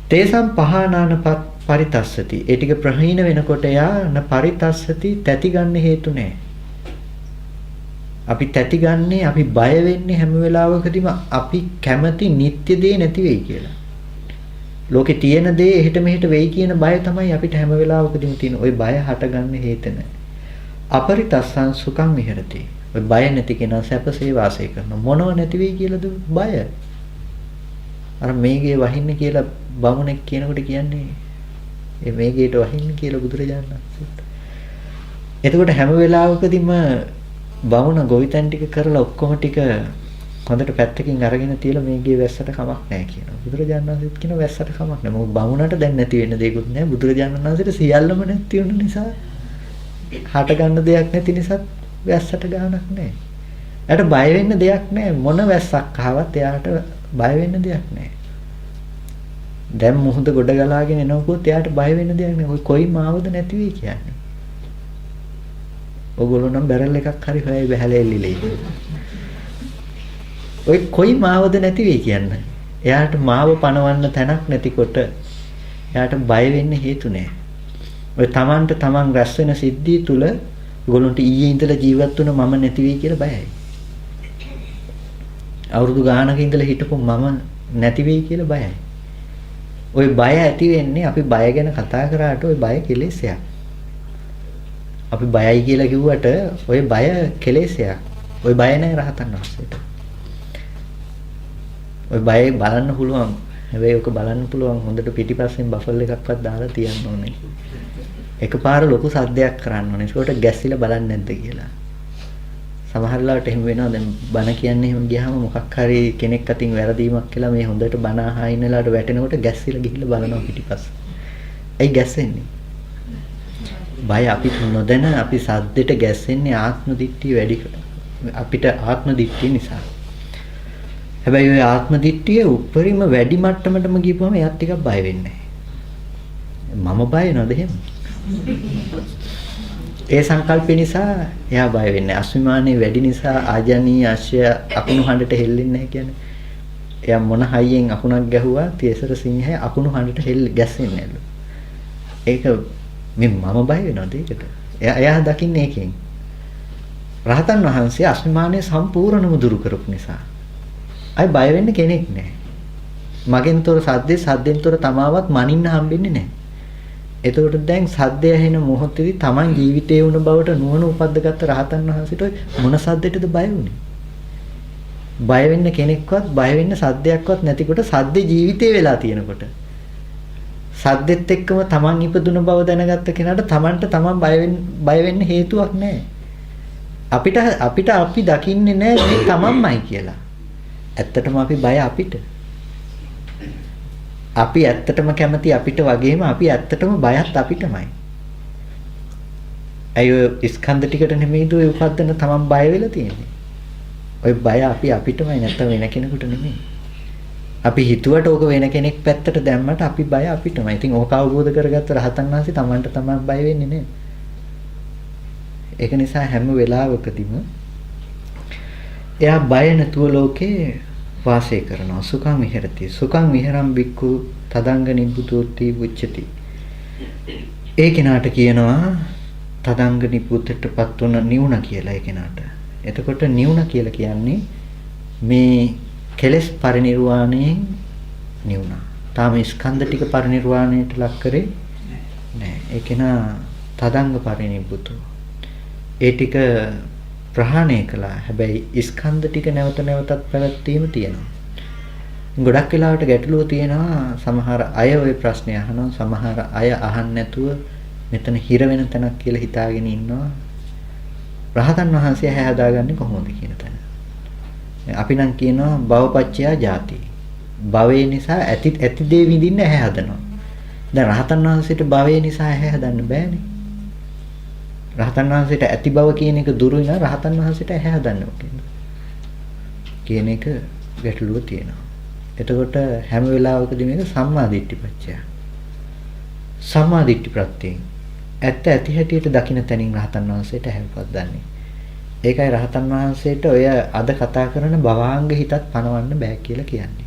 තේසම් පහනානපත් පරිතස්සති. ඒ ටික ප්‍රහීන වෙනකොට යාන පරිතස්සති තැති ගන්න හේතු නැහැ. අපි තැති ගන්නේ අපි බය වෙන්නේ හැම වෙලාවකදීම අපි කැමති නිත්‍ය දේ නැති වෙයි කියලා. ලෝකේ තියෙන දේ එහෙට මෙහෙට වෙයි කියන බය තමයි අපිට හැම වෙලාවකදීම තියෙන. ওই බය හටගන්න හේත නැහැ. අපරිතස්සං සුඛං විහෙරති. ওই බය නැති කෙනා සැපසේ වාසය කරනවා. මොනව නැති වෙයි කියලාද බය? අර මේගේ වහින්න කියලා බමුණෙක් කියනකොට කියන්නේ ඒ මේගේට වහින්න කියලා බුදුරජාණන් වහන්සේ. එතකොට හැම වෙලාවකදීම බමුණ ගොවිතැන් ටික කරලා ඔක්කොම ටික හොඳට පැත්තකින් අරගෙන තියලා මේගේ වැස්සට කමක් නැහැ කියනවා. බුදුරජාණන් වහන්සේත් කියන වැස්සට කමක් නැහැ. මොකද බමුණට දැන් නැති වෙන්න දෙයක්වත් නැහැ. බුදුරජාණන් වහන්සේට සියල්ලම නැති වුණ නිසා හට ගන්න දෙයක් නැති නිසා වැස්සට ගාණක් නැහැ. එයාට බය වෙන්න දෙයක් නැහැ. මොන වැස්සක් ආවත් එයාට බය වෙන්න දෙයක් නැහැ. දැන් මුහුද ගොඩ ගලාගෙන එනකොට එයාට බය වෙන්න දෙයක් නැහැ. ඔය කොයි මාවද නැති වෙයි කියන්නේ. ඔයගොල්ලෝ නම් බැරල් එකක් හරි හොයයි බහැලා එල්ලිලා ඉන්නේ. ඔය කොයි මාවද නැති වෙයි කියන්නේ. එයාට මාව පණවන්න තැනක් නැතිකොට එයාට බය වෙන්න හේතු නැහැ. ඔය තමන්ට තමන් රැස් වෙන සිද්ධිය තුල ඔයගොල්ලන්ට ඊයේ ඉඳලා ජීවත් වුණ මම නැති වෙයි කියලා බයයි. අවුරුදු ගානක ඉඳලා හිටපු මම නැති වෙයි කියලා බයයි. ওই බය ඇති වෙන්නේ අපි බය ගැන කතා කරාට ওই බය කෙලෙසයක්. අපි බයයි කියලා කිව්වට ওই බය කෙලෙසයක්. ওই බය නැහැ රහතන් වහන්සේට. ওই බය බලන්න පුළුවන්. හැබැයි ඔක බලන්න පුළුවන් හොඳට පිටිපස්සෙන් බෆල් එකක්වත් දාලා තියන්න ඕනේ. එකපාර ලොකු සද්දයක් කරන්න ඕනේ. ඒකට ගැස්සිලා බලන්නේ නැද්ද කියලා. සමහර ලාවට එහෙම වෙනවා. දැන් බණ කියන්නේ එහෙම ගියාම මොකක් හරි කෙනෙක් අතින් වැරදීමක් කියලා මේ හොඳට බණ අහා ඉන්නලාට වැටෙනකොට ගැස්සිලා ගිහිල්ලා බලනවා පිටිපස්ස. ඇයි ගැස්සෙන්නේ? බය අපි නොදැන අපි සද්දෙට ගැස්සෙන්නේ ආත්ම දිට්ඨිය වැඩි අපිට ආත්ම දිට්ඨිය නිසා. හැබැයි ওই ආත්ම දිට්ඨිය උඩරිම වැඩි මට්ටමටම ගිහුවම එයාත් ටිකක් බය වෙන්නේ නැහැ. මම බය නේද එහෙම? ඒ සංකල්පය නිසා එයා බය වෙන්නේ. අස්මිමානේ වැඩි නිසා ආජනීය ආශ්‍රය අකුණු හඬට හෙල්ලෙන්නේ නැහැ කියන්නේ. එයා මොන හයියෙන් අකුණක් ගැහුවා තියසර සිංහය අකුණු හඬට ගැස්සෙන්නේ නැලු. ඒක මේ මම බය වෙනවද ඒකට? එයා දකින්නේ ඒකෙන්. රහතන් වහන්සේ අස්මිමානේ සම්පූර්ණම දුරු කරපු නිසා. අය බය වෙන්න කෙනෙක් නැහැ. මගෙන් තොර සද්දෙන් තොර තමාවත් මනින්න හම්බෙන්නේ නැහැ. එතකොට දැන් සද්දය ඇහෙන මොහොතේදී Taman ජීවිතයේ වුණ බවට නුවණ උපද්දගත්ත රහතන් වහන්සේට මොන සද්දෙටද බය වුනේ? බය වෙන්න කෙනෙක්වත් බය වෙන්න සද්දයක්වත් නැතිකොට සද්දේ ජීවිතේ වෙලා තියෙනකොට සද්දෙත් එක්කම Taman ඉපදුන බව දැනගත්ත කෙනාට Tamanට Taman බය වෙන්න හේතුවක් නැහැ. අපිට අපි දකින්නේ නැහැ මේ Tamanමයි කියලා. ඇත්තටම අපි බය අපිට. අපි ඇත්තටම කැමති අපිට වගේම අපි ඇත්තටම බයත් අපිටමයි. අය ස්කන්ධ ටිකට නෙමෙයිද ඔය උපදින Taman බය වෙලා තියෙන්නේ. ඔය බය අපිටමයි නැත්නම් වෙන කෙනෙකුට නෙමෙයි. අපි හිතුවට ඕක වෙන කෙනෙක් පැත්තට දැම්මට අපි බය අපිටමයි. ඉතින් ඕක අවබෝධ කරගත්ත රහතන් වහන්සේ Tamanට Taman බය වෙන්නේ නැහැ. ඒක නිසා හැම වෙලාවකදීම එයා බය නැතුව ලෝකේ වාසය කරනවා. සුඛං විහෙරති. සුඛං විහෙරම් බික්ඛු තදංග නිබ්බුතෝති උච්චති. ඒ කෙනාට කියනවා තදංග නිබ්බුතටපත් වුණ නිවුණ කියලා ඒ කෙනාට. එතකොට නිවුණ කියලා කියන්නේ මේ කෙලෙස් පරිණිරවාණයෙන් නිවුණා. තාම ස්කන්ධ ටික පරිණිරවාණයට ලක් කරේ නෑ. ඒ කෙනා තදංග පරිණිබ්බුතෝ. ඒ ටික ප්‍රහාණය කළා. හැබැයි ස්කන්ධ ටික නැවත නැවතත් පැවැත්වීම තියෙනවා. ගොඩක් වෙලාවට ගැටලුව තියෙනවා. සමහර අය ওই ප්‍රශ්නේ අහනවා. සමහර අය අහන්න නැතුව මෙතන හිර වෙන තැනක් කියලා හිතාගෙන ඉන්නවා. රහතන් වහන්සේ ඇහැ හදාගන්නේ කොහොමද කියන තැන. අපි නම් කියනවා භවපච්චයා ජාති. භවය නිසා ඇති දේ විඳින්න ඇහැ හදනවා. දැන් රහතන් වහන්සේට භවය නිසා ඇහැ හදන්න බෑනේ. රහතන් වහන්සේට ඇති බව කියන එක දුරුයි නම් රහතන් වහන්සේට ඇහැ හදන්න කියන එක ගැටලුව තියෙනවා. එතකොට හැම වෙලාවකදී මේක සම්මාදිට්ඨිපච්චය. සම්මාදිට්ඨි ප්‍රත්‍යයෙන් ඇත්ත ඇති හැටියට දකින්න තැනින් රහතන් වහන්සේට ඇහැපත් දන්නේ. ඒකයි රහතන් වහන්සේට ඔය අද කතා කරන භවාංග හිතත් පනවන්න බෑ කියලා කියන්නේ.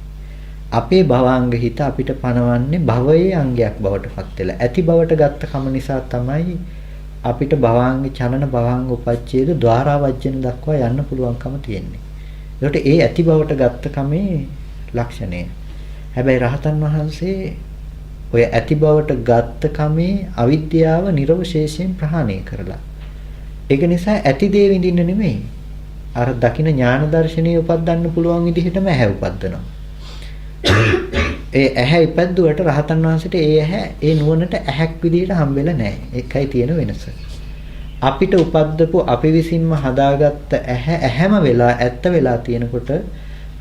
අපේ භවාංග හිත අපිට පනවන්නේ භවයේ අංගයක් බවට පත් වෙලා. ඇති බවට ගත්ත කම නිසා තමයි අපිට භවාංග චලන භවාංග උපච්ඡේද ద్వාරාවජ්ජන දක්වා යන්න පුළුවන්කම තියෙන්නේ. ඒකට ඒ ඇති බවට ගත්ත කමේ ලක්ෂණය. හැබැයි රහතන් වහන්සේ ඔය ඇති බවට ගත්ත කමේ අවිද්‍යාව නිර්වශේෂයෙන් ප්‍රහාණය කරලා. ඒක නිසා ඇති දේ විඳින්න නෙමෙයි. අර දකින ඥාන දර්ශනීය උපදින්න පුළුවන් විදිහටම ඇහැ උපදිනවා. ඒ ඇහැ ඉපැද්දුවට රහතන් වහන්සේට ඒ ඇහැ ඒ නුවණට ඇහැක් විදිහට හම්බෙලා නැහැ. ඒකයි තියෙන වෙනස. අපිට උපද්දපු අපි විසින්ම හදාගත්ත ඇහැම වෙලා ඇත්ත වෙලා තියෙනකොට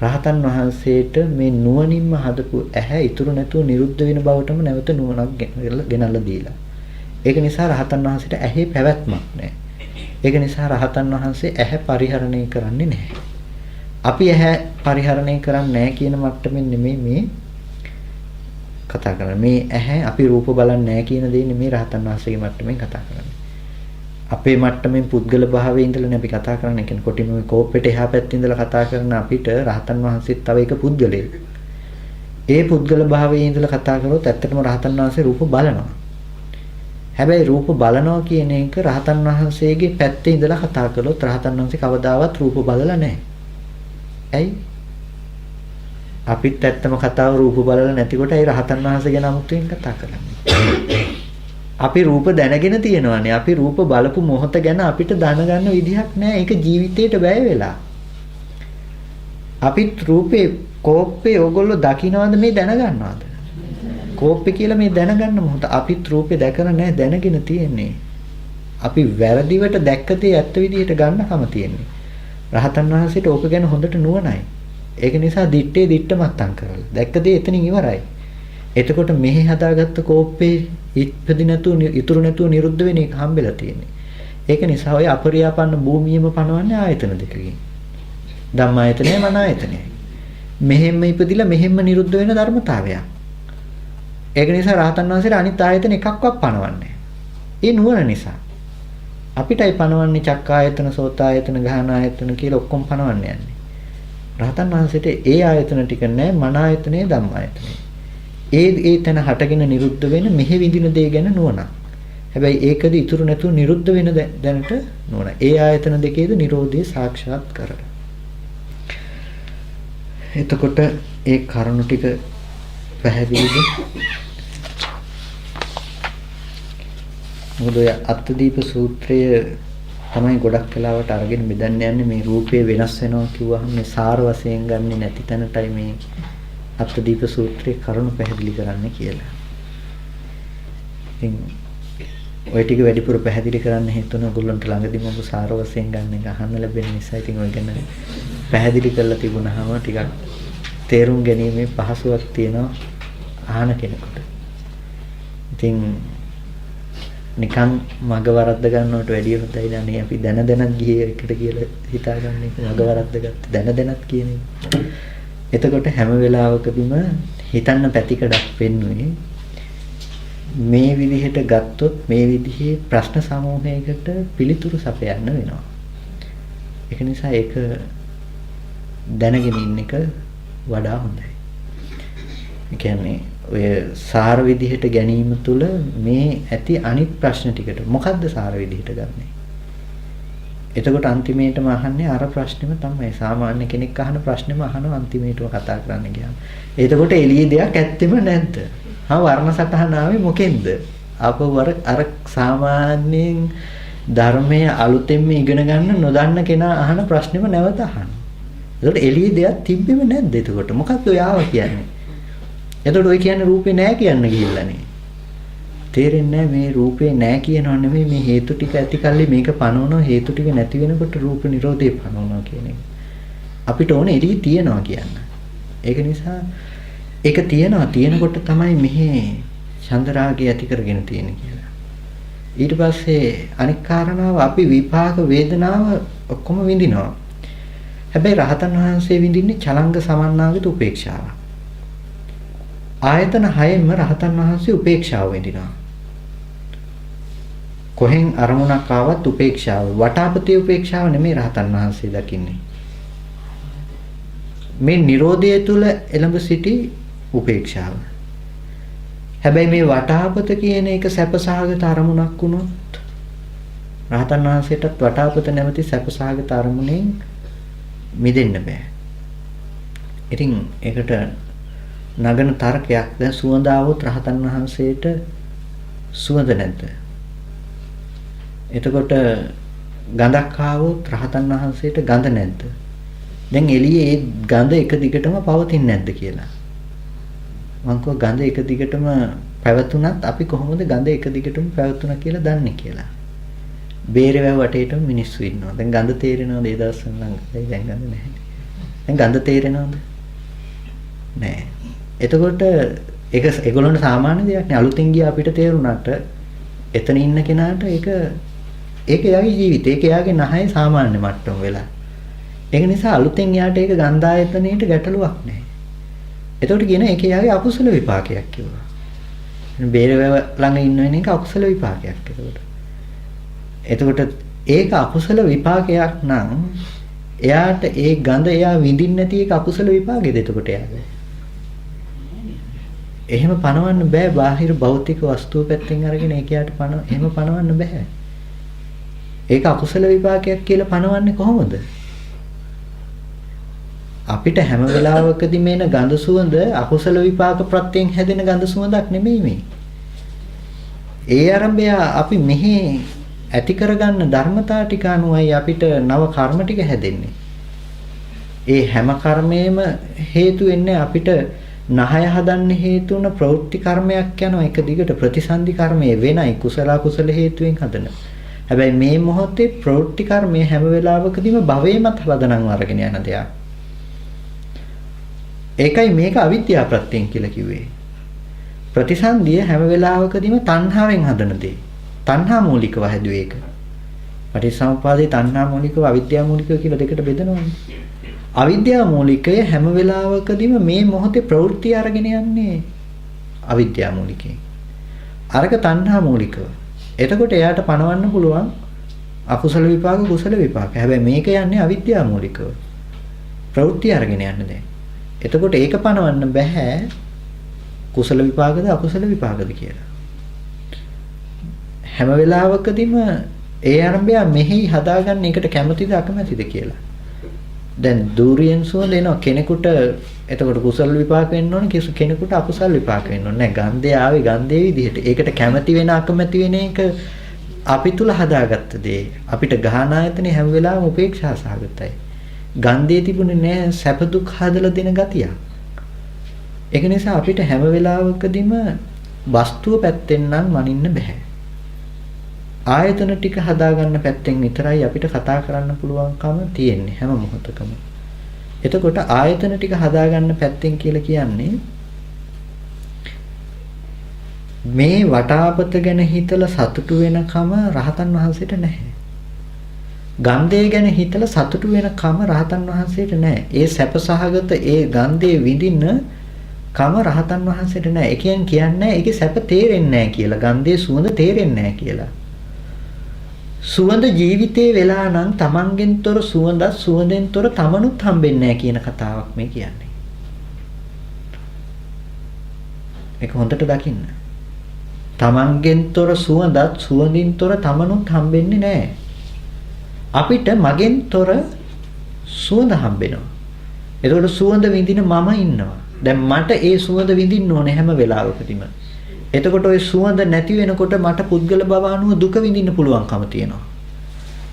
රහතන් වහන්සේට මේ නුවණින්ම හදපු ඇහැ ඉතුරු නැතුව නිරුද්ධ වෙන බවටම නැවත නුවණක් ගෙනල්ලා දීලා. ඒක නිසා රහතන් වහන්සේට ඇහි පැවැත්මක් නැහැ. ඒක නිසා රහතන් වහන්සේ ඇහැ පරිහරණය කරන්නේ නැහැ. අපි ඇහැ පරිහරණය කරන්නේ නැහැ කියන මට්ටමින් නෙමෙයි මේ කතා කරන්නේ. මේ ඇහැ අපි රූප බලන්නේ නැහැ කියන දේ නෙමෙයි රහතන් වහන්සේගේ මට්ටමින් කතා කරන්නේ. අපේ මට්ටමින් පුද්ගල භාවයේ ඉඳලා අපි කතා කරන්නේ. කියන්නේ කොටිම මේ කෝප්පෙට එහා පැත්තේ ඉඳලා කතා කරන අපිට රහතන් වහන්සේත් තව එක පුද්ගලයෙක්. ඒ පුද්ගල භාවයේ ඉඳලා කතා කරොත් ඇත්තටම රහතන් වහන්සේ රූප බලනවා. හැබැයි රූප බලනවා කියන එක රහතන් වහන්සේගේ පැත්තේ ඉඳලා කතා කළොත් රහතන් වහන්සේ කවදාවත් රූප බලලා නැහැ. ඇයි? අපිත් ඇත්තම කතාව රූප බලලා නැතිකොට ඒ රහතන් වහන්සේ ගැන අමුතුවෙන් කතා කරන්නේ. අපි රූප දැනගෙන තියෙනවානේ. අපි රූප බලපු මොහොත ගැන අපිට දැනගන්න විදිහක් නැහැ. ඒක ජීවිතේට බය වෙලා. අපිත් රූපේ කෝප්පේ ඕගොල්ලෝ දකින්නවද මේ දැනගන්නවද? කෝප්පේ කියලා මේ දැනගන්න මොහොත අපිත් රූපේ දැකලා නැහැ දැනගෙන තියෙන්නේ. අපි වැරදිවට දැක්කතේ ඇත්ත විදිහට ගන්නකම තියෙන්නේ. රහතන් වහන්සේට ඕක ගැන හොඳට නුවණයි. ඒක නිසා දිත්තේ දිත්තමත්තම් කරලා. දැක්ක දේ එතනින් ඉවරයි. එතකොට මෙහි හදාගත්ත කෝප්පේ ඉපදි නැතුව ඉතුරු නැතුව නිරුද්ධ වෙන එක හම්බෙලා තියෙන්නේ. ඒක නිසා ඔය අපරියාපන්න භූමියම පනවන්නේ ආයතන දෙකකින්. ධම්මායතනය මනායතනයයි. මෙහෙම ඉපදිලා මෙහෙම නිරුද්ධ වෙන ධර්මතාවයක්. ඒක නිසා රහතන් වහන්සේට අනිත් ආයතන එකක්වත් පනවන්නේ. ඒ නුවණ නිසා. අපිටයි පනවන්නේ චක්කායතන, සෝතායතන, ගාහනායතන කියලා ඔක්කොම පනවන්නේ යන්නේ. රහතන් වහන්සේට ඒ ආයතන ටික නැහැ, මනායතනේ ධම්මායතනේ. ඒ තැන හටගෙන නිරුද්ධ වෙන මෙහි විඳින දේ ගැන නුවණ. හැබැයි ඒකද ඉතුරු නැතුව නිරුද්ධ වෙන දැනට නුවණ. ඒ ආයතන දෙකේද Nirodhe සාක්ෂාත් කරලා. එතකොට ඒ කරුණු ටික පැහැදිලිද? මොකද ඔය අත්දීප සූත්‍රය තමයි ගොඩක් වෙලාවට අරගෙන බෙදන්න යන්නේ මේ රූපය වෙනස් වෙනවා කිව්වහම මේ සාර වශයෙන් ගන්නෙ නැති තැනටයි මේ අත්දීප සූත්‍රයේ කරුණු පැහැදිලි කරන්න කියලා. ඉතින් ඔය ටික වැඩිපුර පැහැදිලි කරන්න හේතුන ඔයගොල්ලන්ට ළඟදී මම සාර වශයෙන් ගන්න එක අහන්න ලැබෙන නිසා ඉතින් ඔය ගැන පැහැදිලි කරලා තිබුණාම ටිකක් තේරුම් ගැනීමේ පහසුවක් තියෙනවා අහන කෙනෙකුට. ඉතින් නිකන් මග වරද්ද ගන්නවට වැඩිය හොඳයි නේ අපි දැන දැනත් ගියේ එකට කියලා හිතාගන්න එක මග වරද්ද ගත්ත දැන දැනත් කියන එක. එතකොට හැම වෙලාවකදීම හිතන්න පැතිකඩක් වෙන්නේ මේ විදිහට ගත්තොත් මේ විදිහේ ප්‍රශ්න සමූහයකට පිළිතුරු සපයන්න වෙනවා. ඒක නිසා ඒක දැනගෙන ඉන්න එක වඩා හොඳයි. ඒ කියන්නේ ඔය සාර විදිහට ගැනීම තුළ මේ ඇති අනිත් ප්‍රශ්න ටිකට මොකද්ද සාර විදිහට ගන්නෙ? එතකොට අන්තිමේටම අහන්නේ අර ප්‍රශ්නෙම තමයි. සාමාන්‍ය කෙනෙක් අහන ප්‍රශ්නෙම අහනවා අන්තිමේටම කතා කරන්න ගියාම. එතකොට එළියේ දෙයක් ඇත්තෙම නැද්ද? වර්ණ සටහන ආවේ මොකෙන්ද? අපව අර සාමාන්‍යයෙන් ධර්මයේ අලුතෙන්ම ඉගෙන ගන්න නොදන්න කෙනා අහන ප්‍රශ්නෙම නැවත අහනවා. එතකොට එළියේ දෙයක් තිබ්බෙම නැද්ද? එතකොට මොකක්ද ඔය ආව කියන්නේ? එතකොට ඔය කියන්නේ රූපේ නැහැ කියන්න ගිහිල්ලානේ. තේරෙන්නේ නැහැ මේ රූපේ නැහැ කියනව නෙමෙයි මේ හේතු ටික ඇති කල්ලි මේක පනවනවා හේතු ටික නැති වෙනකොට රූප නිරෝධය පනවනවා කියන එක. අපිට ඕනේ එළියේ තියනවා කියන්න. ඒක නිසා ඒක තියෙනකොට තමයි මෙහි චන්දරාගය ඇති කරගෙන තියෙන්නේ කියලා. ඊට පස්සේ අනික් කාරණාව අපි විපාක වේදනාව ඔක්කොම විඳිනවා. හැබැයි රහතන් වහන්සේ විඳින්නේ චලංග සමන්නාගත උපේක්ෂාව. ආයතන 6ෙන්ම රහතන් වහන්සේ උපේක්ෂාව විඳිනවා. කොහෙන් අරමුණක් ආවත් උපේක්ෂාව. වටාපතේ උපේක්ෂාව නෙමෙයි රහතන් වහන්සේ දකින්නේ. මේ Nirodha තුල එළඹ සිටි උපේක්ෂාව. හැබැයි මේ වටාපත කියන එක සැපසහගත අරමුණක් වුණොත් රහතන් වහන්සේටත් වටාපත නැමැති සැපසහගත අරමුණෙන් මිදෙන්න බෑ. ඉතින් ඒකට නගන තර්කයක් දැන් සුවඳ આવොත් රහතන් වහන්සේට සුවඳ නැද්ද? එතකොට ගඳක් ආවොත් රහතන් වහන්සේට ගඳ නැද්ද? දැන් එළියේ ඒ ගඳ එක දිගටම පවතින්නේ නැද්ද කියලා. මං කව ගඳ එක දිගටම පැවතුනත් අපි කොහොමද ගඳ එක දිගටම පැවතුණා කියලා දන්නේ කියලා. බේරවැව වටේටම මිනිස්සු ඉන්නවා. දැන් ගඳ තේරෙනවද ඒ දවස්වල නම්? දැන් ගඳ නැහැ. දැන් ගඳ තේරෙනවද? නෑ. එතකොට ඒක ඒගොල්ලන්ට සාමාන්‍ය දෙයක් නේ. අලුතින් ගියා අපිට තේරුණාට එතන ඉන්න කෙනාට ඒක එයාගේ ජීවිතේ, ඒක එයාගේ නැහැ සාමාන්‍ය මට්ටම වෙලා. ඒක නිසා අලුතෙන් යාට ඒක ගන්ධායතනෙට ගැටලුවක් නැහැ. එතකොට කියන එක එයාගේ අකුසල විපාකයක් කිව්වා. බේරවැව ළඟ ඉන්න එක අකුසල විපාකයක් එතකොට ඒක අකුසල විපාකයක් නම් එයාට ඒ ගඳ එයා විඳින්න නැති එක අකුසල විපාකෙද එතකොට එයාගේ. එහෙම පණවන්න බෑ. බාහිර භෞතික වස්තුව පැත්තෙන් අරගෙන ඒක යාට එහෙම පණවන්න බෑ. ඒක අකුසල විපාකයක් කියලා පණවන්නේ කොහොමද? අපිට හැම වෙලාවකදී මේන ගඳ සුවඳ අකුසල විපාක ප්‍රත්‍යයෙන් හැදෙන ගඳ සුවඳක් නෙමෙයි මේ. ඒ ආරම්භය අපි මෙහි ඇති කරගන්න ධර්මතා ටික අනුවයි අපිට නව කර්ම ටික හැදෙන්නේ. ඒ හැම කර්මයේම හේතු වෙන්නේ අපිට නහය හදන්න හේතු වුණ ප්‍රවෘත්ති කර්මයක් යනවා එක දිගට. ප්‍රතිසන්දි කර්මයේ වෙනයි කුසල අකුසල හේතුවෙන් හදන. හැබැයි මේ මොහොතේ ප්‍රවෘත්ති කර්මය හැම වෙලාවකදීම භවයේමත් හදනන් අරගෙන යන දෙයක්. ඒකයි මේක අවිද්‍යාව ප්‍රත්‍යයෙන් කියලා කිව්වේ. ප්‍රතිසන්දිය හැම වෙලාවකදීම තණ්හාවෙන් හදන දේ. තණ්හා මූලිකව හැදුවේ ඒක. පටිච්චසමුප්පාදේ තණ්හා මූලිකව අවිද්‍යාව මූලිකව කියලා දෙකට බෙදනවානේ. අවිද්‍යාව මූලිකය හැම වෙලාවකදීම මේ මොහොතේ ප්‍රවෘත්ති අරගෙන යන්නේ අවිද්‍යාව මූලිකයෙන්. අරක තණ්හා මූලිකව. එතකොට එයාට පණවන්න පුළුවන් අකුසල විපාක කුසල විපාක. හැබැයි මේක යන්නේ අවිද්‍යාව මූලිකව. ප්‍රවෘත්ති අරගෙන යන්න දැන්. එතකොට ඒක පණවන්න බෑ කුසල විපාකද අකුසල විපාකද කියලා. හැම වෙලාවකදීම ඒ ආරම්භය මෙහි හදාගන්න එකට කැමතිද අකමැතිද කියලා. දැන් ධූරියෙන් සුවඳ එනවා කෙනෙකුට. එතකොට කුසල විපාක වෙන්න ඕන, කෙනෙකුට අකුසල විපාක වෙන්න ඕන. නෑ, ගන්ධය ආවේ ගන්ධයේ විදිහට. ඒකට කැමැති වෙන අකමැති වෙන එක අපි තුල හදාගත්ත දේ. අපිට ගහන ආයතනේ හැම වෙලාවෙම උපේක්ෂා සහගතයි. ගන්ධයේ තිබුණේ නෑ සැප දුක් හදලා දෙන ගතිය. ඒක නිසා අපිට හැම වෙලාවකදීම වස්තුව පැත්තෙන් නම් මනින්න බෑ. ආයතන ටික හදාගන්න පැත්තෙන් විතරයි අපිට කතා කරන්න පුළුවන්කම තියෙන්නේ හැම මොහොතකම. එතකොට ආයතන ටික හදාගන්න පැත්තෙන් කියලා කියන්නේ මේ වටාපත ගැන හිතලා සතුටු වෙනකම රහතන් වහන්සේට නැහැ. ගන්ධය ගැන හිතලා සතුටු වෙනකම රහතන් වහන්සේට නැහැ. ඒ සැපසහගත ඒ ගන්ධයේ විඳින්න කම රහතන් වහන්සේට නැහැ. ඒ කියන්නේ ඒකේ සැප තේරෙන්නේ නැහැ කියලා. ගන්ධයේ සුවඳ තේරෙන්නේ නැහැ කියලා. සුවඳ ජීවිතේ වෙලා නම් තමන්ගෙන් තොර සුවඳක් සුවඳෙන් තොර තමනුත් හම්බෙන්නේ නැහැ කියන කතාවක් මේ කියන්නේ. ඒක හොඳට දකින්න. තමන්ගෙන් තොර සුවඳක් සුවඳින් තොර තමනුත් හම්බෙන්නේ නැහැ. අපිට මගෙන් තොර සුවඳ හම්බෙනවා. ඒකට සුවඳ විඳින මම ඉන්නවා. දැන් මට ඒ සුවඳ විඳින්න ඕනේ හැම වෙලාවකදීම. එතකොට ওই සුවඳ නැති වෙනකොට මට පුද්ගල භව අනුව දුක විඳින්න පුළුවන්කම තියෙනවා.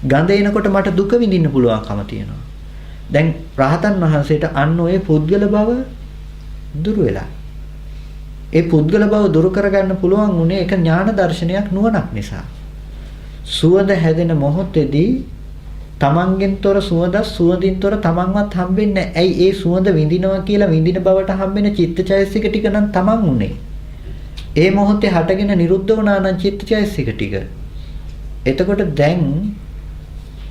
ගඳ එනකොට මට දුක විඳින්න පුළුවන්කම තියෙනවා. දැන් රහතන් වහන්සේට අන්න ඔය පුද්ගල භව දුරු වෙලා. ඒ පුද්ගල භව දුරු කරගන්න පුළුවන් උනේ ඒක ඥාන දර්ශනයක් නුවණක් නිසා. සුවඳ හැදෙන මොහොතේදී තමන්ගෙන් තොර සුවඳ සුවඳින් තොර තමන්වත් හම්බෙන්නේ නැහැ. ඇයි ඒ සුවඳ විඳිනවා කියලා විඳින බවට හම්බෙන චිත්තචෛතසික ටික නම් තමන් උනේ. ඒ මොහොතේ හටගෙන නිරුද්ධ වුණා නම් චිත්තචෛතසික ටික. එතකොට දැන්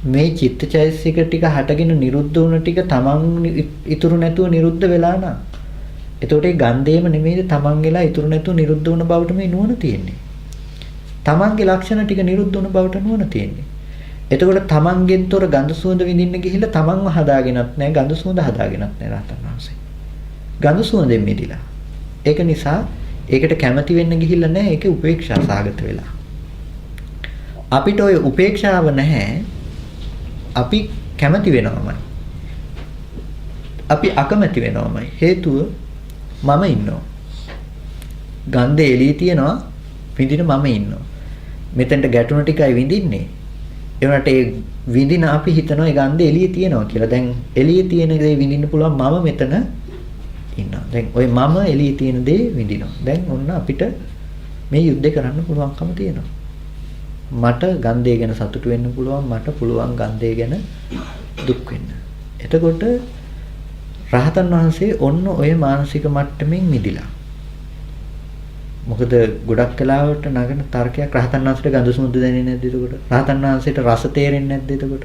මේ චිත්තචෛතසික ටික හටගෙන නිරුද්ධ වුණ ටික තමන් ඉතුරු නැතුව නිරුද්ධ වෙලා නම් එතකොට ඒ ගන්ධේම නෙමෙයිද තමන් වෙලා ඉතුරු නැතුව නිරුද්ධ වුණ බවට මේ නුවණ තියෙන්නේ. තමන්ගේ ලක්ෂණ ටික නිරුද්ධ වුණ බවට නුවණ තියෙන්නේ. එතකොට තමන්ගෙන් තොර ගඳ සුවඳ විඳින්න ගිහිල්ලා තමන්ව හදාගෙනත් නැහැ ගඳ සුවඳ හදාගෙනත් නැහැ රහතන් වහන්සේ. ගඳ සුවඳෙන් මිදිලා. ඒක නිසා ඒකට කැමති වෙන්න ගිහිල්ලා නැහැ. ඒකේ උපේක්ෂා සාගත වෙලා. අපිට ඔය උපේක්ෂාව නැහැ. අපි කැමති වෙනවමයි. අපි අකමැති වෙනවමයි. හේතුව මම ඉන්නවා. ගන්ධ එළිය තියනවා විඳින මම ඉන්නවා. මෙතෙන්ට ගැටුණ ටිකයි විඳින්නේ. ඒ වුණාට ඒ විඳින අපි හිතනවා ඒ ගන්ධ එළිය තියනවා කියලා. දැන් එළිය තියෙන දේ විඳින්න පුළුවන් මම මෙතන ඉන්නවා. දැන් ওই මම එළිය තියෙන දේ විඳිනවා. දැන් ඔන්න අපිට මේ යුද්ධය කරන්න පුළුවන්කම තියෙනවා. මට ගන්ධය ගැන සතුටු වෙන්න පුළුවන්, මට පුළුවන් ගන්ධය ගැන දුක් වෙන්න. එතකොට රහතන් වහන්සේ ඔන්න ඔය මානසික මට්ටමින් මිදිලා. මොකද ගොඩක් වෙලාවට නගන තර්කයක් රහතන් වහන්සේට ගඳ සුවඳ දැනෙන්නේ නැද්ද එතකොට? රහතන් වහන්සේට රස තේරෙන්නේ නැද්ද එතකොට?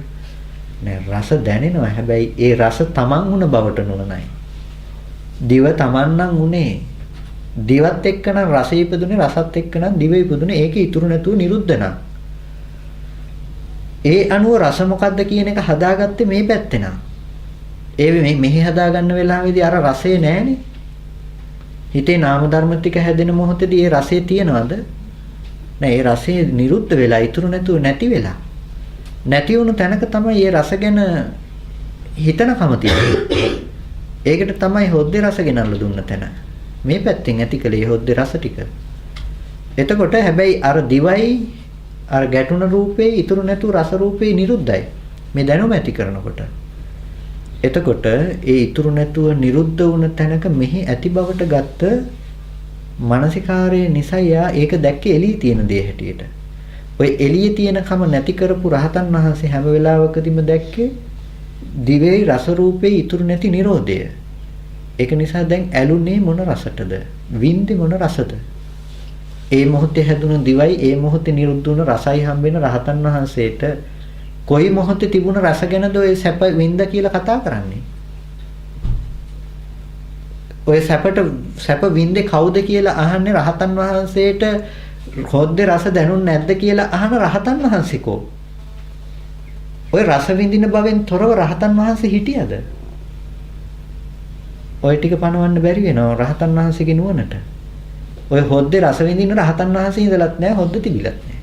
නෑ, රස දැනෙනවා. හැබැයි ඒ රස තමන් වුණ බවට නුවණයි. දිව තමන් නම් උනේ. දිවත් එක්කනම් රසය ඉපදුනේ, රසත් එක්කනම් දිව ඉපදුනේ. ඒක ඉතුරු නැතුව නිරුද්ධ නම්. ඒ අනුව රස මොකද්ද කියන එක හදාගත්තේ මේ පැත්තේ නම්. ඒ මෙහි හදාගන්න වෙලාවේදී අර රසය නෑනේ. හිතේ නාම ධර්ම ටික හැදෙන මොහොතේදී ඒ රසය තියනවද? නෑ, ඒ රසය නිරුද්ධ වෙලා ඉතුරු නැතුව නැති වෙලා. නැති වුණු තැනක තමයි මේ රස ගැන හිතනකම තියෙන්නේ. ඒකට තමයි හොද්දේ රස ගෙනල්ලා දුන්න තැන. මේ පැත්තෙන් ඇති කලේ හොද්දේ රස ටික. එතකොට හැබැයි අර දිවයි අර ගැටුණ රූපේ ඉතුරු නැතුව රස රූපේ නිරුද්ධයි. මේ දැනුම ඇති කරනකොට. එතකොට ඒ ඉතුරු නැතුව නිරුද්ධ වුණ තැනක මෙහි ඇති බවට ගත්ත මානසිකාරයේ නිසා යා ඒක දැක්කේ එළියේ තියෙන දේ හැටියට. ඔය එළියේ තියෙනකම නැති කරපු රහතන් වහන්සේ හැම වෙලාවකදීම දැක්කේ දිවේ රස රූපේ ඉතුරු නැති Nirodhaය. ඒක නිසා දැන් ඇලුනේ මොන රසටද? වින්දේ මොන රසද? ඒ මොහොතේ හැදුණු දිවයි ඒ මොහොතේ නිරුද්ධ වුණ රසයි හම්බෙන රහතන් වහන්සේට කොයි මොහොතේ තිබුණ රස ගැනද ඔය සැප වින්ද කියලා කතා කරන්නේ? ඔය සැප වින්දේ කවුද කියලා අහන්නේ රහතන් වහන්සේට හොද්දේ රස දැනුන්නේ නැද්ද කියලා අහන රහතන් වහන්සේකෝ. ඔය රස විඳින බවෙන් තොරව රහතන් වහන්සේ හිටියද? ඔය ටික පණවන්න බැරි වෙනවා රහතන් වහන්සේගේ නුවණට. ඔය හොද්දේ රස විඳින රහතන් වහන්සේ ඉඳලත් නැහැ, හොද්ද තිබිලත් නැහැ.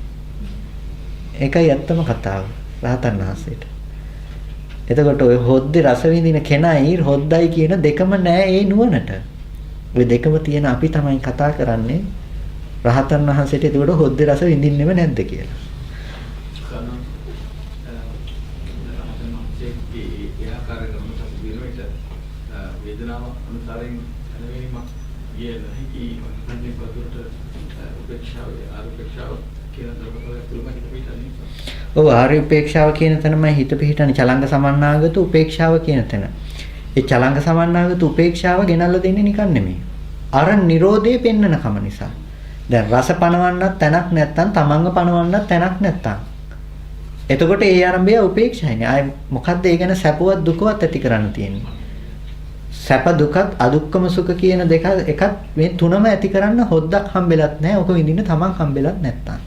ඒකයි ඇත්තම කතාව රහතන් වහන්සේට. එතකොට ඔය හොද්දේ රස විඳින කෙනයි හොද්දයි කියන දෙකම නෑ ඒ නුවණට. ඔය දෙකම තියෙන අපි තමයි කතා කරන්නේ රහතන් වහන්සේට එතකොට හොද්දේ රස විඳින්නෙම නැද්ද කියලා. වේදනාව අනුසාරයෙන් එනවීමක් ගියේ නැහැ කී මන්නේ පදුරට උපේක්ෂාව ආරූපේක්ෂාව කියන දරකවල තුලම හිත පිටන්නේ. ඔව් ආර්ය උපේක්ෂාව කියන තැනමයි හිත පිහිටන්නේ චලංග සමන්නාගත උපේක්ෂාව කියන තැන. ඒ චලංග සමන්නාගත උපේක්ෂාව ගෙනල්ලා දෙන්නේ නිකන් නෙමෙයි. අර Nirodhe පෙන්නන කම නිසා. දැන් රස පණවන්නත් තැනක් නැත්තම් තමන්ව පණවන්නත් තැනක් නැත්තම්. එතකොට ඒ ආරම්භය උපේක්ෂායිනේ. ආයි මොකද්ද ඒ ගැන සැපවත් දුකවත් ඇති කරන්න තියෙන්නේ. සැප දුකත් අදුක්කම සුඛ කියන දෙක එකක් මේ තුනම ඇති කරන්න හොද්දක් හම්බෙලත් නැහැ. ඔක විඳින්න තමන් හම්බෙලත් නැත්තම්.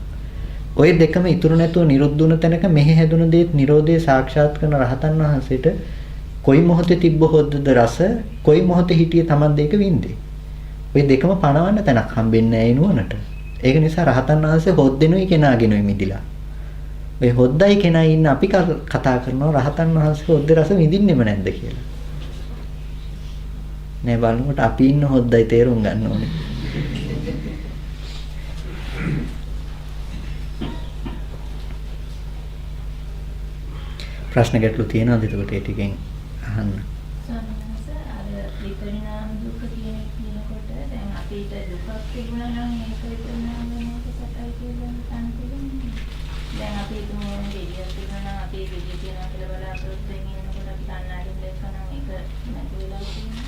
ওই දෙකම ඉතුරු නැතුව නිරුද්ධ වුණ තැනක මෙහි හැදුන දේත් Nirodhe සාක්ෂාත් කරන රහතන් වහන්සේට කොයි මොහොතේ තිබ්බ හොද්දද රස කොයි මොහොතේ හිටියේ තමන් දෙක වින්දේ. ওই දෙකම පණවන්න තැනක් හම්බෙන්නේ නැහැ ඒ නුවණට. ඒක නිසා රහතන් වහන්සේ හොද්දෙනුයි කෙනාගෙනුයි මිදිලා. ඔය හොද්දයි කෙනයි ඉන්න අපි කතා කරනවා රහතන් වහන්සේ හොද්දේ රස විඳින්නෙම නැද්ද කියලා. නෑ බලනකොට අපි ඉන්න හොද්දයි තේරුම් ගන්න ඕනේ. ප්‍රශ්න ගැටලු තියෙනවද එතකොට ඒ ටිකෙන් අහන්න. සමහරවිට අර විපරිණාම දුක කියනකොට දැන් අපිට දුකක් තිබුණා නම් ඒක විපරිණාම වෙනකොට සැපයි කියලා හිතන්න පුළුවන්. දැන් අපි තුමෝ දෙවියන් තිබුණා අපි දෙවියන් කියලා බලාපොරොත්තු වෙමින් ඉන්නකොට අපි කන්නාඩියෙන් දැක්කම ඒක නැති වෙලා තියෙනවා.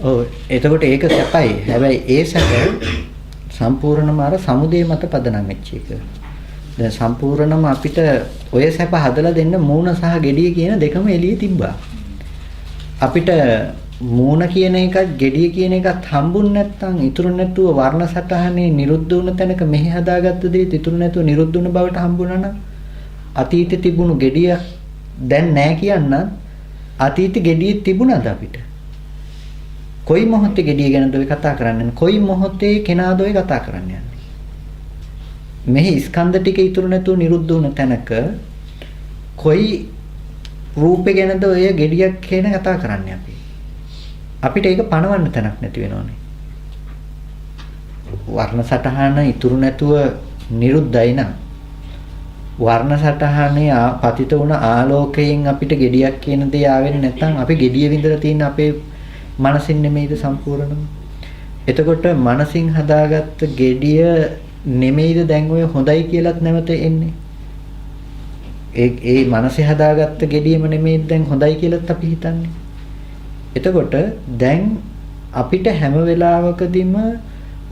ඔව් එතකොට ඒක සැපයි. හැබැයි ඒ සැප සම්පූර්ණම අර සමුදේ මත පදනම් වෙච්ච එක. දැන් සම්පූර්ණම අපිට ඔය සැප හදලා දෙන්න මූණ සහ ගෙඩිය කියන දෙකම එළියේ තිබ්බා. අපිට මූණ කියන එකත් ගෙඩිය කියන එකත් හම්බුනේ නැත්නම් ඉතුරු නැතුව වර්ණ සටහනේ නිරුද්ධ වුණ තැනක මෙහි හදාගත්ත දේ ඉතුරු නැතුව නිරුද්ධ වුණ බවට හම්බුණා නම් අතීතේ තිබුණු ගෙඩිය දැන් නැහැ කියන්න අතීතේ ගෙඩිය තිබුණාද අපිට? කොයි මොහොතේ ගෙඩිය ගැනද ඔය කතා කරන්නේ? කොයි මොහොතේ කෙනාද ඔය කතා කරන්නේ? මෙහි ස්කන්ධ ටික ඉතුරු නැතුව නිරුද්ධ වුණ තැනක කොයි රූපේ ගැනද ඔය ගෙඩියක් කියන කතා කරන්නේ අපි? අපිට ඒක පණවන්න තැනක් නැති වෙනවනේ. වර්ණ සටහන ඉතුරු නැතුව නිරුද්ධයි නම් වර්ණ සටහනේ පතිත වුණ ආලෝකයෙන් අපිට ගෙඩියක් කියන දේ ආවෙන්නේ නැත්නම් අපි ගෙඩිය විඳලා තියෙන අපේ මනසින් නෙමෙයිද සම්පූර්ණම? එතකොට මනසින් හදාගත්ත ගෙඩිය නෙමෙයිද දැන් ඔය හොඳයි කියලාත් නැවත එන්නේ? ඒ මනසේ හදාගත්ත ගෙඩියම නෙමෙයිද දැන් හොඳයි කියලාත් අපි හිතන්නේ? එතකොට දැන් අපිට හැම වෙලාවකදීම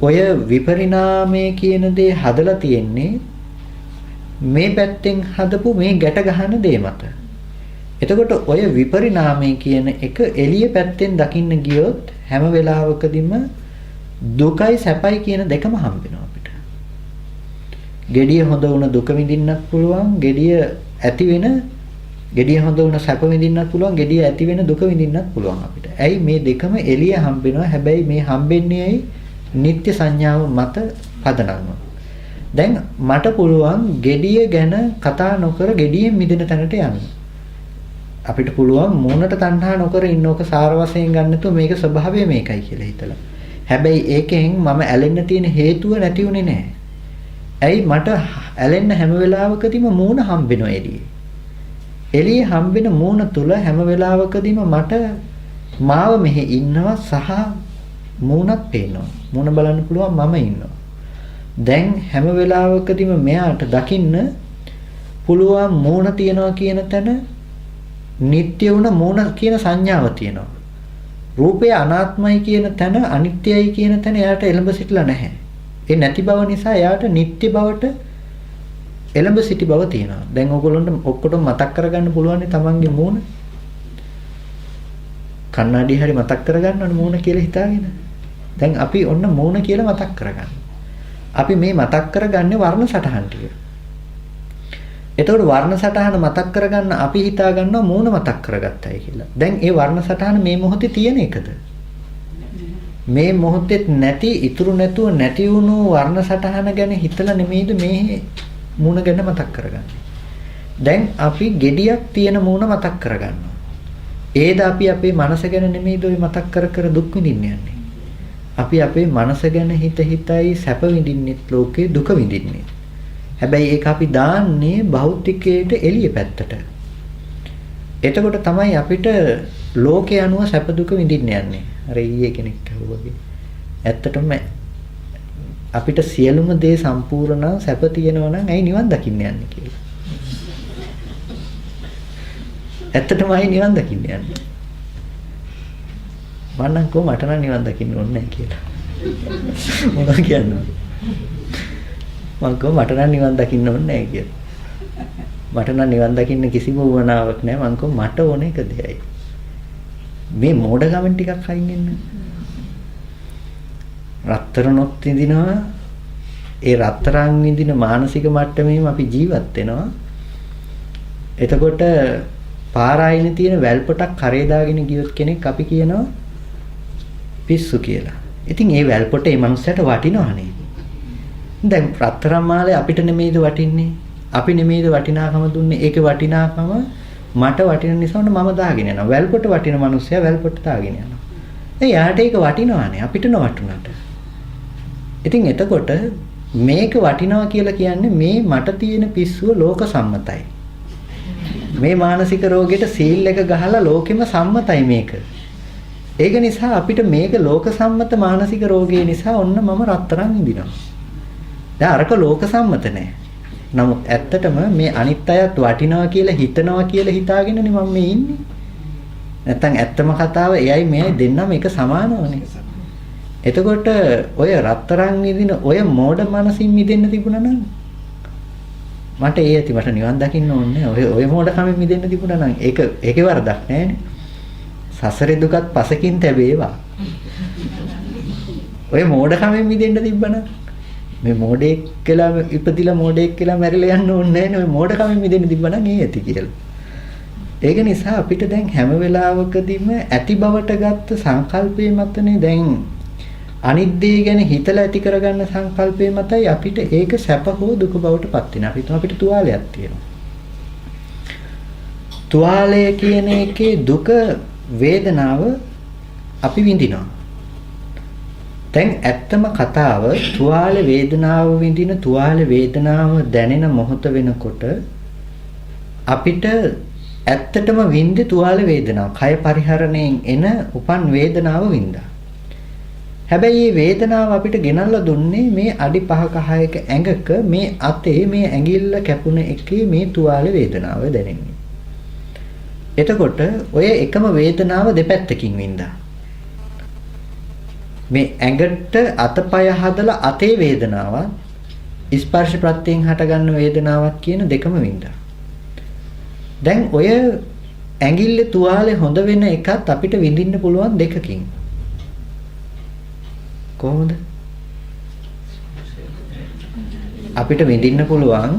ඔය විපරිණාමය කියන දේ හදලා තියෙන්නේ මේ පැත්තෙන් හදපු මේ ගැට ගහන දේ මත. එතකොට ඔය විපරිණාමය කියන එක එළිය පැත්තෙන් දකින්න ගියොත් හැම වෙලාවකදීම දුකයි සැපයි කියන දෙකම හම්බ වෙනවා අපිට. gediya හොඳ වුණ දුක විඳින්නත් පුළුවන්, gediya ඇති වෙන gediya හොඳ වුණ සැප විඳින්නත් පුළුවන්, gediya ඇති වෙන දුක විඳින්නත් පුළුවන් අපිට. ඇයි මේ දෙකම එළිය හම්බ වෙනවා. හැබැයි මේ හම්බෙන්නේ ඇයි? නිත්‍ය සංඥාව මත පදනම්ව. දැන් මට පුළුවන් gediya ගැන කතා නොකර gediyen මිදෙන තැනට යන්න. අපිට පුළුවන් මූණට තණ්හා නොකර ඉන්නෝක සාර වශයෙන් ගන්නතු මේක ස්වභාවය මේකයි කියලා හිතලා. හැබැයි ඒකෙන් මම ඇලෙන්න තියෙන හේතුව නැති උනේ නැහැ. ඇයි මට ඇලෙන්න හැම වෙලාවකදීම මූණ හම්බෙනවා එළියේ. එළියේ හම්බෙන මූණ තුල හැම වෙලාවකදීම මට මාව මෙහි ඉන්නවා සහ මූණක් පේනවා. මූණ බලන්න පුළුවන් මම ඉන්නවා. දැන් හැම වෙලාවකදීම මෙයාට දකින්න පුළුවන් මූණ තියනවා කියන තැන නিত্য වුණ මූණ කියන සංඥාව තියෙනවා. රූපය අනාත්මයි කියන තැන අනිත්‍යයි කියන තැන එයාට එළඹ සිටලා නැහැ. ඒ නැති බව නිසා එයාට නিত্য බවට එළඹ සිටි බව තියෙනවා. දැන් ඕගොල්ලන්ට ඔක්කොටම මතක් කරගන්න පුළුවන් නේ තමන්ගේ මූණ. කන්නඩිය හරි මතක් කරගන්න ඕනේ මූණ කියලා හිතාගෙන. දැන් අපි ඔන්න මූණ කියලා මතක් කරගන්න. අපි මේ මතක් කරගන්නේ වර්ණ සටහන් ටික. එතකොට වර්ණ සටහන මතක් කරගන්න අපි හිතා ගන්නවා මූණ මතක් කරගත්තයි කියලා. දැන් ඒ වර්ණ සටහන මේ මොහොතේ තියෙන එකද? මේ මොහොතේ නැති ඉතුරු නැතුව නැති වුණු වර්ණ සටහන ගැන හිතලා නෙමෙයිද මේ මූණ ගැන මතක් කරගන්නේ. දැන් අපි gediyak තියෙන මූණ මතක් කරගන්නවා. ඒද අපි අපේ මනස ගැන නෙමෙයිද ඔය මතක් කර කර දුක් විඳින්න යන්නේ. අපි අපේ මනස ගැන හිතයි සැප විඳින්නෙත් ලෝකේ දුක විඳින්නේ. හැබැයි ඒක අපි දාන්නේ භෞතිකයට එළිය පැත්තට. එතකොට තමයි අපිට ලෝකේ අනුව සැප දුක විඳින්න යන්නේ. අර ඊයේ කෙනෙක් කිව්වා. ඇත්තටම අපිට සියලුම දේ සම්පූර්ණ සැප තියෙනවා නම් ඇයි නිවන් දකින්න යන්නේ කියලා. ඇත්තටම ඇයි නිවන් දකින්න යන්නේ? මන්නම් කො මට නම් නිවන් දකින්න ඕනේ නැහැ කියලා. මොනවා කියන්නේ? මං කො මට නම් නිවන් දකින්න ඕනේ නැහැ කියලා. මට නම් නිවන් දකින්න කිසිම උවමනාවක් නැහැ. මං කො මට ඕනේ එක දෙයයි. මේ මෝඩකමෙන් ටිකක් අයින් වෙන්න. රත්තරනොත් විඳිනවා. ඒ රත්තරන් විඳින මානසික මට්ටමේම අපි ජීවත් වෙනවා. එතකොට පාරායිනේ තියෙන වැල්පොටක් කරේ දාගෙන ගියොත් කෙනෙක් අපි කියනවා පිස්සු කියලා. ඉතින් ඒ වැල්පොට ඒ මනුස්සයට වටිනවනේ. දැන් රත්තරන් මාලේ අපිට නෙමෙයිද වටින්නේ? අපි නෙමෙයිද වටිනාකම දුන්නේ? ඒකේ වටිනාකම මට වටින නිසා මම දාගෙන යනවා. වැල්පොට වටින මනුස්සයා වැල්පොට දාගෙන යනවා. එයාට ඒක වටිනවනේ අපිට නොවටුනට. ඉතින් එතකොට මේක වටිනවා කියලා කියන්නේ මේ මට තියෙන පිස්සුව ලෝක සම්මතයි. මේ මානසික රෝගයට සීල් එක ගහලා ලෝකෙම සම්මතයි මේක. ඒක නිසා අපිට මේක ලෝක සම්මත මානසික රෝගය නිසා ඔන්න මම රත්තරන් විඳිනවා. දැන් අරක ලෝක සම්මත නෑ. නමුත් ඇත්තටම මේ අනිත් අයත් වටිනවා කියලා හිතනවා කියලා හිතාගෙනනේ මම මේ ඉන්නේ. නැත්තම් ඇත්තම කතාව එයයි මෙයයි දෙන්නම එක සමානවනේ. එතකොට ඔය රත්තරන් විඳින ඔය මෝඩ මනසින් මිදෙන්න තිබුණා නම් මට ඒ ඇති මට නිවන් දකින්න ඕනේ. ඔය මෝඩකමෙන් මිදෙන්න තිබුණා නම් ඒකේ වරදක් නෑනේ. සසරේ දුකත් පසකින් තැබේවා. ඔය මෝඩකමෙන් මිදෙන්න තිබ්බනම් මේ මෝඩෙක් කියලා ඉපදිලා මෝඩෙක් කියලා මැරිලා යන්න ඕනේ නෑනේ. ඔය මෝඩකමෙන් මිදෙන්න තිබ්බනම් ඒ ඇති කියලා. ඒක නිසා අපිට දැන් හැම වෙලාවකදීම ඇති බවට ගත්ත සංකල්පයේ මතනේ දැන් අනිත් දේ ගැන හිතලා ඇති කරගන්න සංකල්පයේ මතයි අපිට ඒක සැප හෝ දුක බවට පත් වෙනවා. අපි හිතමු අපිට තුවාලයක් තියෙනවා. තුවාලය කියන එකේ දුක වේදනාව අපි විඳිනවා. දැන් ඇත්තම කතාව තුවාල වේදනාව විඳින තුවාල වේදනාව දැනෙන මොහොත වෙනකොට අපිට ඇත්තටම විඳි තුවාල වේදනාව කය පරිහරණයෙන් එන උපන් වේදනාව වින්දා. හැබැයි මේ වේදනාව අපිට ගෙනල්ලා දුන්නේ මේ අඩි 5ක 6ක ඇඟක මේ අතේ මේ ඇඟිල්ල කැපුණ එකේ මේ තුවාල වේදනාව දැනෙන්නේ. එතකොට ඔය එකම වේදනාව දෙපැත්තකින් වින්දා. මේ ඇඟට අතපය හදලා අතේ වේදනාවක් ස්පර්ශ ප්‍රත්‍යයෙන් හටගන්න වේදනාවක් කියන දෙකම වින්දා. දැන් ඔය ඇඟිල්ලේ තුවාලේ හොඳ වෙන එකත් අපිට විඳින්න පුළුවන් දෙකකින්. කොහොමද? අපිට විඳින්න පුළුවන්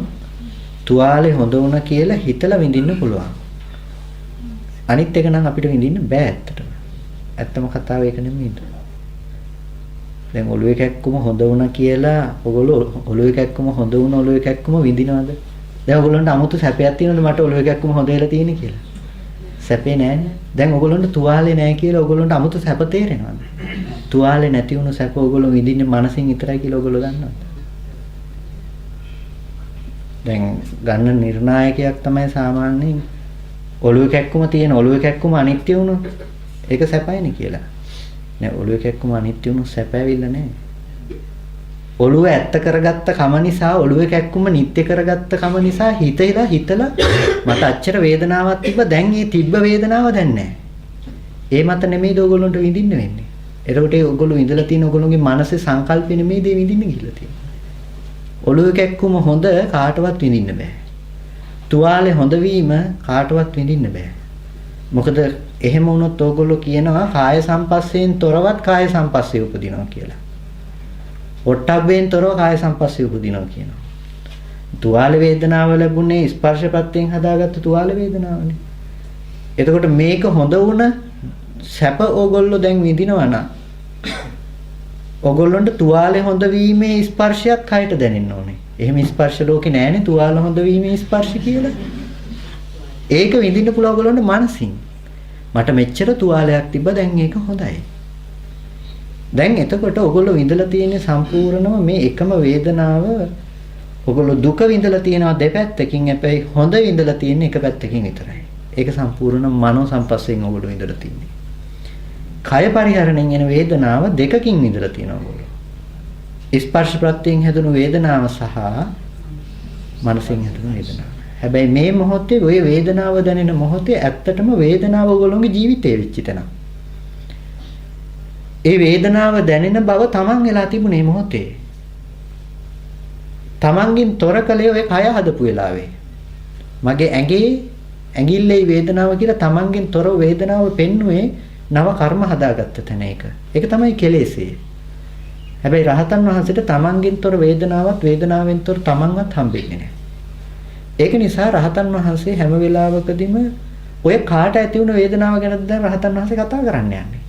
තුවාලේ හොඳ වුණා කියලා හිතලා විඳින්න පුළුවන්. අනිත් එක නම් අපිට විඳින්න බෑ ඇත්තටම. ඇත්තම කතාව ඒක නෙමෙයිද? දැන් ඔළුවේ කැක්කුම හොඳ වුණා කියලා ඔයගොල්ලෝ ඔළුවේ කැක්කුම හොඳ වුණා ඔළුවේ කැක්කුම විඳිනවද? දැන් ඔයගොල්ලන්ට 아무තු සැපයක් තියෙනවද මට ඔළුවේ කැක්කුම හොඳ වෙලා තියෙන්නේ කියලා? සැපේ නෑනේ. දැන් ඔයගොල්ලන්ට තුවාලේ නෑ කියලා ඔයගොල්ලන්ට 아무තු සැප තේරෙනවද? තුවාලේ නැති වුණු සැප ඔයගොල්ලෝ විඳින්නේ මනසින් විතරයි කියලා ඔයගොල්ලෝ දන්නවද? දැන් ගන්න නිර්ණායකයක් තමයි සාමාන්‍යයෙන් ඔළුවේ කැක්කුම තියෙන ඔළුවේ කැක්කුම අනිත්‍ය වුණොත් ඒක සැපයිනේ කියලා. නෑ ඔළුවේ කැක්කුම අනිත්‍ය වුණොත් සැප ඇවිල්ලා නෑ. ඔළුව ඇත්ත කරගත්ත කම නිසා ඔළුවේ කැක්කුම නිත්‍ය කරගත්ත කම නිසා හිතලා මට අච්චර වේදනාවක් තිබ්බ දැන් මේ තිබ්බ වේදනාව දැන් නෑ. ඒ මත නෙමෙයිද ඔයගොල්ලන්ට විඳින්න වෙන්නේ. එතකොට ඒ ඔයගොල්ලෝ ඉඳලා තියෙන ඔයගොල්ලෝගේ මනසේ සංකල්පෙ නෙමෙයිද විඳින්න ගිහිල්ලා තියෙන්නේ. ඔළුවේ කැක්කුම හොඳ කාටවත් විඳින්න බෑ. තුවාලේ හොඳ වීම කාටවත් විඳින්න බෑ. මොකද එහෙම වුණොත් ඕගොල්ලෝ කියනවා කාය සම්පස්සයෙන් තොරවත් කාය සම්පස්සේ උපදිනවා කියලා. ඔට්ටබ්බෙන් තොරව කාය සම්පස්සේ උපදිනවා කියනවා. තුවාල වේදනාව ලැබුණේ ස්පර්ශ ප්‍රත්‍යයෙන් හදාගත්ත තුවාල වේදනාවනේ. එතකොට මේක හොඳ වුණ සැප ඕගොල්ලෝ දැන් විඳිනවා නම් ඕගොල්ලන්ට තුවාලේ හොඳ වීමේ ස්පර්ශයක් කයට දැනෙන්න ඕනේ. එහෙම ස්පර්ශ ලෝකේ නෑනේ තුවාල හොඳ වීමේ ස්පර්ශ කියලා. ඒක විඳින්න පුළුවන් ඔයගොල්ලන්ට මනසින්. මට මෙච්චර තුවාලයක් තිබ්බා දැන් ඒක හොඳයි. දැන් එතකොට ඔයගොල්ලෝ විඳලා තියෙන සම්පූර්ණම මේ එකම වේදනාව ඔයගොල්ලෝ දුක විඳලා තියෙනවා දෙපැත්තකින් හැබැයි හොඳ විඳලා තියෙන එක පැත්තකින් විතරයි. ඒක සම්පූර්ණ මනෝ සම්පස්යෙන් ඔයගොල්ලෝ විඳලා තින්නේ. කය පරිහරණයෙන් එන වේදනාව දෙකකින් විඳලා තියෙනවා ඔයගොල්ලෝ. ස්පර්ශ ප්‍රත්‍යයෙන් හැදුණු වේදනාව සහ මනසින් හැදුණු වේදනාව. හැබැයි මේ මොහොතේ ওই වේදනාව දැනෙන මොහොතේ ඇත්තටම වේදනාව ඔයගොල්ලෝගේ ජීවිතේ වෙච්ච තැන. ඒ වේදනාව දැනෙන බව තමන් වෙලා තිබුණේ මොහොතේ. තමන්ගෙන් තොර කලේ ඔය කය හදපු වෙලාවේ. මගේ ඇඟිල්ලේ වේදනාව කියලා තමන්ගෙන් තොර වේදනාව පෙන්නුවේ නව කර්ම හදාගත්ත තැන ඒක. ඒක තමයි කෙලෙසේ. හැබැයි රහතන් වහන්සේට තමන්ගෙන් තොර වේදනාවක් වේදනාවෙන් තොර තමන්වත් හම්බෙන්නේ නැහැ. ඒක නිසා රහතන් වහන්සේ හැම වෙලාවකදීම ඔය කාට ඇති වුණ වේදනාව ගැන දැන් රහතන් වහන්සේ කතා කරන්න යන්නේ.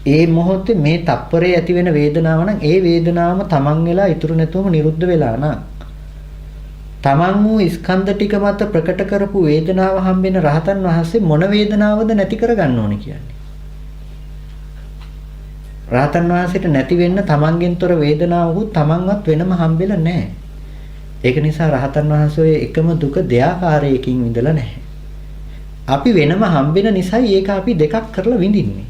ඒ මොහොතේ මේ තප්පරේ ඇති වෙන වේදනාව නම් ඒ වේදනාවම තමන් වෙලා ඉතුරු නැතුවම නිරුද්ධ වෙලා නම් තමන් වූ ස්කන්ධ ටික මත ප්‍රකට කරපු වේදනාව හම්බෙන රහතන් වහන්සේ මොන වේදනාවද නැති කරගන්න ඕනේ කියන්නේ. රහතන් වහන්සේට නැති වෙන්න තමන්ගෙන් තොර වේදනාවකුත් තමන්වත් වෙනම හම්බෙලා නැහැ. ඒක නිසා රහතන් වහන්සේ එකම දුක දෙආකාරයකින් විඳලා නැහැ. අපි වෙනම හම්බෙන නිසායි ඒක අපි දෙකක් කරලා විඳින්නේ.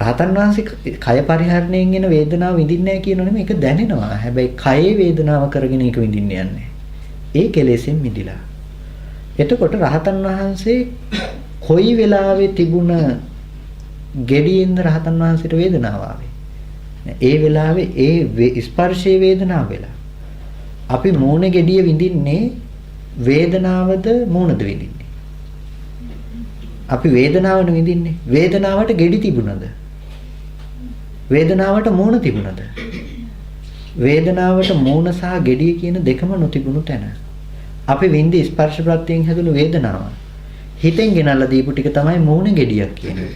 රහතන් වහන්සේ කය පරිහරණයෙන් එන වේදනාව විඳින්නේ නැහැ කියනෝ නෙමෙයි ඒක දැනෙනවා. හැබැයි කයේ වේදනාව කරගෙන ඒක විඳින්න යන්නේ. ඒ කෙලෙසෙන් මිදිලා. එතකොට රහතන් වහන්සේ කොයි වෙලාවේ තිබුණ ගෙඩියෙන්ද රහතන් වහන්සේට වේදනාව ආවේ? ඒ වෙලාවේ ඒ ස්පර්ශයේ වේදනාව වෙලා. අපි මූණ ගෙඩිය විඳින්නේ වේදනාවද මූණද විඳින්නේ? අපි වේදනාවන විඳින්නේ. වේදනාවට ගෙඩි තිබුණද? වේදනාවට මූණ තිබුණද? වේදනාවට මූණ සහ ගෙඩිය කියන දෙකම නොතිබුණු තැන. අපි විඳි ස්පර්ශ ප්‍රත්‍යයෙන් හැදුණු වේදනාව. හිතෙන් ගෙනල්ලා දීපු ටික තමයි මූණ ගෙඩියක් කියන එක.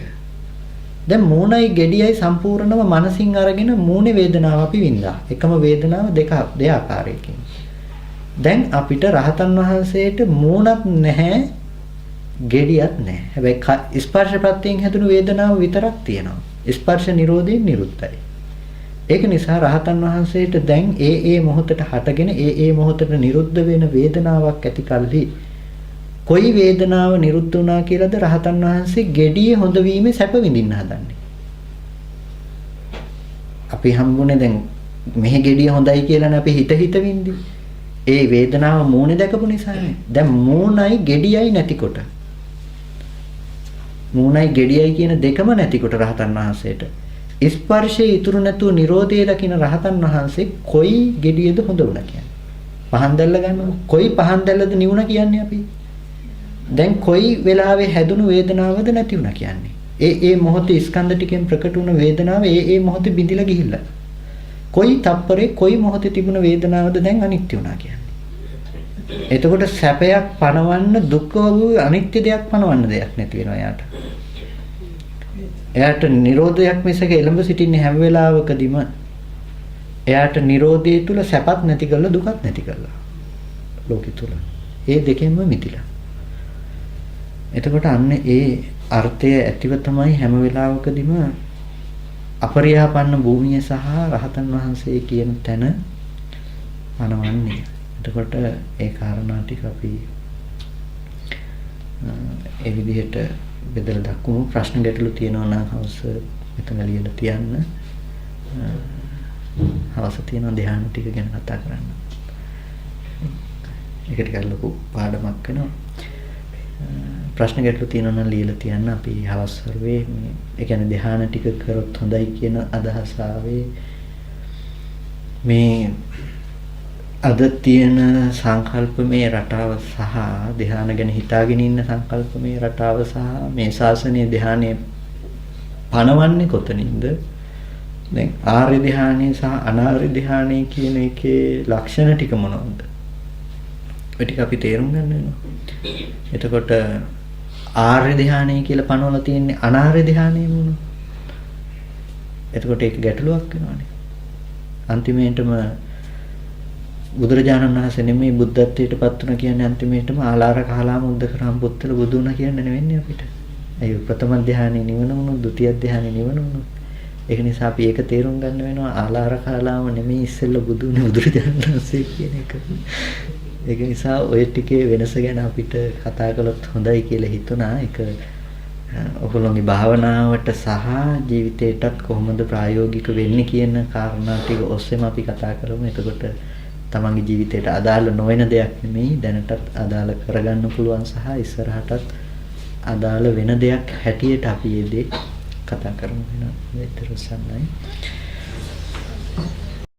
දැන් මූණයි ගෙඩියයි සම්පූර්ණම මනසින් අරගෙන මූණේ වේදනාව අපි විඳා. එකම වේදනාව දෙආකාරයකින්. දැන් අපිට රහතන් වහන්සේට මූණක් නැහැ ගෙඩියක් නැහැ. හැබැයි ස්පර්ශ ප්‍රත්‍යයෙන් හැදුණු වේදනාව විතරක් තියෙනවා. ස්පර්ශ නිරෝධයෙන් නිරුද්ධයි. ඒක නිසා රහතන් වහන්සේට දැන් ඒ මොහොතට හටගෙන ඒ මොහොතට නිරුද්ධ වෙන වේදනාවක් ඇති කල්හි කොයි වේදනාව නිරුද්ධ වුණා කියලාද රහතන් වහන්සේ ගෙඩිය හොඳ වීමේ සැප විඳින්න හදන්නේ. අපි හම්බුනේ දැන් මෙහි ගෙඩිය හොඳයි කියලානේ අපි හිත විඳි. ඒ වේදනාව මූණේ දැකපු නිසානේ. දැන් මූණයි ගෙඩියයි නැතිකොට මූණයි ගෙඩියයි කියන දෙකම නැතිකොට රහතන් වහන්සේට ස්පර්ශයේ ඉතුරු නැතුව Nirodhe දකින රහතන් වහන්සේ කොයි ගෙඩියද හොඳ වුණා කියන්නේ. පහන් දැල්ල ගන්නවා. කොයි පහන් දැල්ලද නිවුණා කියන්නේ අපි. දැන් කොයි වෙලාවේ හැදුණු වේදනාවද නැති වුණා කියන්නේ. ඒ මොහොතේ ස්කන්ධ ටිකෙන් ප්‍රකට වුණ වේදනාව ඒ මොහොතේ බිඳිලා ගිහිල්ලා. කොයි තප්පරේ කොයි මොහොතේ තිබුණ වේදනාවද දැන් අනිත්‍ය වුණා කියන්නේ. එතකොට සැපයක් පණවන්න දුක වූ අනිත්‍ය දෙයක් පණවන්න දෙයක් නැති වෙනවා යාට. එයාට නිරෝධයක් මිසක එළඹ සිටින්නේ හැම වෙලාවකදීම එයාට නිරෝධය තුල සැපත් නැති කරලා දුකත් නැති කරලා ලෝකෙ තුල. ඒ දෙකෙන්ම මිදිලා. එතකොට අන්න ඒ අර්ථය ඇතිව තමයි හැම වෙලාවකදීම අපරිහාපන්න භූමිය සහ රහතන් වහන්සේ කියන තැන පනවන්නේ. එතකොට ඒ කාරණා ටික අපි ඒ විදිහට බෙදලා දක්වමු. ප්‍රශ්න ගැටලු තියෙනවා නම් හවස මෙතන ලියලා තියන්න. හවස තියෙන ධ්‍යාන ටික ගැන කතා කරන්න. ඒක ටිකක් ලොකු පාඩමක් වෙනවා. ප්‍රශ්න ගැටලු තියෙනවා නම් ලියලා තියන්න. අපි හවස් වරුවේ මේ ඒ කියන්නේ ධ්‍යාන ටික කරොත් හොඳයි කියන අදහස ආවේ මේ අද තියෙන සංකල්පමය රටාව සහ ධ්‍යාන ගැන හිතාගෙන ඉන්න සංකල්පමය රටාව සහ මේ ශාසනීය ධ්‍යානයේ පණවන්නේ කොතනින්ද? දැන් ආර්ය ධ්‍යානය සහ අනාර්ය ධ්‍යානය කියන එකේ ලක්ෂණ ටික මොනවද? ඒ ටික අපි තේරුම් ගන්න වෙනවා. එතකොට ආර්ය ධ්‍යානය කියලා පනවලා තියෙන්නේ අනාර්ය ධ්‍යානය මොනවද? එතකොට ඒක ගැටලුවක් වෙනවානේ. අන්තිමේටම බුදුරජාණන් වහන්සේ නෙමෙයි බුද්ධත්වයට පත් වුණා කියන්නේ අන්තිමේටම ආලාර කාලාම උද්දකරම් පුත්තල බුදු වුණා කියන්න නෙවෙන්නේ අපිට. ඒ ප්‍රථම ධානයේ නිවන වුණොත් ဒုတိ ය ධානයේ නිවන වුණොත්. ඒක නිසා අපි ඒක තේරුම් ගන්න වෙනවා ආලාර කාලාම නෙමෙයි ඉස්සෙල්ලා බුදුනේ බුදුරජාණන් වහන්සේ කියන එක. ඒක නිසා ওই ටිකේ වෙනස ගැන අපිට කතා කළොත් හොඳයි කියලා හිතුණා. ඒක ඔයගොල්ලෝගේ භාවනාවට සහ ජීවිතේටත් කොහොමද ප්‍රායෝගික වෙන්නේ කියන කාරණා ටික ඔස්සේම අපි කතා කරමු. එතකොට තමන්ගේ ජීවිතයට අදාළ නොවන දෙයක් නෙමෙයි දැනටත් අදාළ කරගන්න පුළුවන් සහ ඉස්සරහටත් අදාළ වෙන දෙයක් හැටියට අපි මේ දේ කතා කරමු වෙනවා. ඒතර සම්මයි.